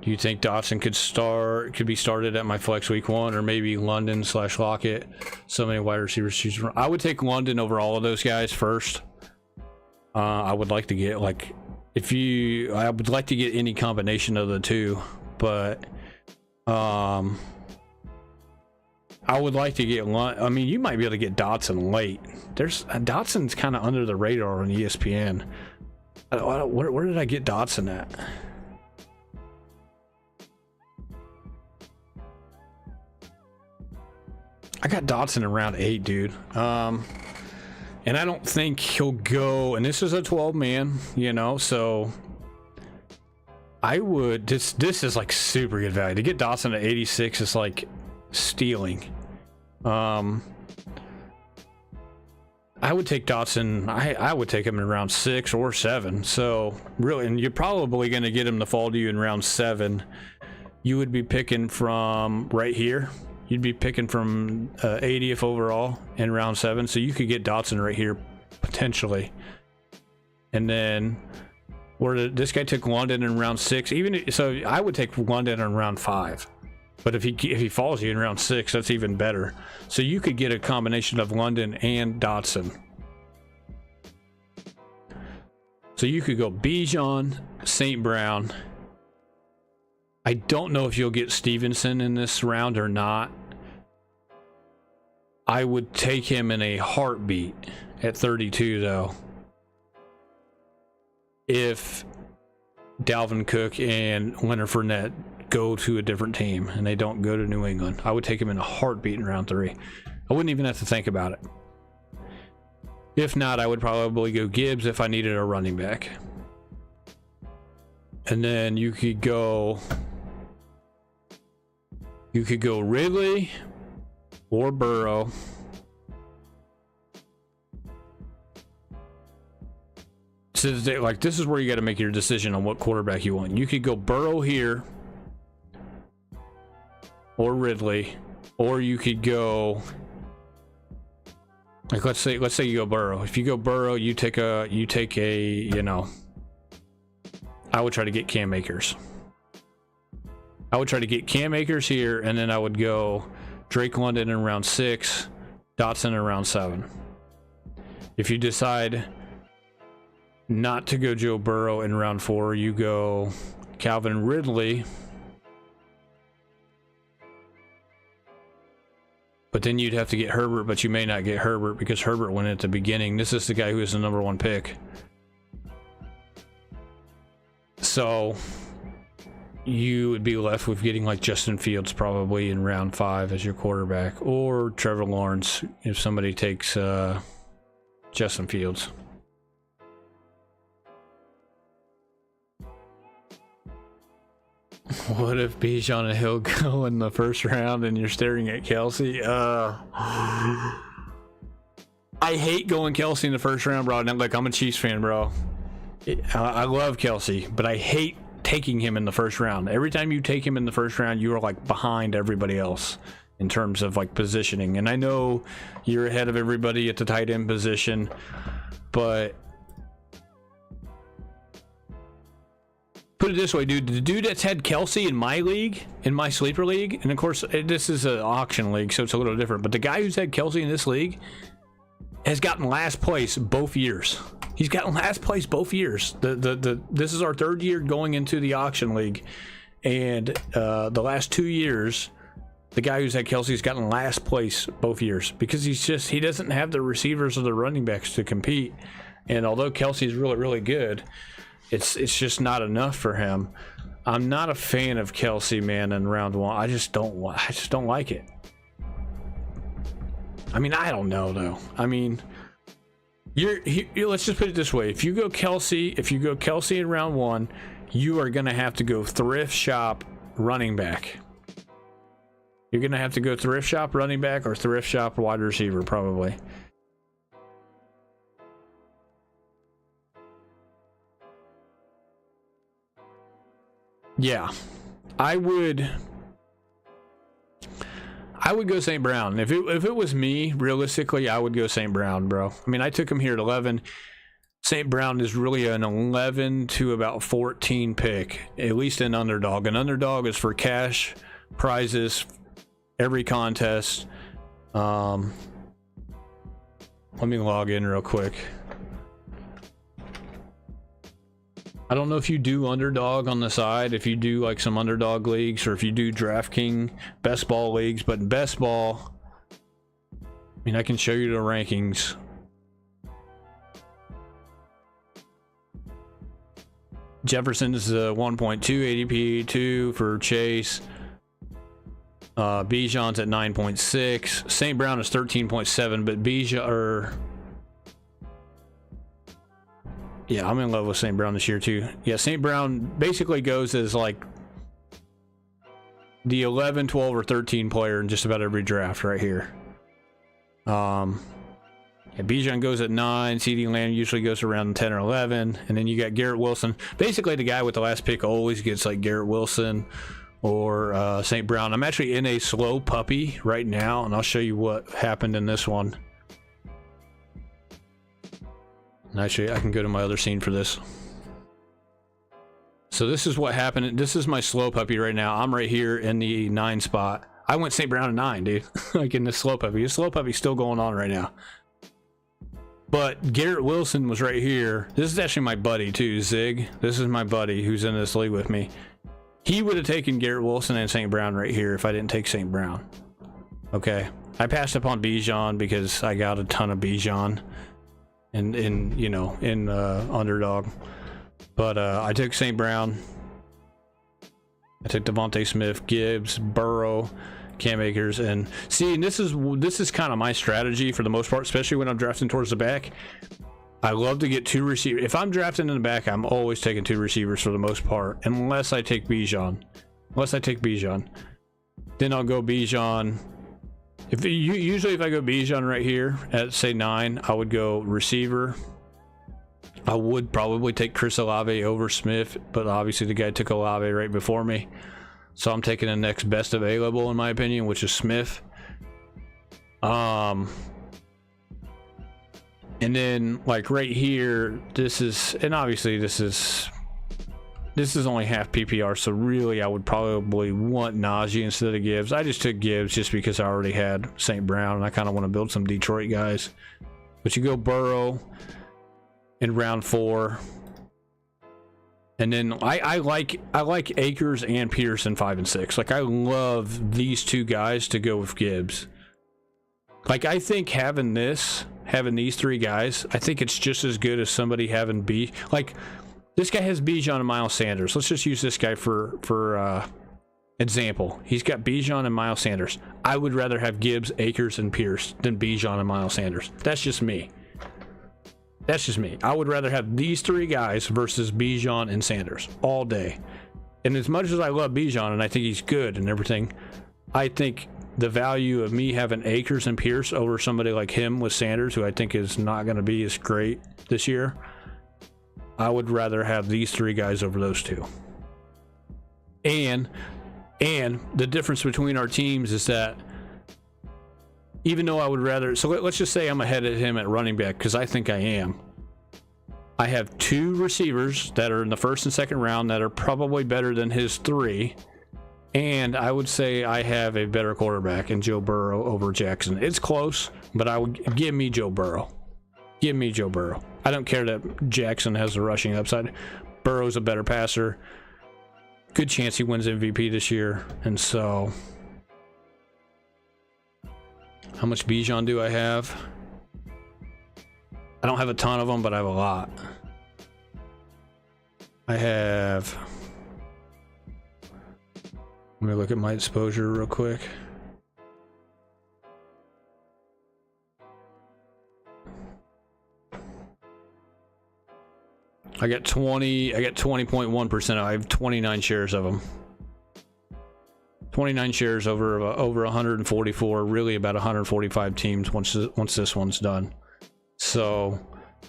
Do you think Dotson could be started at my flex week 1, or maybe London / Lockett? So many wide receivers. I would take London over all of those guys first. I would like to get I would like to get any combination of the two, but I would like to get I mean, you might be able to get Dotson late. Dotson's kind of under the radar on ESPN. Where did I get Dotson at? I got Dotson in round 8, dude. And I don't think he'll go, and this is a 12-man, so I would, this is like super good value. To get Dotson at 86 is like stealing. I would take Dotson, I would take him in round 6 or 7. So really, and you're probably going to get him to fall to you in round 7. You would be picking from right here. You'd be picking from 80th overall in round 7, so you could get Dotson right here potentially. And then this guy took London in round 6. So I would take London in round 5. But if he falls you in round 6, that's even better. So you could get a combination of London and Dotson. So you could go Bijan, St. Brown. I don't know if you'll get Stevenson in this round or not. I would take him in a heartbeat at 32, though. If Dalvin Cook and Leonard Fournette go to a different team and they don't go to New England, I would take him in a heartbeat in round 3. I wouldn't even have to think about it. If not, I would probably go Gibbs if I needed a running back. And then you could go Ridley or Burrow. So like, this is where you got to make your decision on what quarterback you want. You could go Burrow here or Ridley, or you could go, like, let's say you go Burrow. If you go Burrow, you take a, you know, I would try to get Cam Akers. I would try to get Cam Akers here, and then I would go Drake London in round 6, Dotson in round 7. If you decide not to go Joe Burrow in round 4, you go Calvin Ridley. But then you'd have to get Herbert, but you may not get Herbert because Herbert went at the beginning. This is the guy who is the number 1 pick. So you would be left with getting like Justin Fields probably in round 5 as your quarterback, or Trevor Lawrence if somebody takes Justin Fields. What if Bijan and Hill go in the first round and you're staring at Kelsey? I hate going Kelsey in the first round, bro. Now, like, I'm a Chiefs fan, bro. I love Kelsey, but I hate taking him in the first round. Every time you take him in the first round, you are like behind everybody else in terms of like positioning. And I know you're ahead of everybody at the tight end position, but put it this way, dude. The dude that's had Kelsey in my league, in my sleeper league, and of course this is an auction league, so it's a little different, but the guy who's had Kelsey in this league has gotten last place both years. He's gotten last place both years. This is our 3rd year going into the auction league, and the last 2 years, the guy who's had Kelsey's gotten last place both years because he doesn't have the receivers or the running backs to compete. And although Kelsey's really, really good, it's just not enough for him. I'm not a fan of Kelsey, man, in round 1. I just don't like it. I mean, I don't know though. I mean, let's just put it this way: if you go Kelsey in round 1, you are gonna have to go thrift shop running back. You're gonna have to go thrift shop running back or thrift shop wide receiver, probably. Yeah, I would go St. Brown. If it was me, realistically, I would go St. Brown, bro. I mean, I took him here at 11. St. Brown is really an 11 to about 14 pick, at least an underdog. An underdog is for cash prizes every contest. Let me log in real quick. I don't know if you do underdog on the side, if you do like some underdog leagues, or if you do DraftKings best ball leagues, but in best ball, I mean, I can show you the rankings. Jefferson is a 1.2 ADP, 2 for Chase. Bijan's at 9.6. St. Brown is 13.7, but yeah, I'm in love with St. Brown this year too. Yeah, St. Brown basically goes as like the 11, 12, or 13 player in just about every draft right here. Yeah, Bijan goes at 9. CeeDee Lamb usually goes around 10 or 11. And then you got Garrett Wilson. Basically, the guy with the last pick always gets like Garrett Wilson or St. Brown. I'm actually in a slow puppy right now, and I'll show you what happened in this one. And actually, I can go to my other scene for this. So this is what happened. This is my slow puppy right now. I'm right here in the 9 spot. I went St. Brown at 9, dude. Like in the slow puppy. The slow puppy's still going on right now. But Garrett Wilson was right here. This is actually my buddy too, Zig. This is my buddy who's in this league with me. He would have taken Garrett Wilson and St. Brown right here if I didn't take St. Brown. Okay. I passed up on Bijan because I got a ton of Bijan in underdog. But I took St. Brown. I took Devontae Smith, Gibbs, Burrow, Cam Akers, and see, and this is kind of my strategy for the most part, especially when I'm drafting towards the back. I love to get 2 receivers. If I'm drafting in the back, I'm always taking 2 receivers for the most part, unless I take Bijan. Then I'll go Bijan. Usually if I go Bijan right here at say 9, I would go receiver. I would probably take Chris Olave over Smith, but obviously the guy took Olave right before me. So I'm taking the next best available in my opinion, which is Smith. And then like right here, this is only half PPR, so really I would probably want Najee instead of Gibbs. I just took Gibbs just because I already had St. Brown and I kind of want to build some Detroit guys. But you go Burrow in round 4. And then I like Akers and Peterson 5 and 6. Like I love these 2 guys to go with Gibbs. Like I think having these 3 guys, I think it's just as good as somebody having like this guy has Bijan and Miles Sanders. Let's just use this guy for example. He's got Bijan and Miles Sanders. I would rather have Gibbs, Akers, and Pierce than Bijan and Miles Sanders. That's just me. I would rather have these 3 guys versus Bijan and Sanders all day. And as much as I love Bijan and I think he's good and everything, I think the value of me having Akers and Pierce over somebody like him with Sanders, who I think is not going to be as great this year, I would rather have these 3 guys over those 2. And the difference between our teams is that even though I would rather, so let's just say I'm ahead of him at running back, because I think I am. I have 2 receivers that are in the first and second round that are probably better than his 3. And I would say I have a better quarterback in Joe Burrow over Jackson. It's close, but I would give me Joe Burrow. Give me Joe Burrow. I don't care that Jackson has the rushing upside. Burrow's a better passer. Good chance he wins MVP this year. And so, how much Bijan do I have? I don't have a ton of them, but I have a lot. I have... Let me look at my exposure real quick. I got 20.1%. I have 29 shares of them. 29 shares over 144, really about 145 teams once this one's done. So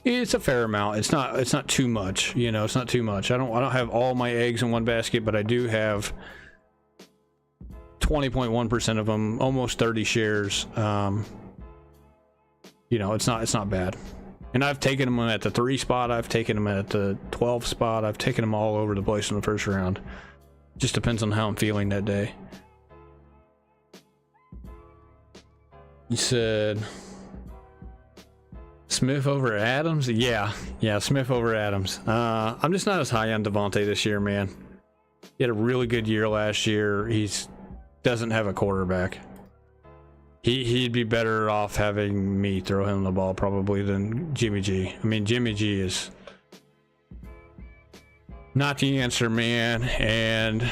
it's a fair amount. It's not too much, you know, it's not too much. I don't have all my eggs in one basket, but I do have 20.1% of them, almost 30 shares. You know, it's not bad. And I've taken them at the 3 spot. I've taken them at the 12 spot. I've taken them all over the place in the first round. Just depends on how I'm feeling that day. You said Smith over Adams? Yeah, Smith over Adams. I'm just not as high on Devontae this year, man. He had a really good year last year. Doesn't have a quarterback. He'd be better off having me throw him the ball probably than Jimmy G. I mean, Jimmy G is not the answer, man. And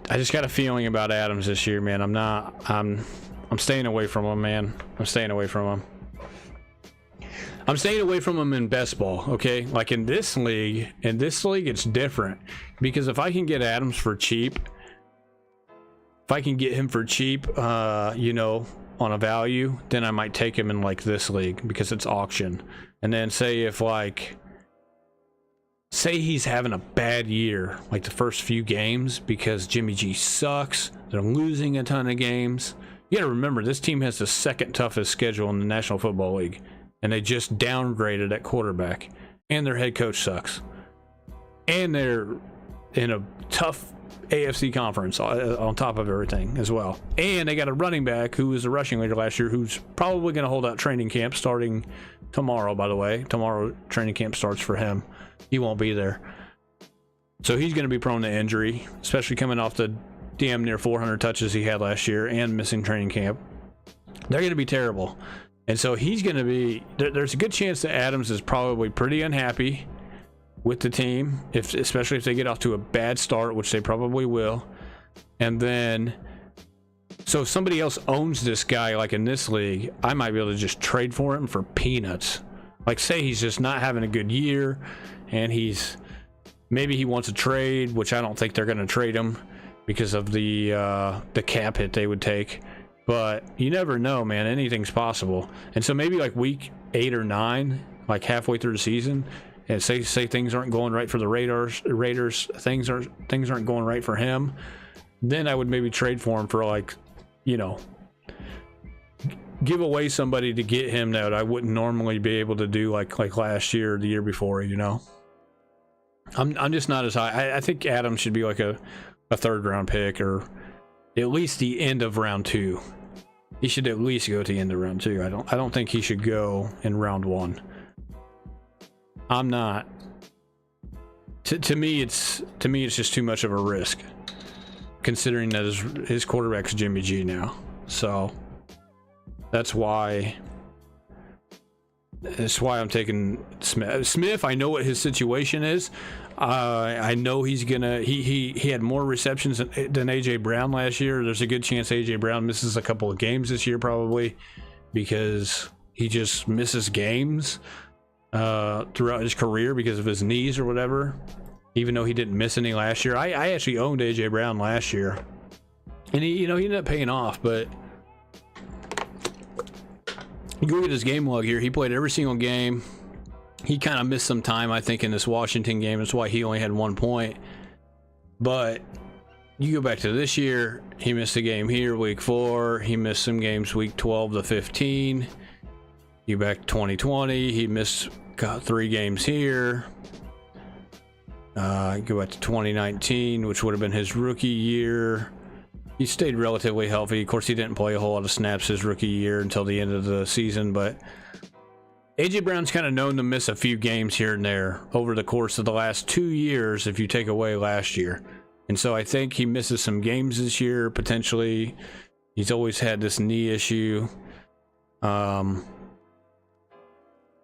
I just got a feeling about Adams this year, man. I'm staying away from him, man. I'm staying away from him. I'm staying away from him in best ball, okay? Like in this league, it's different. Because if I can get Adams for cheap, if I can get him for cheap, you know, on a value, then I might take him in like this league because it's auction. And then say he's having a bad year, like the first few games, because Jimmy G sucks. They're losing a ton of games. You got to remember, this team has the second toughest schedule in the National Football League, and they just downgraded at quarterback, and their head coach sucks. And they're in a tough AFC conference on top of everything as well. And they got a running back who was a rushing leader last year who's probably going to hold out training camp starting tomorrow, by the way. Tomorrow training camp starts for him. He won't be there. So he's going to be prone to injury, especially coming off the damn near 400 touches he had last year and missing training camp. They're going to be terrible. And so he's going to be, there's a good chance that Adams is probably pretty unhappy with the team, especially if they get off to a bad start, which they probably will. And then, so if somebody else owns this guy, like in this league, I might be able to just trade for him for peanuts. Like, say he's just not having a good year, and maybe he wants a trade, which I don't think they're going to trade him because of the cap hit they would take. But you never know, man. Anything's possible. And so maybe like week 8 or 9, like halfway through the season, and say things aren't going right for the Raiders, things aren't going right for him, then I would maybe trade for him for, like, you know, give away somebody to get him that I wouldn't normally be able to do like last year or the year before, you know. I'm just not as high. I think Adams should be like a 3rd round pick, or at least the end of round 2. He should at least go to the end of round 2. I don't think he should go in round 1. I'm not. To me, it's just too much of a risk, considering that his quarterback's Jimmy G now. So that's why I'm taking Smith. Smith, I know what his situation is. I know he's gonna. He had more receptions than AJ Brown last year. There's a good chance AJ Brown misses a couple of games this year, probably because he just misses games throughout his career because of his knees or whatever, even though he didn't miss any last year. I actually owned AJ Brown last year, and he ended up paying off. But you look at his game log here, he played every single game. He kind of missed some time, I think, in this Washington game. That's why he only had 1 point. But you go back to this year, he missed a game here week 4. He missed some games week 12 to 15. You back to 2020, he got 3 games here. Go back to 2019, which would have been his rookie year. He stayed relatively healthy. Of course, he didn't play a whole lot of snaps his rookie year until the end of the season, but AJ Brown's kind of known to miss a few games here and there over the course of the last 2 years, if you take away last year. And so I think he misses some games this year, potentially. He's always had this knee issue. And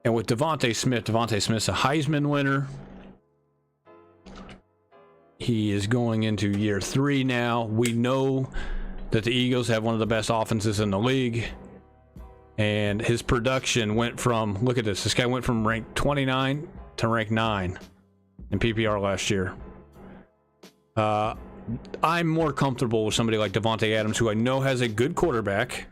with Devontae Smith's a Heisman winner. He is going into year 3 now. We know that the Eagles have one of the best offenses in the league. And his production went from, look at this guy went from rank 29 to rank 9 in PPR last year. I'm more comfortable with somebody like Davante Adams, who I know has a good quarterback.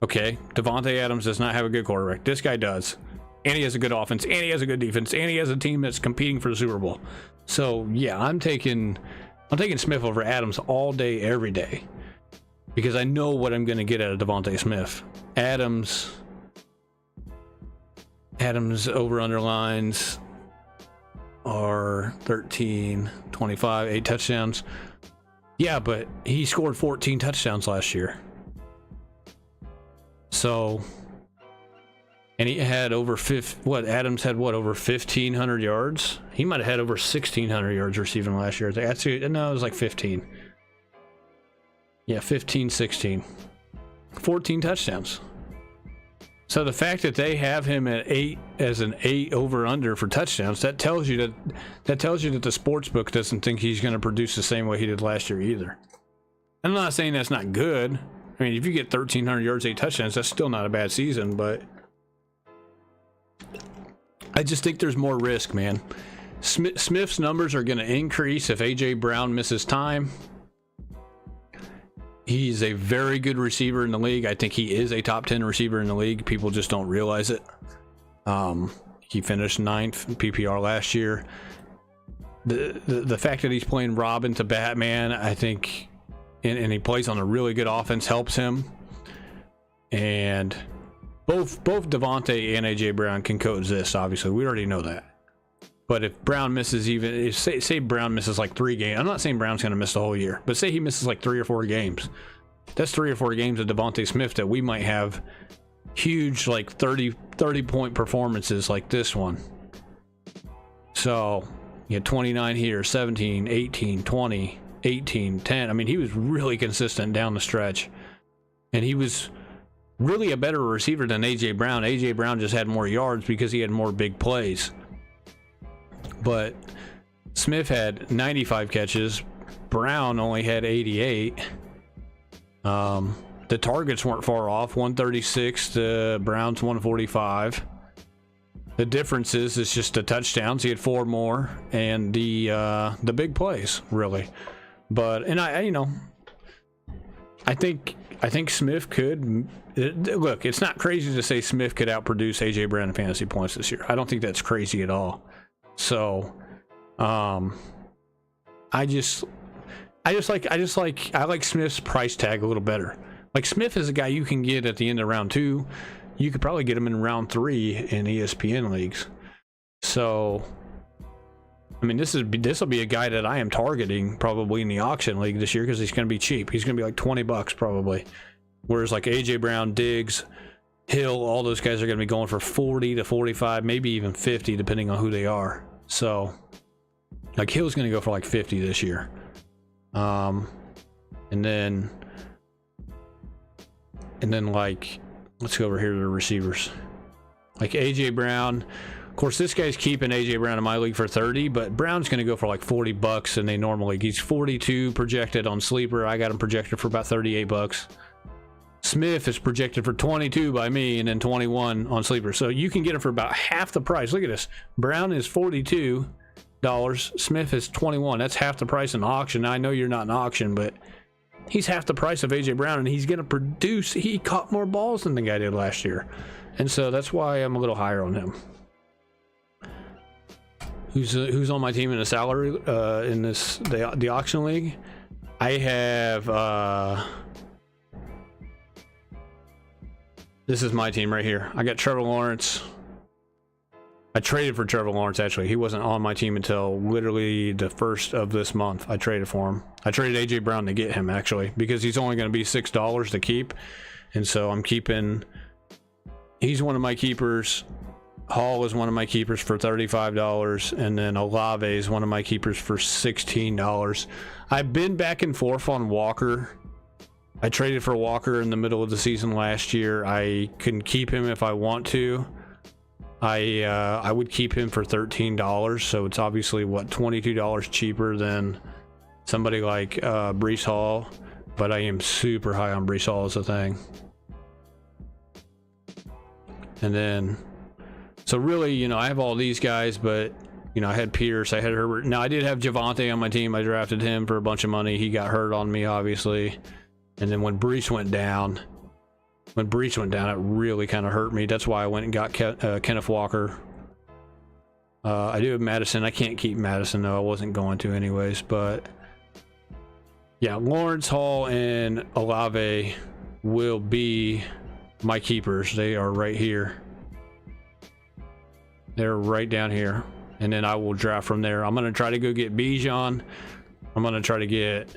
Okay, Davante Adams does not have a good quarterback. This guy does. And he has a good offense, and he has a good defense, and he has a team that's competing for the Super Bowl. So yeah, I'm taking Smith over Adams all day, every day, because I know what I'm going to get out of Devontae Smith. Adams over underlines are 13, 25, 8 touchdowns. Yeah, but he scored 14 touchdowns last year. So, and he had over Adams had over 1,500 yards? He might have had over 1,600 yards receiving last year. Actually, no, it was like 15. Yeah, 15, 16. 14 touchdowns. So the fact that they have him at 8 as an 8 over under for touchdowns, that tells you that the sports book doesn't think he's going to produce the same way he did last year either. I'm not saying that's not good. I mean, if you get 1,300 yards, 8 touchdowns, that's still not a bad season, but I just think there's more risk, man. Smith's numbers are going to increase if AJ Brown misses time. He's a very good receiver in the league. I think he is a top 10 receiver in the league. People just don't realize it. He finished 9th in PPR last year. The fact that he's playing Robin to Batman, I think, and he plays on a really good offense, helps him. And both Devontae and AJ Brown can coexist, obviously. We already know that. But if Brown misses say Brown misses like 3 games, I'm not saying Brown's going to miss the whole year, but say he misses like 3 or 4 games. That's 3 or 4 games of Devontae Smith that we might have huge like 30 point performances like this one. So you had 29 here, 17, 18, 20, 18, 10. I mean, he was really consistent down the stretch. And he was really a better receiver than A.J. Brown. A.J. Brown just had more yards because he had more big plays. But Smith had 95 catches. Brown only had 88. The targets weren't far off, 136 to Brown's 145. The difference is it's just the touchdowns. He had 4 more, and the big plays, really. But I think Smith could look. It's not crazy to say Smith could outproduce AJ Brown in fantasy points this year. I don't think that's crazy at all. So, I like Smith's price tag a little better. Like, Smith is a guy you can get at the end of round 2. You could probably get him in round 3 in ESPN leagues. So, I mean, this will be a guy that I am targeting probably in the auction league this year because he's going to be cheap. He's going to be like $20 probably. Whereas like AJ Brown, Diggs, Hill, all those guys are going to be going for 40 to 45, maybe even 50, depending on who they are. So, like, Hill's going to go for like 50 this year. And then like, let's go over here to the receivers. Like AJ Brown. Of course, this guy's keeping AJ Brown in my league for 30, but Brown's going to go for like $40 in a normal league. He's 42 projected on Sleeper. I got him projected for about $38. Smith is projected for 22 by me, and then 21 on Sleeper. So you can get him for about half the price. Look at this. Brown is $42. Smith is 21. That's half the price in auction. Now, I know you're not in auction, but he's half the price of AJ Brown, and he's going to produce. He caught more balls than the guy did last year. And so that's why I'm a little higher on him. Who's on my team in the salary in the auction league? I have this is my team right here. I got Trevor Lawrence. I traded for Trevor Lawrence, actually. He wasn't on my team until literally the first of this month. I traded for him. I traded AJ Brown to get him, actually, because he's only going to be $6 to keep. And so I'm keeping. He's one of my keepers. Hall is one of my keepers for $35, and then Olave is one of my keepers for $16. I've been back and forth on Walker. I traded for Walker in the middle of the season last year. I can keep him if I want to. I would keep him for $13, so it's obviously, what, $22 cheaper than somebody like Breece Hall, but I am super high on Breece Hall as a thing. And then, so really, I have all these guys, but, I had Pierce, I had Herbert. Now, I did have Javonte on my team. I drafted him for a bunch of money. He got hurt on me, obviously. And then when Breece went down, it really kind of hurt me. That's why I went and got Kenneth Walker. I do have Madison. I can't keep Madison, though. I wasn't going to anyways. But, yeah, Lawrence, Hall, and Olave will be my keepers. They are right here. They're right down here. And then I will draft from there. I'm going to try to go get Bijan. I'm going to try to get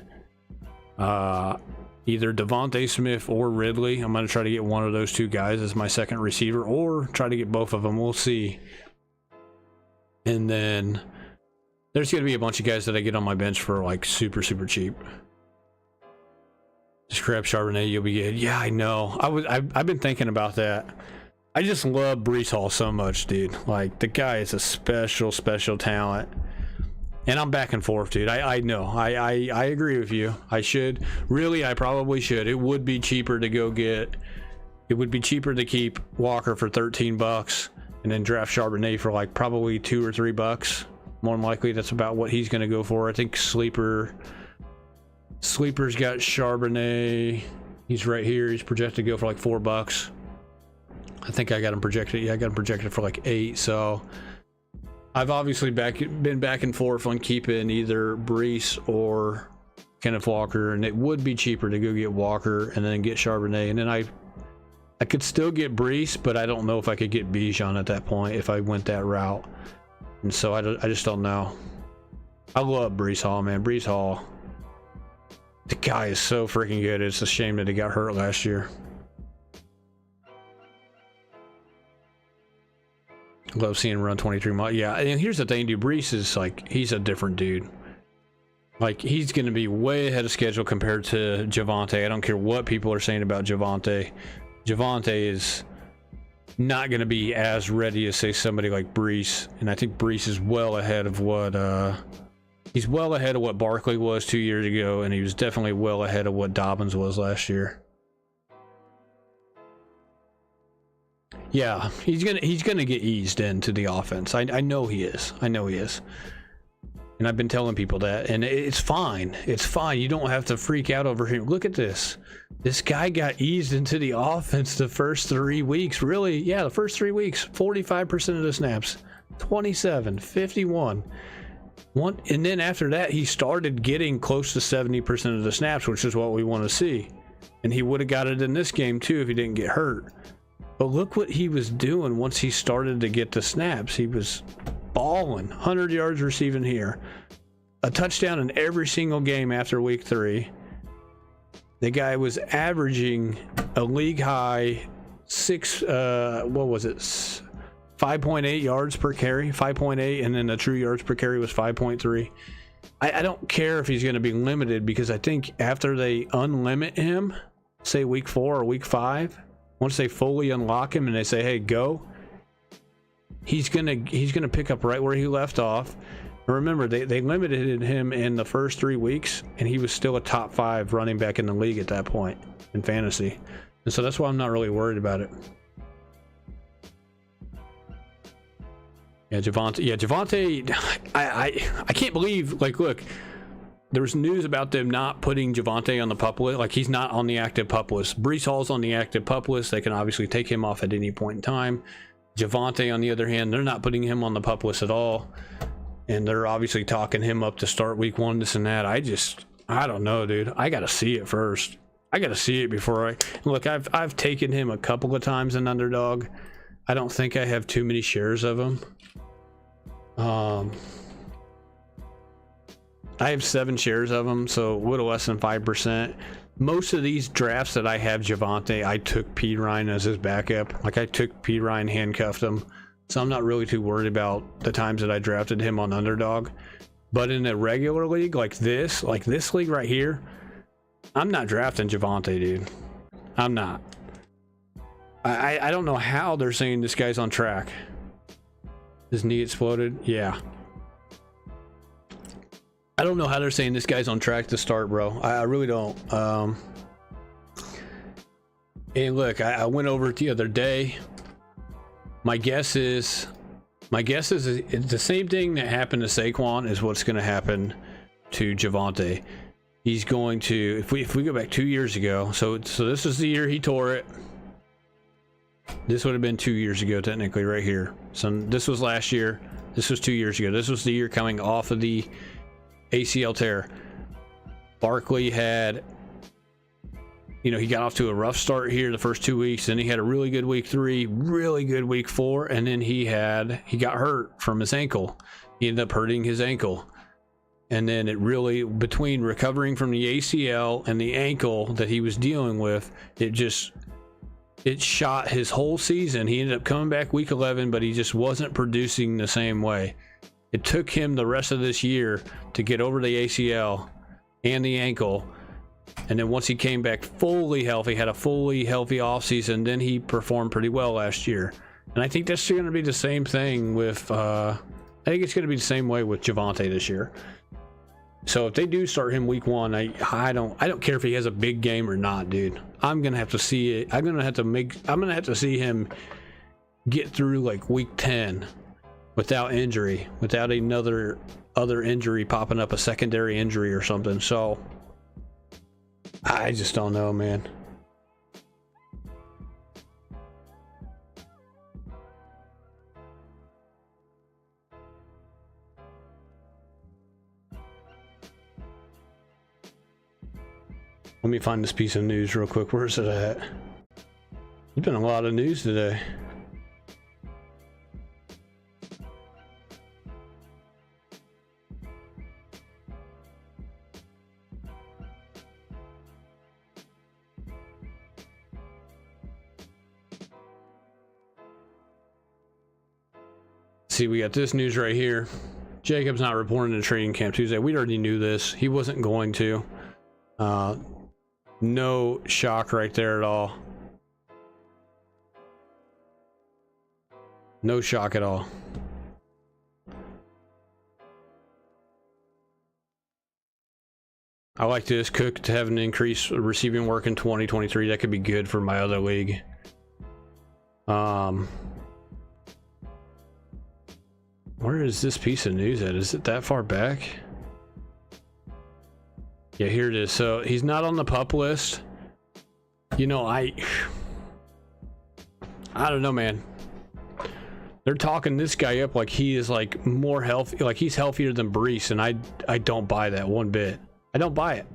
either Devontae Smith or Ridley. I'm going to try to get one of those two guys as my second receiver, or try to get both of them. We'll see. And then there's going to be a bunch of guys that I get on my bench for like super, super cheap. Just grab Charbonnet, you'll be good. Yeah, I know. I've been thinking about that. I just love Breece Hall so much, dude. Like, the guy is a special, special talent. And I'm back and forth, dude. I know. I agree with you. I should. Really, I probably should. It would be cheaper to go get. It would be cheaper to keep Walker for $13 and then draft Charbonnet for like probably $2 or $3. More than likely, that's about what he's going to go for. I think Sleeper's got Charbonnet. He's right here. He's projected to go for like $4. I think I got him projected. Yeah, I got him projected for like $8. So I've obviously been back and forth on keeping either Breece or Kenneth Walker, and it would be cheaper to go get Walker and then get Charbonnet, and then I could still get Breece, but I don't know if I could get Bijan at that point if I went that route. And so I just don't know. I love Breece Hall, man. Breece Hall, the guy is so freaking good. It's a shame that he got hurt last year. Love seeing him run 23 miles. Yeah, and here's the thing, dude. Breece is like, he's a different dude. Like, he's going to be way ahead of schedule compared to Javonte. I don't care what people are saying about Javonte. Javonte is not going to be as ready as, say, somebody like Breece. And I think Breece is well ahead of what, he's well ahead of what Barkley was 2 years ago. And he was definitely well ahead of what Dobbins was last year. Yeah, he's gonna get eased into the offense. I know he is. I know he is. And I've been telling people that, and it's fine. It's fine. You don't have to freak out over him. Look at this. This guy got eased into the offense the first 3 weeks. Really? Yeah, the first 3 weeks. 45% of the snaps. 27, 51. And then after that, he started getting close to 70% of the snaps, which is what we want to see. And he would have got it in this game too if he didn't get hurt. But look what he was doing once he started to get the snaps. He was balling. 100 yards receiving here. A touchdown in every single game after week 3. The guy was averaging a league high 5.8 yards per carry. 5.8, and then the true yards per carry was 5.3. I don't care if he's going to be limited, because I think after they unlimit him, say week 4 or week 5, once they fully unlock him and they say, hey, go, he's gonna pick up right where he left off. And remember, they limited him in the first 3 weeks, and he was still a top 5 running back in the league at that point in fantasy. And so that's why I'm not really worried about it. Yeah, Javonte, I can't believe, like, look, there was news about them not putting Javonte on the PUP list. Like, he's not on the active PUP list. Breece Hall's on the active PUP list. They can obviously take him off at any point in time. Javonte, on the other hand, they're not putting him on the PUP list at all. And they're obviously talking him up to start week 1, this and that. I don't know, dude. I got to see it first. I got to see it before look, I've taken him a couple of times in underdog. I don't think I have too many shares of him. I have 7 shares of him, so a little less than 5%. Most of these drafts that I have Javonte, I took P. Ryan as his backup. Like, I took P. Ryan, handcuffed him. So I'm not really too worried about the times that I drafted him on underdog. But in a regular league like this league right here, I'm not drafting Javonte, dude. I'm not. I don't know how they're saying this guy's on track. His knee exploded? Yeah. I don't know how they're saying this guy's on track to start, bro. I really don't. And look, I went over it the other day. My guess is it's the same thing that happened to Saquon is what's going to happen to Javonte. He's going to, if we go back 2 years ago, so this is the year he tore it. This would have been 2 years ago, technically, right here. So this was last year. This was 2 years ago. This was the year coming off of the ACL tear. Barkley had, he got off to a rough start here the first 2 weeks. Then he had a really good week 3, really good week 4, and then he got hurt from his ankle. He ended up hurting his ankle. And then it really, between recovering from the ACL and the ankle that he was dealing with, it shot his whole season. He ended up coming back week 11, but he just wasn't producing the same way. It took him the rest of this year to get over the ACL and the ankle. And then once he came back fully healthy, had a fully healthy offseason, then he performed pretty well last year. And I think that's going to be the same thing with, I think it's going to be the same way with Javonte this year. So if they do start him week 1, I don't care if he has a big game or not, dude. I'm gonna have to see it. I'm gonna have to see him get through like week 10 without injury, without other injury popping up, a secondary injury or something. So I just don't know, man. Let me find this piece of news real quick. Where's it at? There's been a lot of news today. See, we got this news right here. Jacobs not reporting to training camp Tuesday. We already knew this. He wasn't going to. No shock right there at all. No shock at all. I like this. Cook to have an increased receiving work in 2023. That could be good for my other league. Where is this piece of news at? Is it that far back? Yeah, here it is. So he's not on the pup list. You know, I don't know, man. They're talking this guy up like he is like more healthy, like he's healthier than Brees, and I don't buy that one bit. I don't buy it.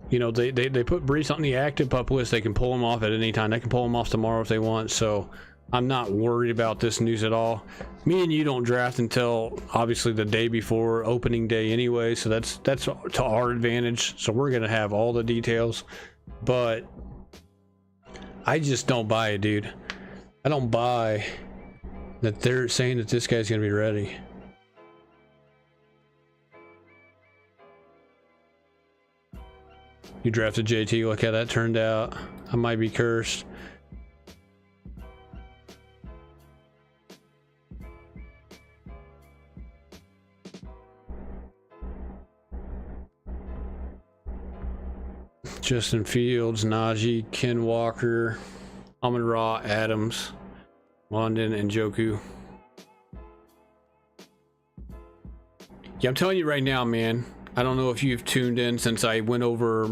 You know, they put Brees on the active pup list. They can pull him off at any time. They can pull him off tomorrow if they want. So I'm not worried about this news at all. Me and you don't draft until obviously the day before opening day anyway. So that's to our advantage. So we're gonna have all the details. But I just don't buy it, dude. I don't buy that they're saying that this guy's gonna be ready. You drafted JT, look how that turned out. I might be cursed. Justin Fields, Najee, Ken Walker, Amon-Ra, Adams, London, and Njoku. Yeah, I'm telling you right now, man. I don't know if you've tuned in since I went over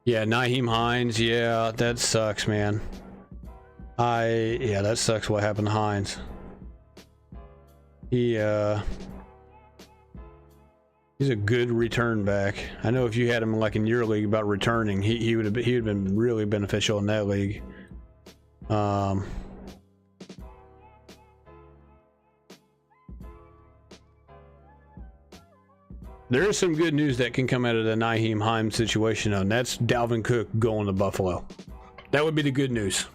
yeah, Nyheim Hines. Yeah, that sucks, man. Yeah, that sucks what happened to Hines. He's a good return back. I know if you had him like in your league about returning, he would have been really beneficial in that league. There is some good news that can come out of the Nyheim Hines situation, though, and that's Dalvin Cook going to Buffalo. That would be the good news.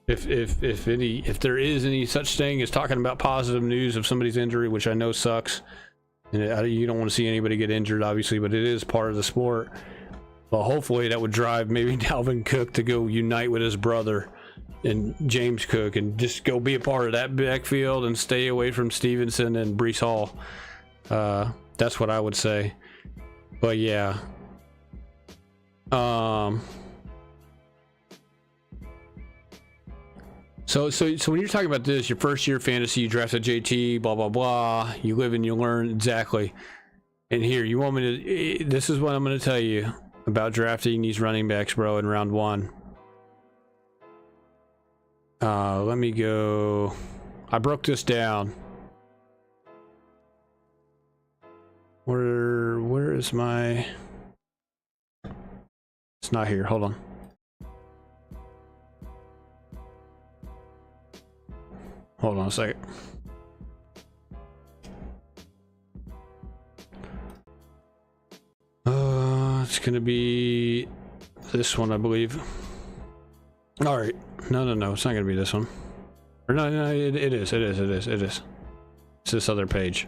If there is any such thing as talking about positive news of somebody's injury, which I know sucks, and you don't want to see anybody get injured, obviously, but it is part of the sport. Well, hopefully that would drive maybe Dalvin Cook to go unite with his brother and James Cook and just go be a part of that backfield and stay away from Stevenson and Breece Hall. That's what I would say. But yeah. So when you're talking about this, your first year fantasy, you drafted JT, blah blah blah. You live and you learn, exactly. And here, you want me to? This is what I'm going to tell you about drafting these running backs, bro, in round one. Let me go. I broke this down. Where is my? It's not here. Hold on. Hold on a second. It's gonna be this one, I believe. All right. No. It's not gonna be this one. Or no. It is. It's this other page.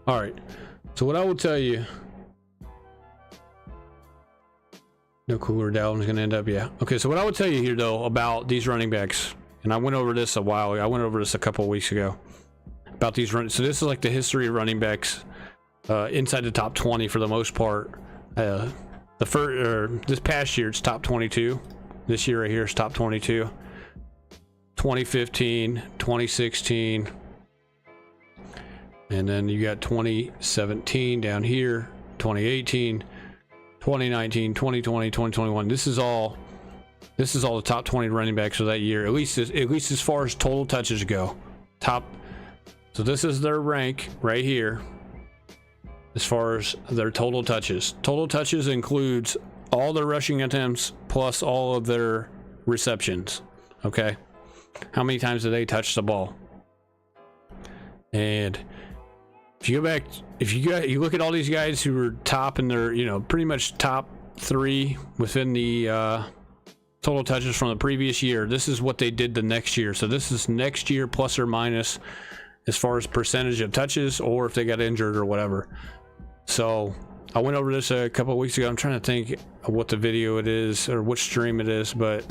All right. So what I will tell you. No cooler Dalvin's gonna end up. Yeah. Okay. So what I would tell you here though about these running backs, and I went over this a while ago. I went over this a couple of weeks ago about these running. So this is like the history of running backs inside the top 20 for the most part. This past year it's top 22. This year right here is top 22. 2015, 2016, and then you got 2017 down here, 2018, 2019, 2020, 2021. This is all the top 20 running backs of that year, at least as far as total touches go. So this is their rank right here as far as their total touches. Total touches includes all their rushing attempts plus all of their receptions. Okay, how many times do they touch the ball? And if you go back, you look at all these guys who were top in their, pretty much top 3 within the total touches from the previous year. This is what they did the next year. So this is next year plus or minus as far as percentage of touches or if they got injured or whatever. So I went over this a couple of weeks ago. I'm trying to think of what the video it is or which stream it is, but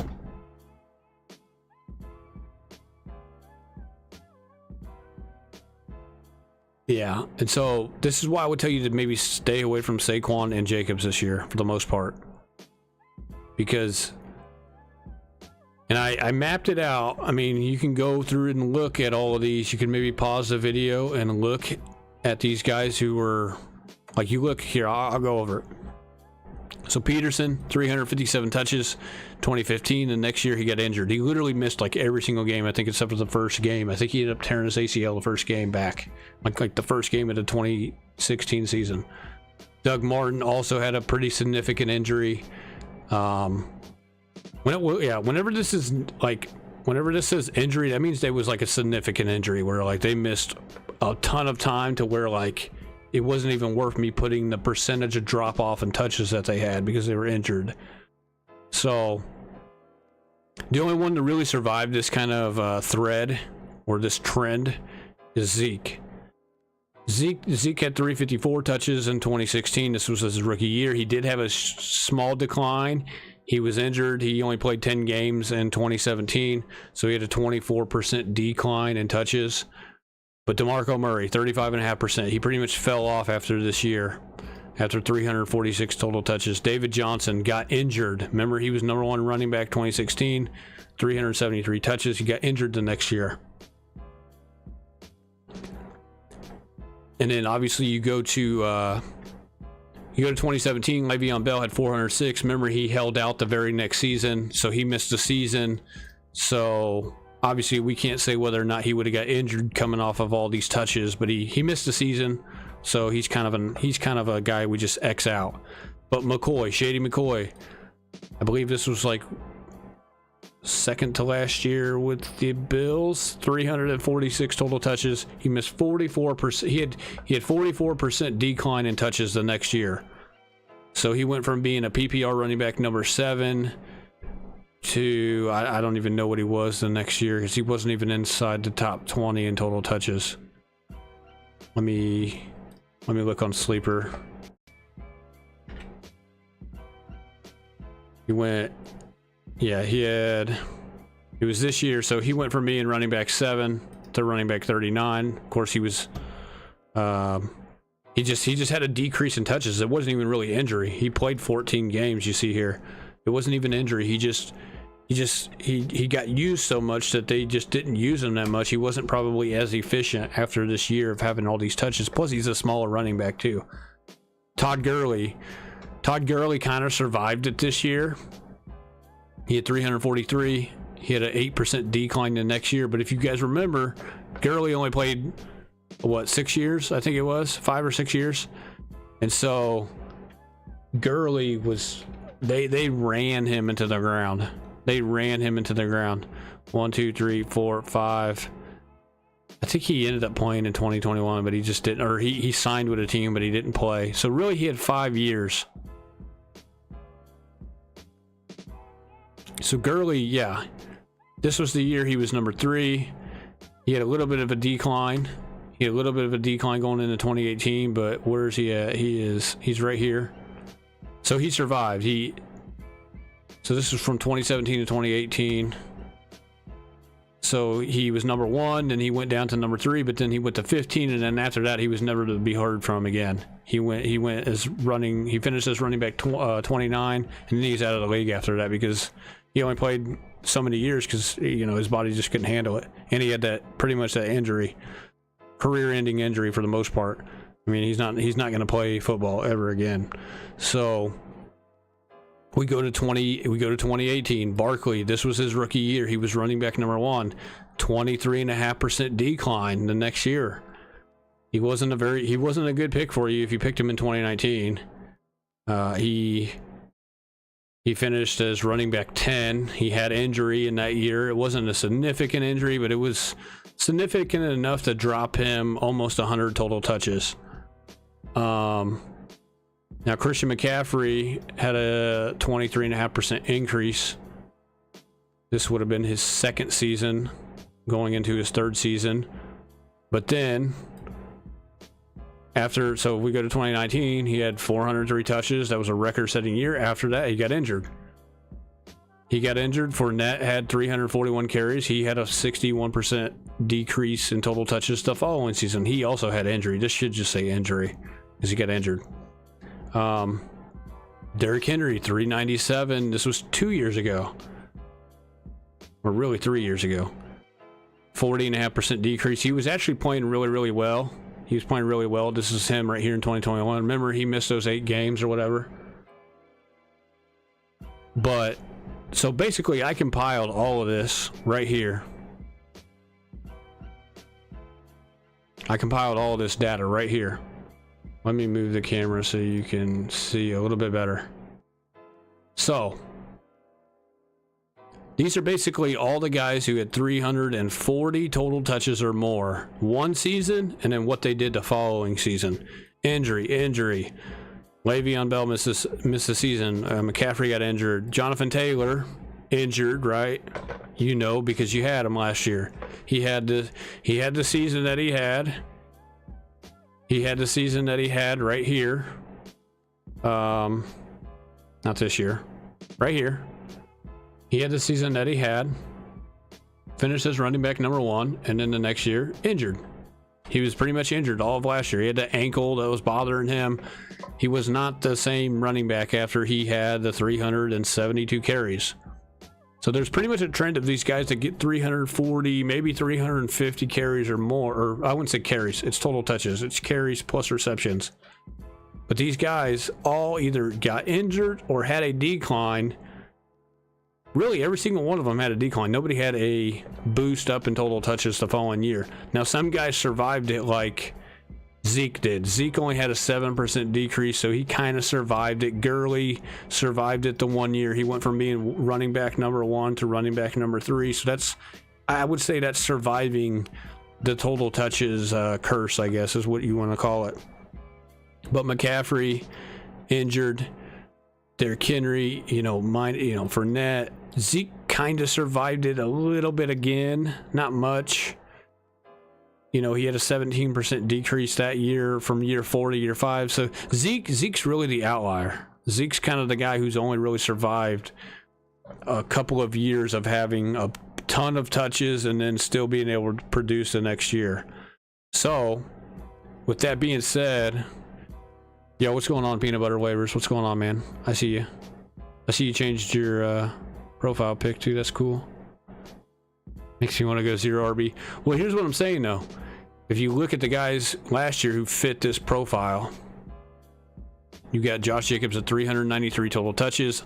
yeah. And so this is why I would tell you to maybe stay away from Saquon and Jacobs this year for the most part, because, and I mapped it out. I mean, you can go through and look at all of these. You can maybe pause the video and look at these guys who were like, you look here, I'll go over it. So Peterson, 357 touches, 2015. The next year he got injured. He literally missed like every single game, I think, except for the first game. I think he ended up tearing his ACL the first game back, like the first game of the 2016 season. Doug Martin also had a pretty significant injury. Whenever this is like, whenever this says injury, that means there was like a significant injury where like they missed a ton of time to where like it wasn't even worth me putting the percentage of drop off and touches that they had because they were injured. So the only one to really survive this kind of thread or this trend is Zeke. Zeke had 354 touches in 2016. This was his rookie year. He did have a small decline. He was injured. He only played 10 games in 2017, so he had a 24% decline in touches. But DeMarco Murray, 35.5%. He pretty much fell off after this year, after 346 total touches. David Johnson got injured. Remember, he was number one running back 2016, 373 touches. He got injured the next year. And then obviously you go to 2017. Le'Veon Bell had 406. Remember, he held out the very next season, so he missed the season. So obviously we can't say whether or not he would have got injured coming off of all these touches, but he missed the season, so he's kind of a guy we just X out. But McCoy, Shady McCoy, I believe this was like second to last year with the Bills, 346 total touches. He missed 44%. He had 44% decline in touches the next year. So he went from being a PPR running back number 7 to I don't even know what he was the next year, because he wasn't even inside the top 20 in total touches. Let me look on Sleeper. He went, yeah, it was this year, so he went from being running back 7 to running back 39. Of course, he was he just had a decrease in touches. It wasn't even really injury. He played 14 games, you see here. It wasn't even injury. He got used so much that they just didn't use him that much. He wasn't probably as efficient after this year of having all these touches. Plus, he's a smaller running back too. Todd Gurley kind of survived it this year. He had 343. He had an 8% decline the next year. But if you guys remember, Gurley only played, 6 years? I think it was 5 or 6 years. And so Gurley was, they ran him into the ground. They ran him into the ground. 1, 2, 3, 4, 5. I think he ended up playing in 2021, but he just didn't, or he signed with a team, but he didn't play. So really, he had 5 years. So Gurley, yeah, this was the year he was number 3. He had a little bit of a decline. He had a little bit of a decline going into 2018, but where's he at? He's right here. So he survived. So this was from 2017 to 2018. So he was number 1, then he went down to number 3, but then he went to 15, and then after that he was never to be heard from again. He finished as running back 29, and then he's out of the league after that because he only played so many years because his body just couldn't handle it, and he had that pretty much that injury, career-ending injury for the most part. I mean, he's not going to play football ever again. So we go to 2018. Barkley, this was his rookie year. He was running back number 1, 23.5% decline the next year. He wasn't a good pick for you if you picked him in 2019. He finished as running back 10. He had injury in that year. It wasn't a significant injury, but it was significant enough to drop him almost 100 total touches. Now, Christian McCaffrey had a 23.5% increase This would have been his second season, going into his third season. But then, so we go to 2019, he had 403 touches. That was a record-setting year. After that, he got injured. Fournette had 341 carries. He had a 61% decrease in total touches the following season. He also had injury. This should just say injury, because he got injured. Derrick Henry, 397. This was 2 years ago. Or really 3 years ago. 40.5% decrease. He was actually playing really, really well. He was playing really well. This is him right here in 2021. Remember, he missed those 8 games or whatever. But, so basically, I compiled all of this right here. I compiled all this data right here. Let me move the camera so you can see a little bit better. So, these are basically all the guys who had 340 total touches or more one season, and then what they did the following season. Injury. Le'Veon Bell missed the season. McCaffrey got injured. Jonathan Taylor, injured, right? You know, because you had him last year. He had the season that he had. He had the season that he had right here. Not this year. Right here. He had the season that he had. Finished as running back number 1, and then the next year, injured. He was pretty much injured all of last year. He had the ankle that was bothering him. He was not the same running back after he had the 372 carries. So there's pretty much a trend of these guys that get 340, maybe 350 carries or more. Or I wouldn't say carries. It's total touches. It's carries plus receptions. But these guys all either got injured or had a decline. Really, every single one of them had a decline. Nobody had a boost up in total touches the following year. Now, some guys survived it like Zeke did. Zeke only had a 7% decrease, so he kind of survived it. Gurley survived it the 1 year. He went from being running back number 1 to running back number 3. So I would say that's surviving the total touches curse, I guess, is what you want to call it. But McCaffrey, injured. Derrick Henry, Fournette. Zeke kind of survived it a little bit again, not much. He had a 17% decrease that year from year 4 to year 5. So Zeke's really the outlier. Zeke's kind of the guy who's only really survived a couple of years of having a ton of touches and then still being able to produce the next year. So, with that being said, yo, what's going on, Peanut Butter Waivers? What's going on, man? I see you. I see you changed your profile pic too. That's cool. Makes me want to go 0 RB. Well, here's what I'm saying though. If you look at the guys last year who fit this profile, you got Josh Jacobs at 393 total touches.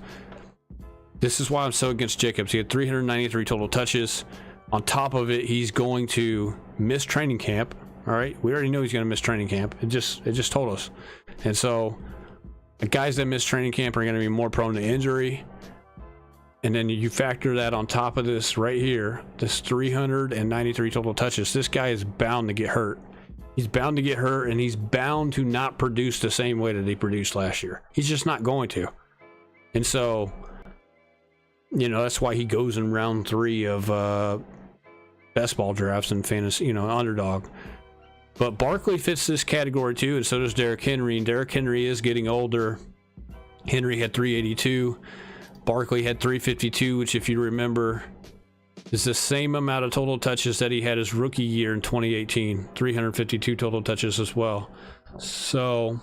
This is why I'm so against Jacobs. He had 393 total touches. On top of it, he's going to miss training camp. All right, we already know he's going to miss training camp. It just told us. And so the guys that miss training camp are going to be more prone to injury. And then you factor that on top of this right here, this 393 total touches. This guy is bound to get hurt. He's bound to get hurt, and he's bound to not produce the same way that he produced last year. He's just not going to. And so, that's why he goes in round 3 of best ball drafts and fantasy, underdog. But Barkley fits this category too, and so does Derrick Henry. And Derrick Henry is getting older. Henry had 382. Barkley had 352, which, if you remember, is the same amount of total touches that he had his rookie year in 2018. 352 total touches as well. So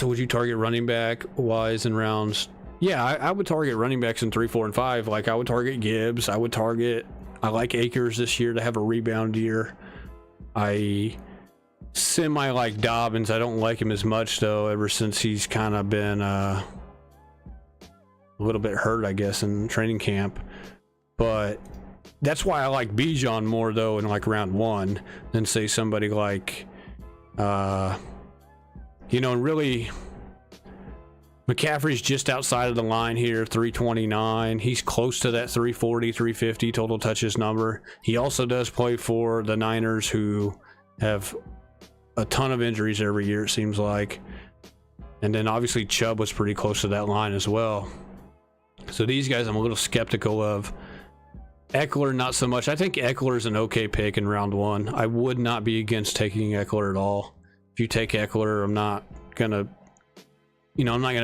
would you target running back wise in rounds? Yeah, I would target running backs in 3, 4, and 5. Like, I would target Gibbs. I like Akers this year to have a rebound year. I semi like Dobbins. I don't like him as much though, ever since he's kind of been a little bit hurt, I guess, in training camp. But that's why I like Bijan more though in like round 1 than say somebody like really McCaffrey's just outside of the line here, 329. He's close to that 340, 350 total touches number. He also does play for the Niners, who have a ton of injuries every year, it seems like. And then obviously Chubb was pretty close to that line as well. So these guys I'm a little skeptical of. Eckler, not so much. I think Eckler is an okay pick in round 1. I would not be against taking Eckler at all. If you take Eckler, I'm not gonna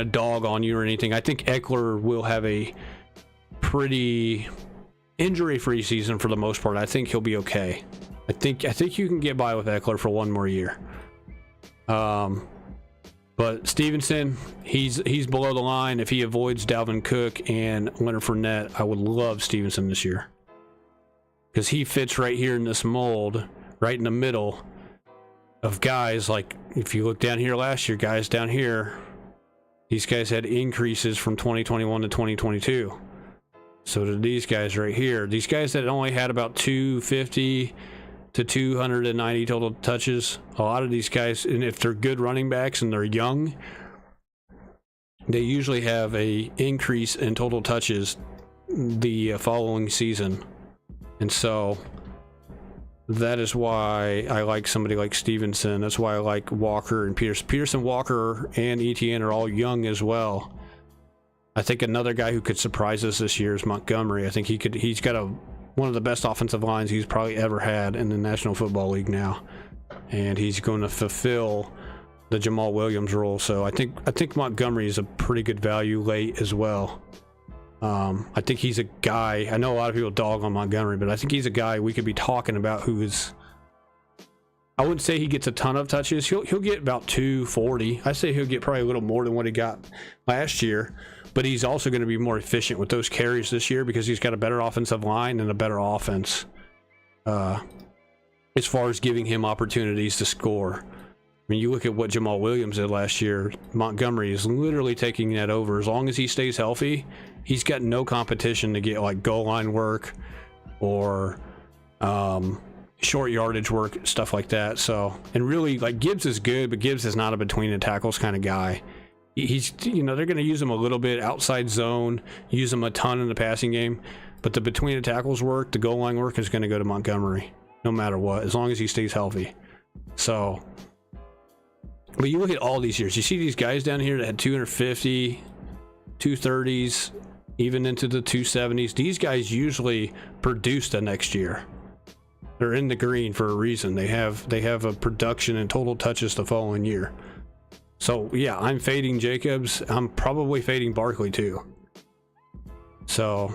dog on you or anything. I think Eckler will have a pretty injury-free season for the most part. I think he'll be okay. I think you can get by with Eckler for 1 more year. But Stevenson, he's below the line. If he avoids Dalvin Cook and Leonard Fournette, I would love Stevenson this year. Because he fits right here in this mold, right in the middle of guys. Like, if you look down here last year, guys down here, these guys had increases from 2021 to 2022. So did these guys right here. These guys that only had about 250 to 290 total touches, a lot of these guys, and if they're good running backs and they're young, they usually have a increase in total touches the following season. And so that is why I like somebody like Stevenson. That's why I like Walker and Pearson, Walker, and Etienne are all young as well. I think another guy who could surprise us this year is Montgomery. I think he's got one of the best offensive lines he's probably ever had in the National Football League now. And he's going to fulfill the Jamal Williams role. So I think Montgomery is a pretty good value late as well. I think he's a guy, I know a lot of people dog on Montgomery, but I think he's a guy we could be talking about who is, I wouldn't say he gets a ton of touches. He'll get about 240. I say he'll get probably a little more than what he got last year, but he's also going to be more efficient with those carries this year because he's got a better offensive line and a better offense as far as giving him opportunities to score. I mean, you look at what Jamal Williams did last year. Montgomery is literally taking that over. As long as he stays healthy, he's got no competition to get like goal line work or short yardage work, stuff like that. So, and really, like, Gibbs is good, but Gibbs is not a between the tackles kind of guy. He's, they're going to use him a little bit outside zone, use him a ton in the passing game, but the between the tackles work, the goal line work is going to go to Montgomery, no matter what, as long as he stays healthy. So, but you look at all these years, you see these guys down here that had 250, 230s, even into the 270s. These guys usually produce the next year. They're in the green for a reason. They have a production and total touches the following year. So yeah, I'm fading Jacobs. I'm probably fading Barkley too. So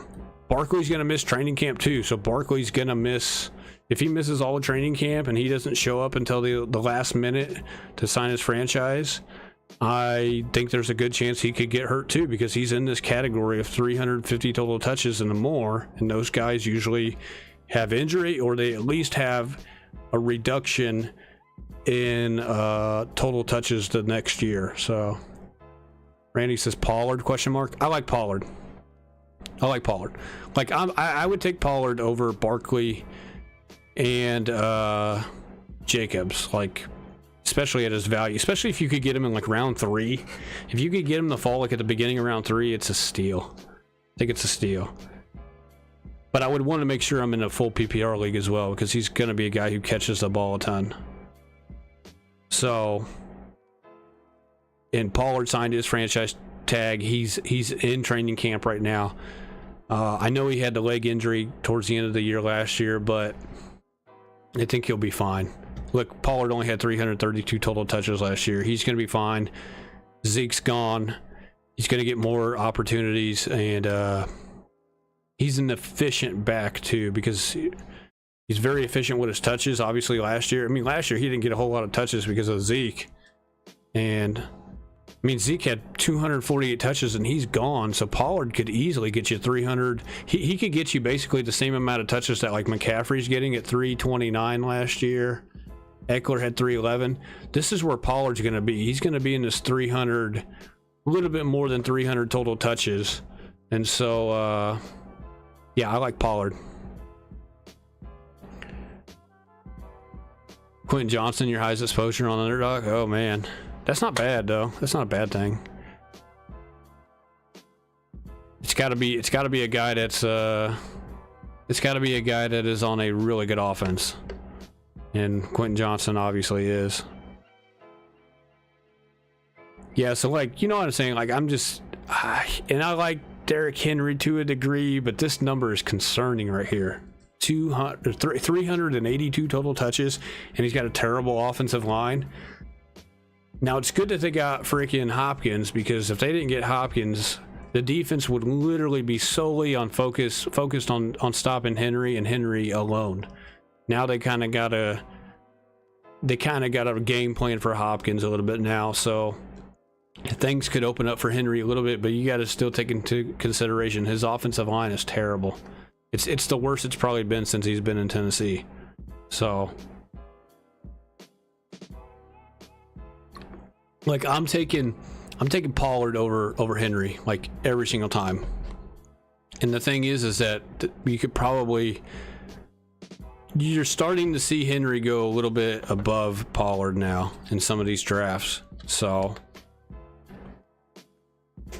Barkley's gonna miss training camp too. So Barkley's gonna miss, if he misses all of training camp and he doesn't show up until the last minute to sign his franchise, I think there's a good chance he could get hurt too, because he's in this category of 350 total touches and more, and those guys usually have injury, or they at least have a reduction in total touches the next year. So Randy says Pollard ? I like Pollard. Like, I would take Pollard over Barkley and Jacobs, like, especially at his value, especially if you could get him in like round 3. If you could get him to fall like at the beginning of round 3, it's a steal. I think it's a steal. But I would want to make sure I'm in a full PPR league as well, because he's going to be a guy who catches the ball a ton. So, and Pollard signed his franchise tag. He's in training camp right now. I know he had the leg injury towards the end of the year last year, but I think he'll be fine. Look, Pollard only had 332 total touches last year. He's going to be fine. Zeke's gone. He's going to get more opportunities, and he's an efficient back too, because he's very efficient with his touches. Obviously last year he didn't get a whole lot of touches because of Zeke, and I mean, Zeke had 248 touches and he's gone, so Pollard could easily get you 300. He could get you basically the same amount of touches that like McCaffrey's getting at 329 last year. Eckler had 311. This is where Pollard's going to be. He's going to be in this 300, a little bit more than 300 total touches. And so, yeah, I like Pollard. Quentin Johnson, your highest exposure on Underdog. Oh man, that's not bad though. That's not a bad thing. It's got to be a guy that's it's got to be a guy that is on a really good offense, and Quentin Johnson obviously is. Yeah, so like, you know what I'm saying? Like, I'm just, and I like Derrick Henry to a degree, but this number is concerning right here. 382 total touches, and he's got a terrible offensive line. Now, it's good that they got freaking Hopkins, because if they didn't get Hopkins, the defense would literally be solely on focused on stopping Henry and Henry alone. Now they kind of got a game plan for Hopkins a little bit now, so things could open up for Henry a little bit, but you got to still take into consideration his offensive line is terrible. It's the worst it's probably been since he's been in Tennessee. So, like, I'm taking Pollard over Henry, like, every single time. And the thing is that you could probably, you're starting to see Henry go a little bit above Pollard now in some of these drafts. So,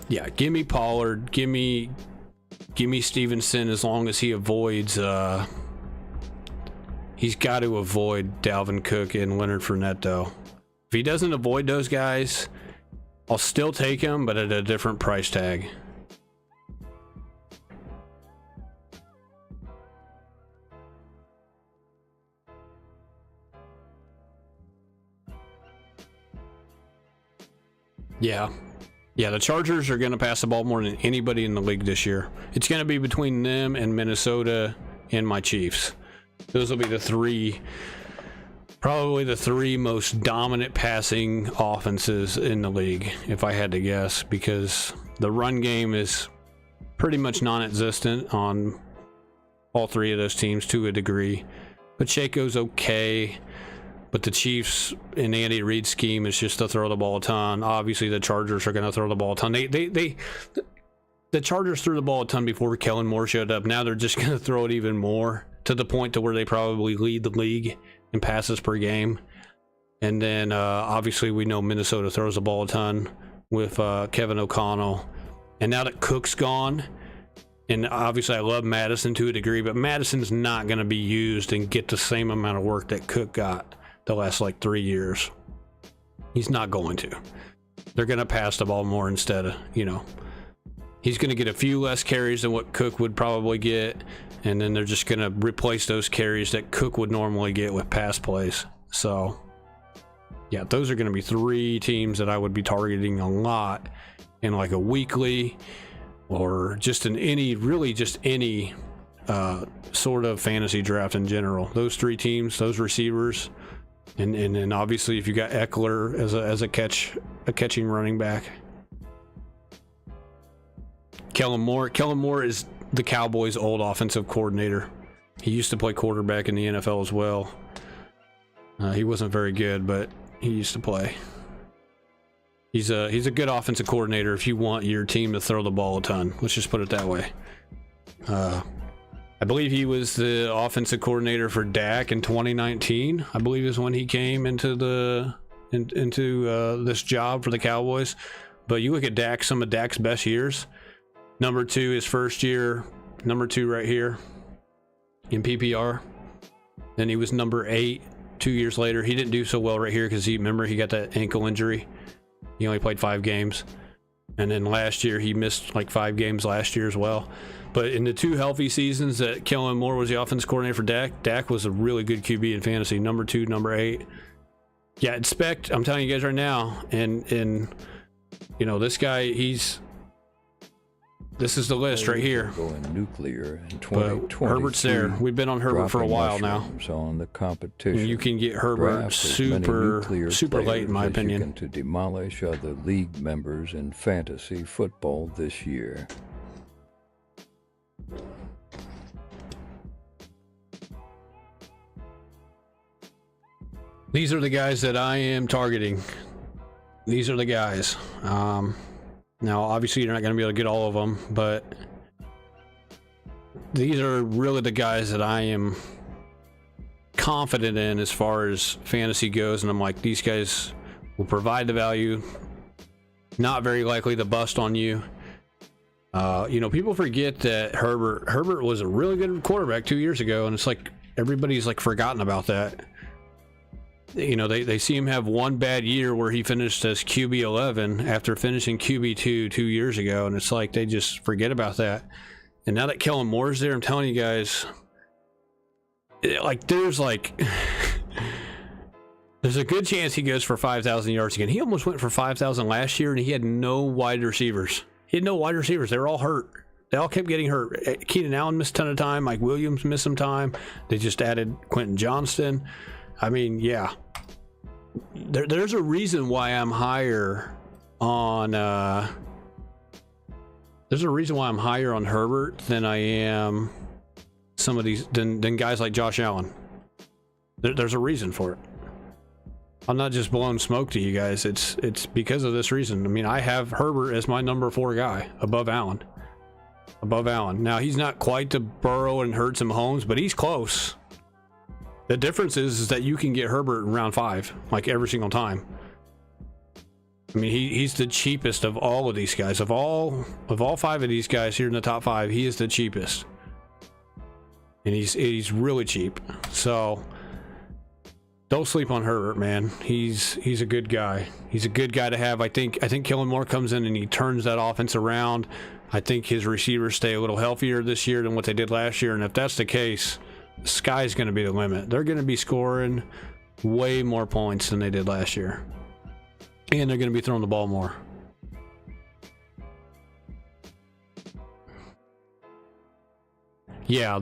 yeah, give me Pollard, give me Stevenson, as long as he avoids he's got to avoid Dalvin Cook and Leonard Fournette, though. If he doesn't avoid those guys, I'll still take him, but at a different price tag. Yeah, the Chargers are going to pass the ball more than anybody in the league this year. It's going to be between them and Minnesota and my Chiefs. Those will be probably the three most dominant passing offenses in the league, if I had to guess, because the run game is pretty much non-existent on all three of those teams to a degree. Pacheco's okay. But the Chiefs in Andy Reid's scheme is just to throw the ball a ton. Obviously, the Chargers are going to throw the ball a ton. The Chargers threw the ball a ton before Kellen Moore showed up. Now they're just going to throw it even more, to the point to where they probably lead the league in passes per game. And then obviously we know Minnesota throws the ball a ton with Kevin O'Connell. And now that Cook's gone, and obviously I love Madison to a degree, but Madison's not going to be used and get the same amount of work that Cook got the last like 3 years. He's not going to. They're going to pass the ball more instead of, he's going to get a few less carries than what Cook would probably get, and then they're just going to replace those carries that Cook would normally get with pass plays. So, yeah, those are going to be three teams that I would be targeting a lot in like a weekly or just in any sort of fantasy draft in general. Those three teams, those receivers. And obviously, if you got Eckler as a catching running back, Kellen Moore is the Cowboys' old offensive coordinator. He used to play quarterback in the NFL as well. He wasn't very good, but he used to play. He's a good offensive coordinator if you want your team to throw the ball a ton. Let's just put it that way. I believe he was the offensive coordinator for Dak in 2019. I believe is when he came into this job for the Cowboys. But you look at Dak, some of Dak's best years. Number 2, his first year. Number 2 right here in PPR. Then he was number 8 2 years later. He didn't do so well right here because he got that ankle injury. He only played 5 games. And then last year, he missed like 5 games last year as well. But in the 2 healthy seasons that Kellen Moore was the offensive coordinator for Dak was a really good QB in fantasy. Number 2, number 8. Yeah, expect, I'm telling you guys right now, and this guy, this is the list right here. Going nuclear in 2020. Herbert's there. We've been on Herbert for a while now. On the competition. You can get Herbert super late, in my opinion. To demolish other league members in fantasy football this year. These are the guys that I am targeting. These are the guys. Now, obviously, you're not going to be able to get all of them, but these are really the guys that I am confident in as far as fantasy goes. And I'm like, these guys will provide the value. Not very likely to bust on you. People forget that Herbert was a really good quarterback 2 years ago, and it's like everybody's like forgotten about that. you know, they see him have one bad year where he finished as QB 11 after finishing QB 2 years ago, and it's like they just forget about that. And now that Kellen Moore's there, I'm telling you guys, like there's a good chance he goes for 5,000 yards again. He almost went for 5,000 last year, and he had no wide receivers. He had no wide receivers. They were all hurt. They all kept getting hurt. Keenan Allen missed a ton of time. Mike Williams missed some time. They just added Quentin Johnston. I mean, yeah. There's a reason why I'm higher on there's a reason why I'm higher on Herbert than I am some of these than guys like Josh Allen. There's a reason for it. I'm not just blowing smoke to you guys. It's because of this reason. I mean, I have Herbert as my number 4 guy above Allen. Above Allen. Now, he's not quite to Burrow and Hurts and Mahomes, but he's close. The difference is that you can get Herbert in round 5, like every single time. I mean, he's the cheapest of all of these guys. Of all 5 of these guys here in the top 5, he is the cheapest. And he's really cheap. So don't sleep on Herbert, man. He's a good guy. He's a good guy to have. I think Kellen Moore comes in and he turns that offense around. I think his receivers stay a little healthier this year than what they did last year. And if that's the case, the sky's going to be the limit. They're going to be scoring way more points than they did last year. And they're going to be throwing the ball more. Yeah,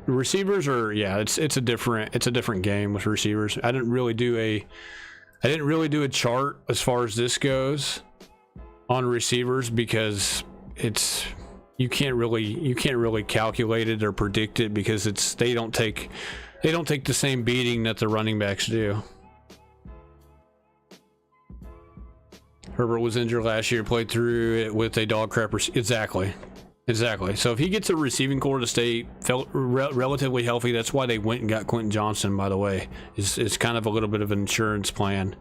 receivers are, it's a different game with receivers. I didn't really do a chart as far as this goes on receivers because you can't really calculate it or predict it because they don't take the same beating that the running backs do. Herbert was injured last year, played through it with a dog crap. Exactly. So if he gets a receiving core to stay relatively healthy, that's why they went and got Quentin Johnston, by the way. It's kind of a little bit of an insurance plan.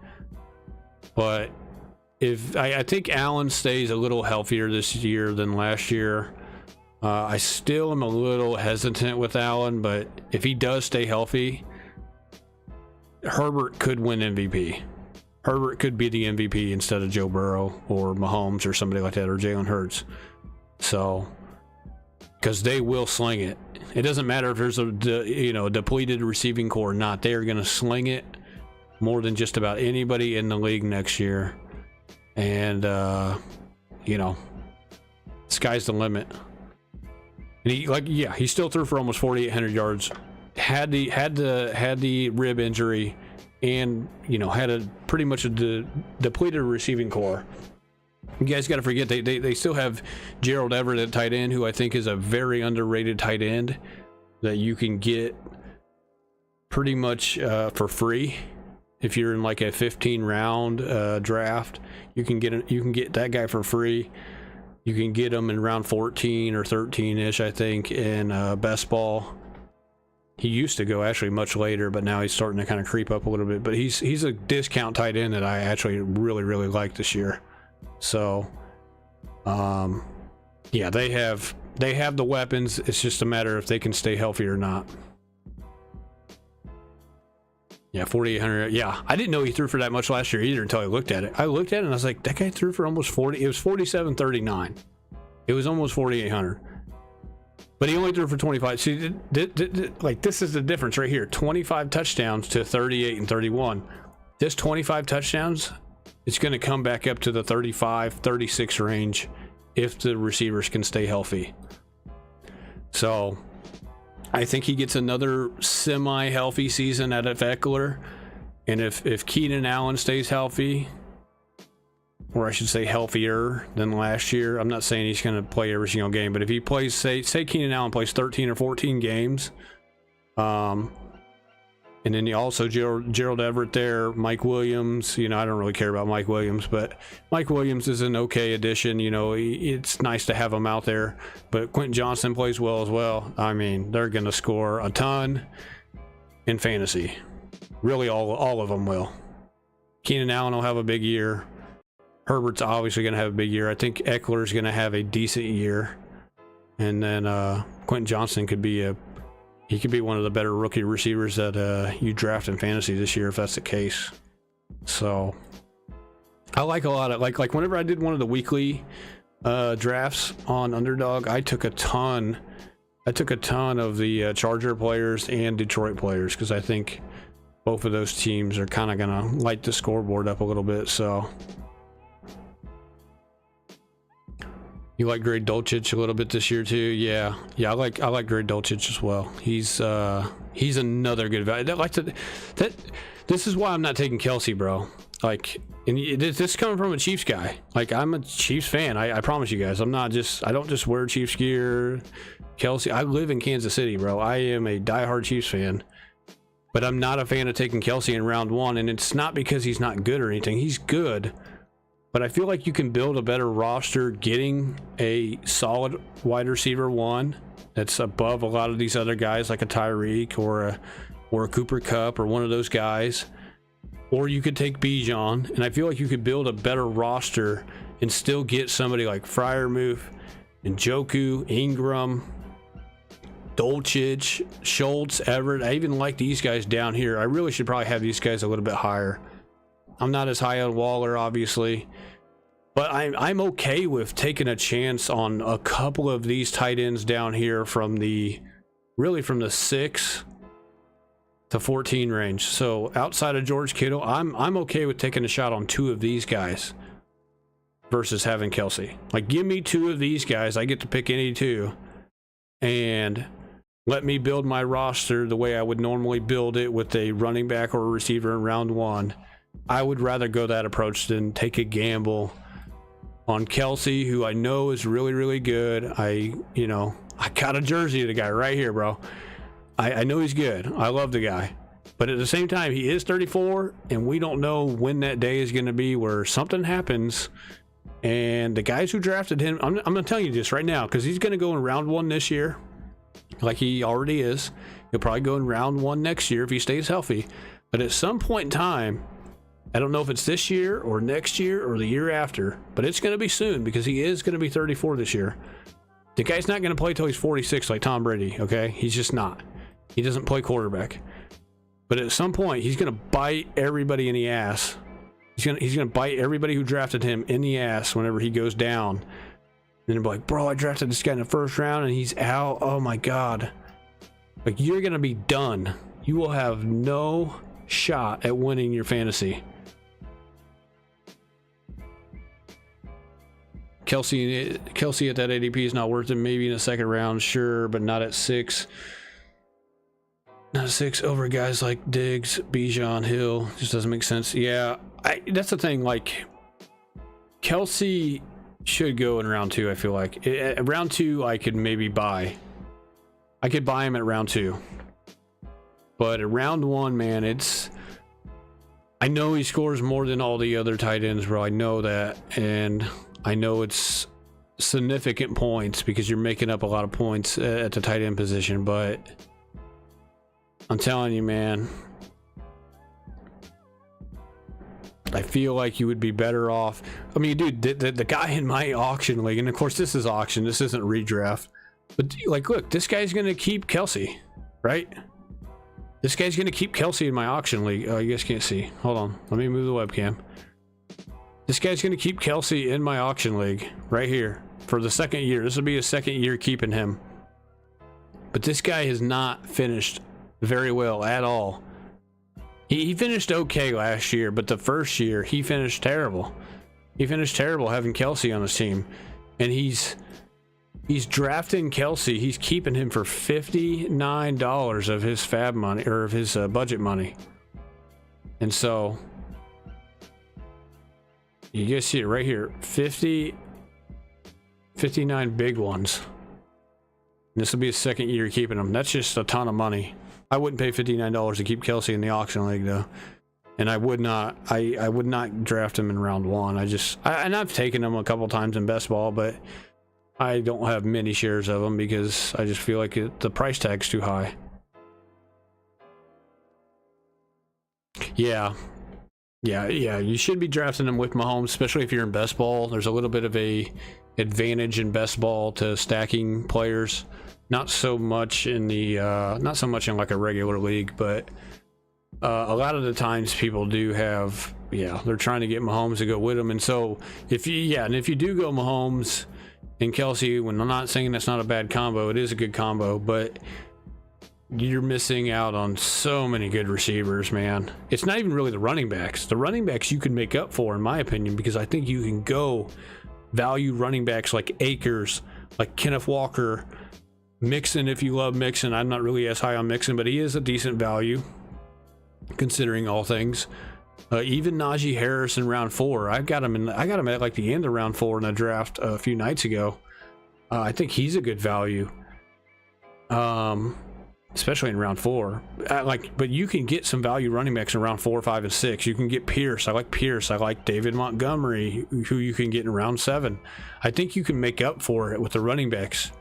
But if I think Allen stays a little healthier this year than last year, I still am a little hesitant with Allen, but if he does stay healthy, Herbert could win MVP. Herbert could be the MVP instead of Joe Burrow or Mahomes or somebody like that, or Jalen Hurts. So, because they will sling it. It doesn't matter if there's a depleted receiving core or not. They are going to sling it more than just about anybody in the league next year. And sky's the limit. And he still threw for almost 4,800 yards. Had the rib injury, and had a pretty much a depleted receiving core. You guys got to forget they still have Gerald Everett at tight end, who I think is a very underrated tight end that you can get pretty much for free if you're in like a 15 round draft. You can get that guy for free. You can get him in round 14 or 13-ish, I think, in best ball. He used to go actually much later, but now he's starting to kind of creep up a little bit. But he's a discount tight end that I actually really, really like this year. So, they have the weapons. It's just a matter if they can stay healthy or not. Yeah, 4,800. Yeah, I didn't know he threw for that much last year either until I looked at it. I looked at it and I was like, that guy threw for almost 40. It was 47.39. It was almost 4,800. But he only threw for 25. See, this is the difference right here. 25 touchdowns to 38 and 31. This 25 touchdowns, it's going to come back up to the 35, 36 range if the receivers can stay healthy. So I think he gets another semi-healthy season out of Eckler. And if Keenan Allen stays healthy, or I should say healthier than last year. I'm not saying he's going to play every single game, but if he plays, say Keenan Allen plays 13 or 14 games, and then also Gerald Everett there, Mike Williams, I don't really care about Mike Williams, but Mike Williams is an okay addition. It's nice to have him out there, but Quentin Johnston plays well as well. I mean, they're going to score a ton in fantasy. Really, all of them will. Keenan Allen will have a big year. Herbert's obviously going to have a big year. I think Eckler's going to have a decent year. And then Quentin Johnston could be a he could be one of the better rookie receivers that you draft in fantasy this year if that's the case. So I like a lot of like whenever I did one of the weekly drafts on Underdog, I took a ton of the Charger players and Detroit players because I think both of those teams are kind of gonna light the scoreboard up a little bit. So you like Greg Dulcich a little bit this year too? Yeah, I like Greg Dulcich as well. He's another good value. This is why I'm not taking Kelsey, bro. Like, and this is coming from a Chiefs guy. Like, I'm a Chiefs fan. I promise you guys. I don't just wear Chiefs gear. Kelsey, I live in Kansas City, bro. I am a diehard Chiefs fan. But I'm not a fan of taking Kelsey in round 1, and it's not because he's not good or anything. He's good. But I feel like you can build a better roster getting a solid wide receiver 1 that's above a lot of these other guys like a Tyreek or a Cooper Kupp or one of those guys. Or you could take Bijan, and I feel like you could build a better roster and still get somebody like Freiermuth, Njoku, Ingram, Dulcich, Schultz, Everett. I even like these guys down here. I really should probably have these guys a little bit higher. I'm not as high on Waller, obviously, but I'm okay with taking a chance on a couple of these tight ends down here from the 6 to 14 range. So outside of George Kittle, I'm okay with taking a shot on 2 of these guys versus having Kelsey. Like, give me 2 of these guys. I get to pick any 2, and let me build my roster the way I would normally build it with a running back or a receiver in round 1. I would rather go that approach than take a gamble on Kelsey, who I know is really, really good. I got a jersey of the guy right here, bro. I know he's good. I love the guy. But at the same time, he is 34, and we don't know when that day is going to be where something happens. And the guys who drafted him, I'm going to tell you this right now, because he's going to go in round 1 this year, like he already is. He'll probably go in round 1 next year if he stays healthy. But at some point in time, I don't know if it's this year or next year or the year after, but it's going to be soon because he is going to be 34 this year. The guy's not going to play till he's 46 like Tom Brady, okay? He's just not. He doesn't play quarterback. But at some point, he's going to bite everybody in the ass. He's going to bite everybody who drafted him in the ass whenever he goes down. And they'll be like, bro, I drafted this guy in the first round and he's out. Oh my God. Like, you're going to be done. You will have no shot at winning your fantasy. Kelsey at that ADP is not worth it. Maybe in the second round, sure, but not at 6. Not at 6 over guys like Diggs, Bijan, Hill. Just doesn't make sense. Yeah, that's the thing. Like, Kelsey should go in round 2. I feel like at round 2, I could maybe buy. I could buy him at round 2. But at round 1, man, I know he scores more than all the other tight ends, bro. I know that, and I know it's significant points because you're making up a lot of points at the tight end position, but I'm telling you, man, I feel like you would be better off. I mean, dude, the guy in my auction league, and of course this is auction, this isn't redraft, but like, look, this guy's going to keep Kelsey, right? This guy's going to keep Kelsey in my auction league. Oh, you guys can't see. Hold on. Let me move the webcam. This guy's going to keep Kelsey in my auction league right here for the second year. This will be his second year keeping him. But this guy has not finished very well at all. He finished okay last year, but the first year he finished terrible. He finished terrible having Kelsey on his team. And he's drafting Kelsey. He's keeping him for $59 of his fab money, or of his budget money. And so you guys see it right here. 59 big ones. And this will be his second year keeping him. That's just a ton of money. I wouldn't pay $59 to keep Kelsey in the auction league though. And I would not draft him in round 1. And I've taken him a couple times in best ball, but I don't have many shares of him because I just feel like the price tag's too high. Yeah, you should be drafting him with Mahomes, especially if you're in best ball. There's a little bit of a advantage in best ball to stacking players Not so much in the not so much in like a regular league, but a lot of the times people do have, they're trying to get Mahomes to go with them. And so if you do go Mahomes and Kelsey, when I'm not saying that's not a bad combo, it is a good combo, but you're missing out on so many good receivers, man. It's not even really the running backs. The running backs you can make up for, in my opinion, because I think you can go value running backs like Akers, like Kenneth Walker, Mixon if you love Mixon. I'm not really as high on Mixon, but he is a decent value considering all things. Even Najee Harris in round 4. I got him at like the end of round 4 in a draft a few nights ago. I think he's a good value. Especially in round 4. But you can get some value running backs in round 4, 5, and 6. You can get Pierce. I like Pierce. I like David Montgomery, who you can get in round 7. I think you can make up for it with the running backs.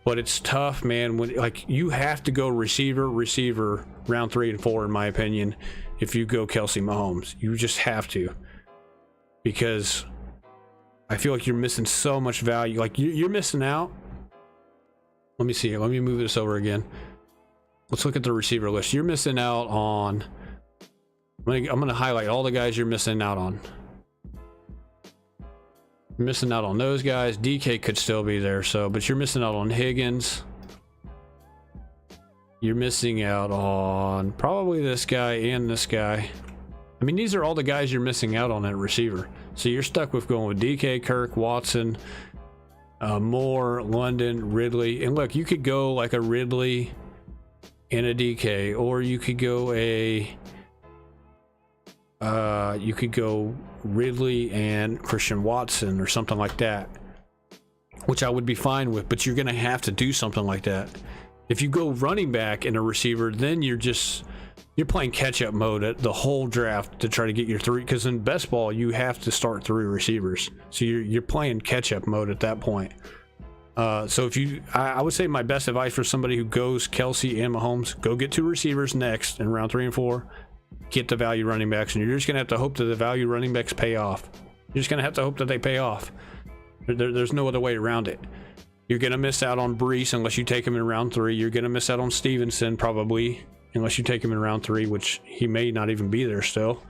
But it's tough, man. When you have to go receiver, round 3 and 4, in my opinion, if you go Kelsey Mahomes. You just have to. Because I feel like you're missing so much value. Like, you're missing out. Let me see. Let me move this over again. Let's look at the receiver list. You're missing out on... I'm going to highlight all the guys you're missing out on. You're missing out on those guys. DK could still be there, but you're missing out on Higgins. You're missing out on probably this guy and this guy. I mean, these are all the guys you're missing out on at receiver. So you're stuck with going with DK, Kirk, Watson, Moore, London, Ridley. And look, you could go like a Ridley and a DK, or you could go Ridley and Christian Watson or something like that, which I would be fine with, but you're going to have to do something like that. If you go running back and a receiver, then you're playing catch-up mode at the whole draft to try to get your 3, because in best ball you have to start 3 receivers, so you're playing catch-up mode at that point. So I would say my best advice for somebody who goes Kelsey and Mahomes, go get 2 receivers next in round 3 and 4, get the value running backs, and you're just going to have to hope that the value running backs pay off. You're just going to have to hope that they pay off. There's no other way around it. You're going to miss out on Breece unless you take him in round 3. You're going to miss out on Stevenson probably unless you take him in round 3, which he may not even be there still.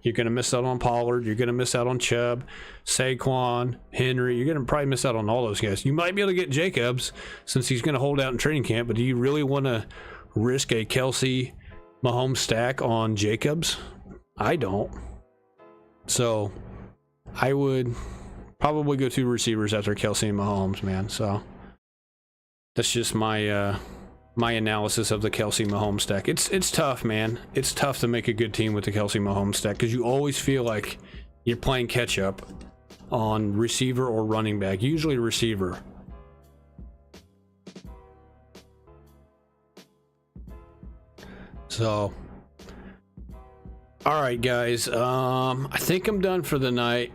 You're going to miss out on Pollard. You're going to miss out on Chubb, Saquon, Henry. You're going to probably miss out on all those guys. You might be able to get Jacobs since he's going to hold out in training camp, but do you really want to risk a Kelsey Mahomes stack on Jacobs? I don't. So I would probably go 2 receivers after Kelsey and Mahomes, man. So that's just my my analysis of the Kelsey Mahomes stack. It's tough, man. It's tough to make a good team with the Kelsey Mahomes stack because you always feel like you're playing catch up on receiver or running back, usually receiver. So all right, guys, I think I'm done for the night.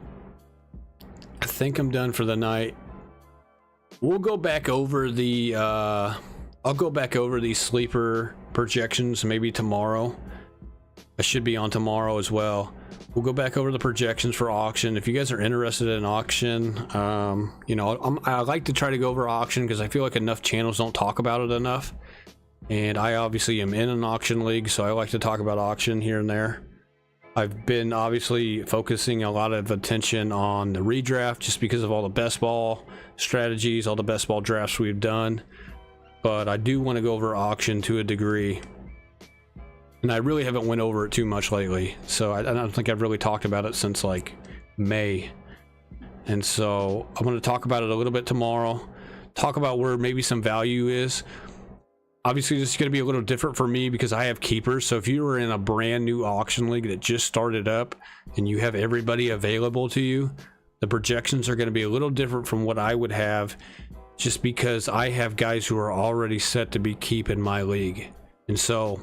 We'll go back over the I'll go back over these sleeper projections maybe tomorrow. I should be on tomorrow as well. We'll go back over the projections for auction. If you guys are interested in auction, I like to try to go over auction because I feel like enough channels don't talk about it enough. And I obviously am in an auction league, so I like to talk about auction here and there. I've been obviously focusing a lot of attention on the redraft just because of all the best ball strategies, all the best ball drafts we've done. But I do want to go over auction to a degree. And I really haven't went over it too much lately. So I don't think I've really talked about it since like May. And so I'm going to talk about it a little bit tomorrow. Talk about where maybe some value is. Obviously, this is going to be a little different for me because I have keepers. So if you were in a brand new auction league that just started up and you have everybody available to you, the projections are going to be a little different from what I would have just because I have guys who are already set to be keep in my league. And so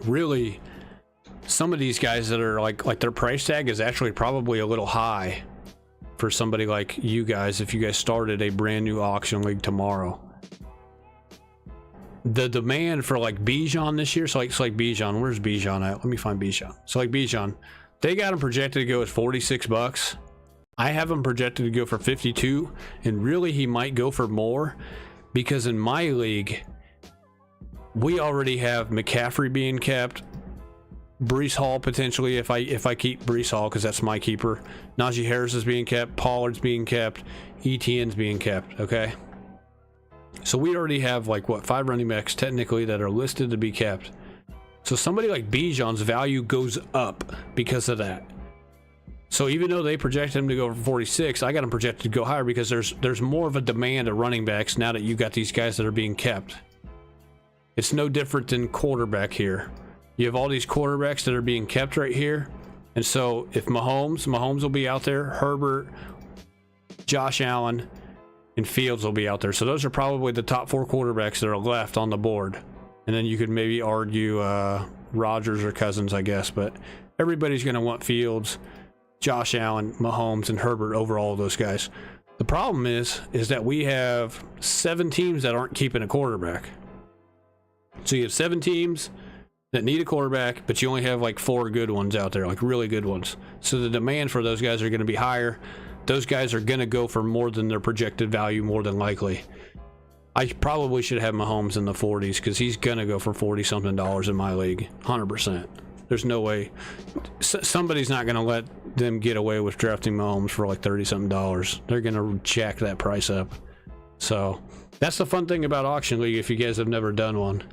really some of these guys that are like their price tag is actually probably a little high for somebody like you guys if you guys started a brand new auction league tomorrow. The demand for like Bijan this year, so like Bijan, where's Bijan at? Let me find Bijan. So like Bijan, they got him projected to go at $46. I have him projected to go for 52, and really he might go for more because in my league, we already have McCaffrey being kept, Breece Hall potentially if I keep Breece Hall because that's my keeper. Najee Harris is being kept, Pollard's being kept, ETN's being kept. Okay, so we already have like what 5 running backs technically that are listed to be kept. So somebody like Bijan's value goes up because of that. So even though they projected him to go for 46, I got him projected to go higher because there's more of a demand of running backs now that you got these guys that are being kept. It's no different than quarterback here. You have all these quarterbacks that are being kept right here. And so if Mahomes will be out there, Herbert, Josh Allen, and Fields will be out there. So those are probably the top 4 quarterbacks that are left on the board. And then you could maybe argue Rodgers or Cousins, I guess. But everybody's going to want Fields, Josh Allen, Mahomes, and Herbert over all of those guys. The problem is that we have 7 teams that aren't keeping a quarterback. So you have 7 teams that need a quarterback, but you only have like 4 good ones out there, like really good ones. So the demand for those guys are going to be higher. Those guys are going to go for more than their projected value, more than likely. I probably should have Mahomes in the 40s because he's going to go for $40-something in my league, 100%. There's no way. Somebody's not going to let them get away with drafting Mahomes for like $30-something. They're going to jack that price up. So that's the fun thing about Auction League if you guys have never done one.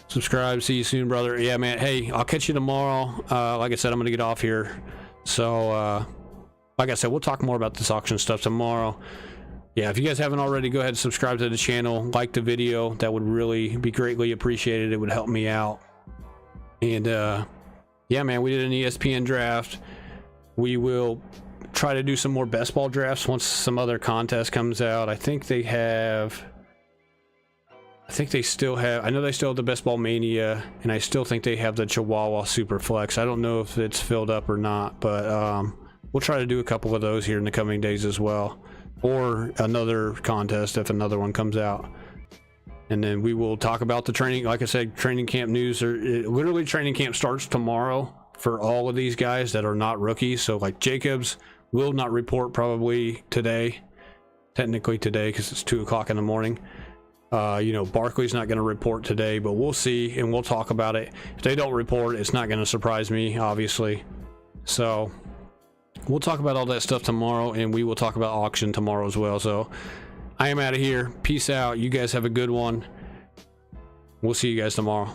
Subscribe. See you soon, brother. Yeah, man. Hey, I'll catch you tomorrow. Like I said, I'm going to get off here. So, like I said, we'll talk more about this auction stuff tomorrow. Yeah, if you guys haven't already, go ahead and subscribe to the channel. Like the video. That would really be greatly appreciated. It would help me out. And, yeah, man, we did an ESPN draft. We will try to do some more best ball drafts once some other contest comes out. I think they still have, I know they still have the Best Ball Mania, and I still think they have the Chihuahua Super Flex. I don't know if it's filled up or not, but we'll try to do a couple of those here in the coming days as well, or another contest if another one comes out. And then we will talk about the training, like I said, training camp news. Literally training camp starts tomorrow for all of these guys that are not rookies. So like Jacobs will not report probably today, technically today because it's 2 o'clock in the morning. You know, Barkley's not going to report today, but we'll see and we'll talk about it. If they don't report, it's not going to surprise me, obviously. So we'll talk about all that stuff tomorrow, and we will talk about auction tomorrow as well. So I am out of here. Peace out. You guys have a good one. We'll see you guys tomorrow.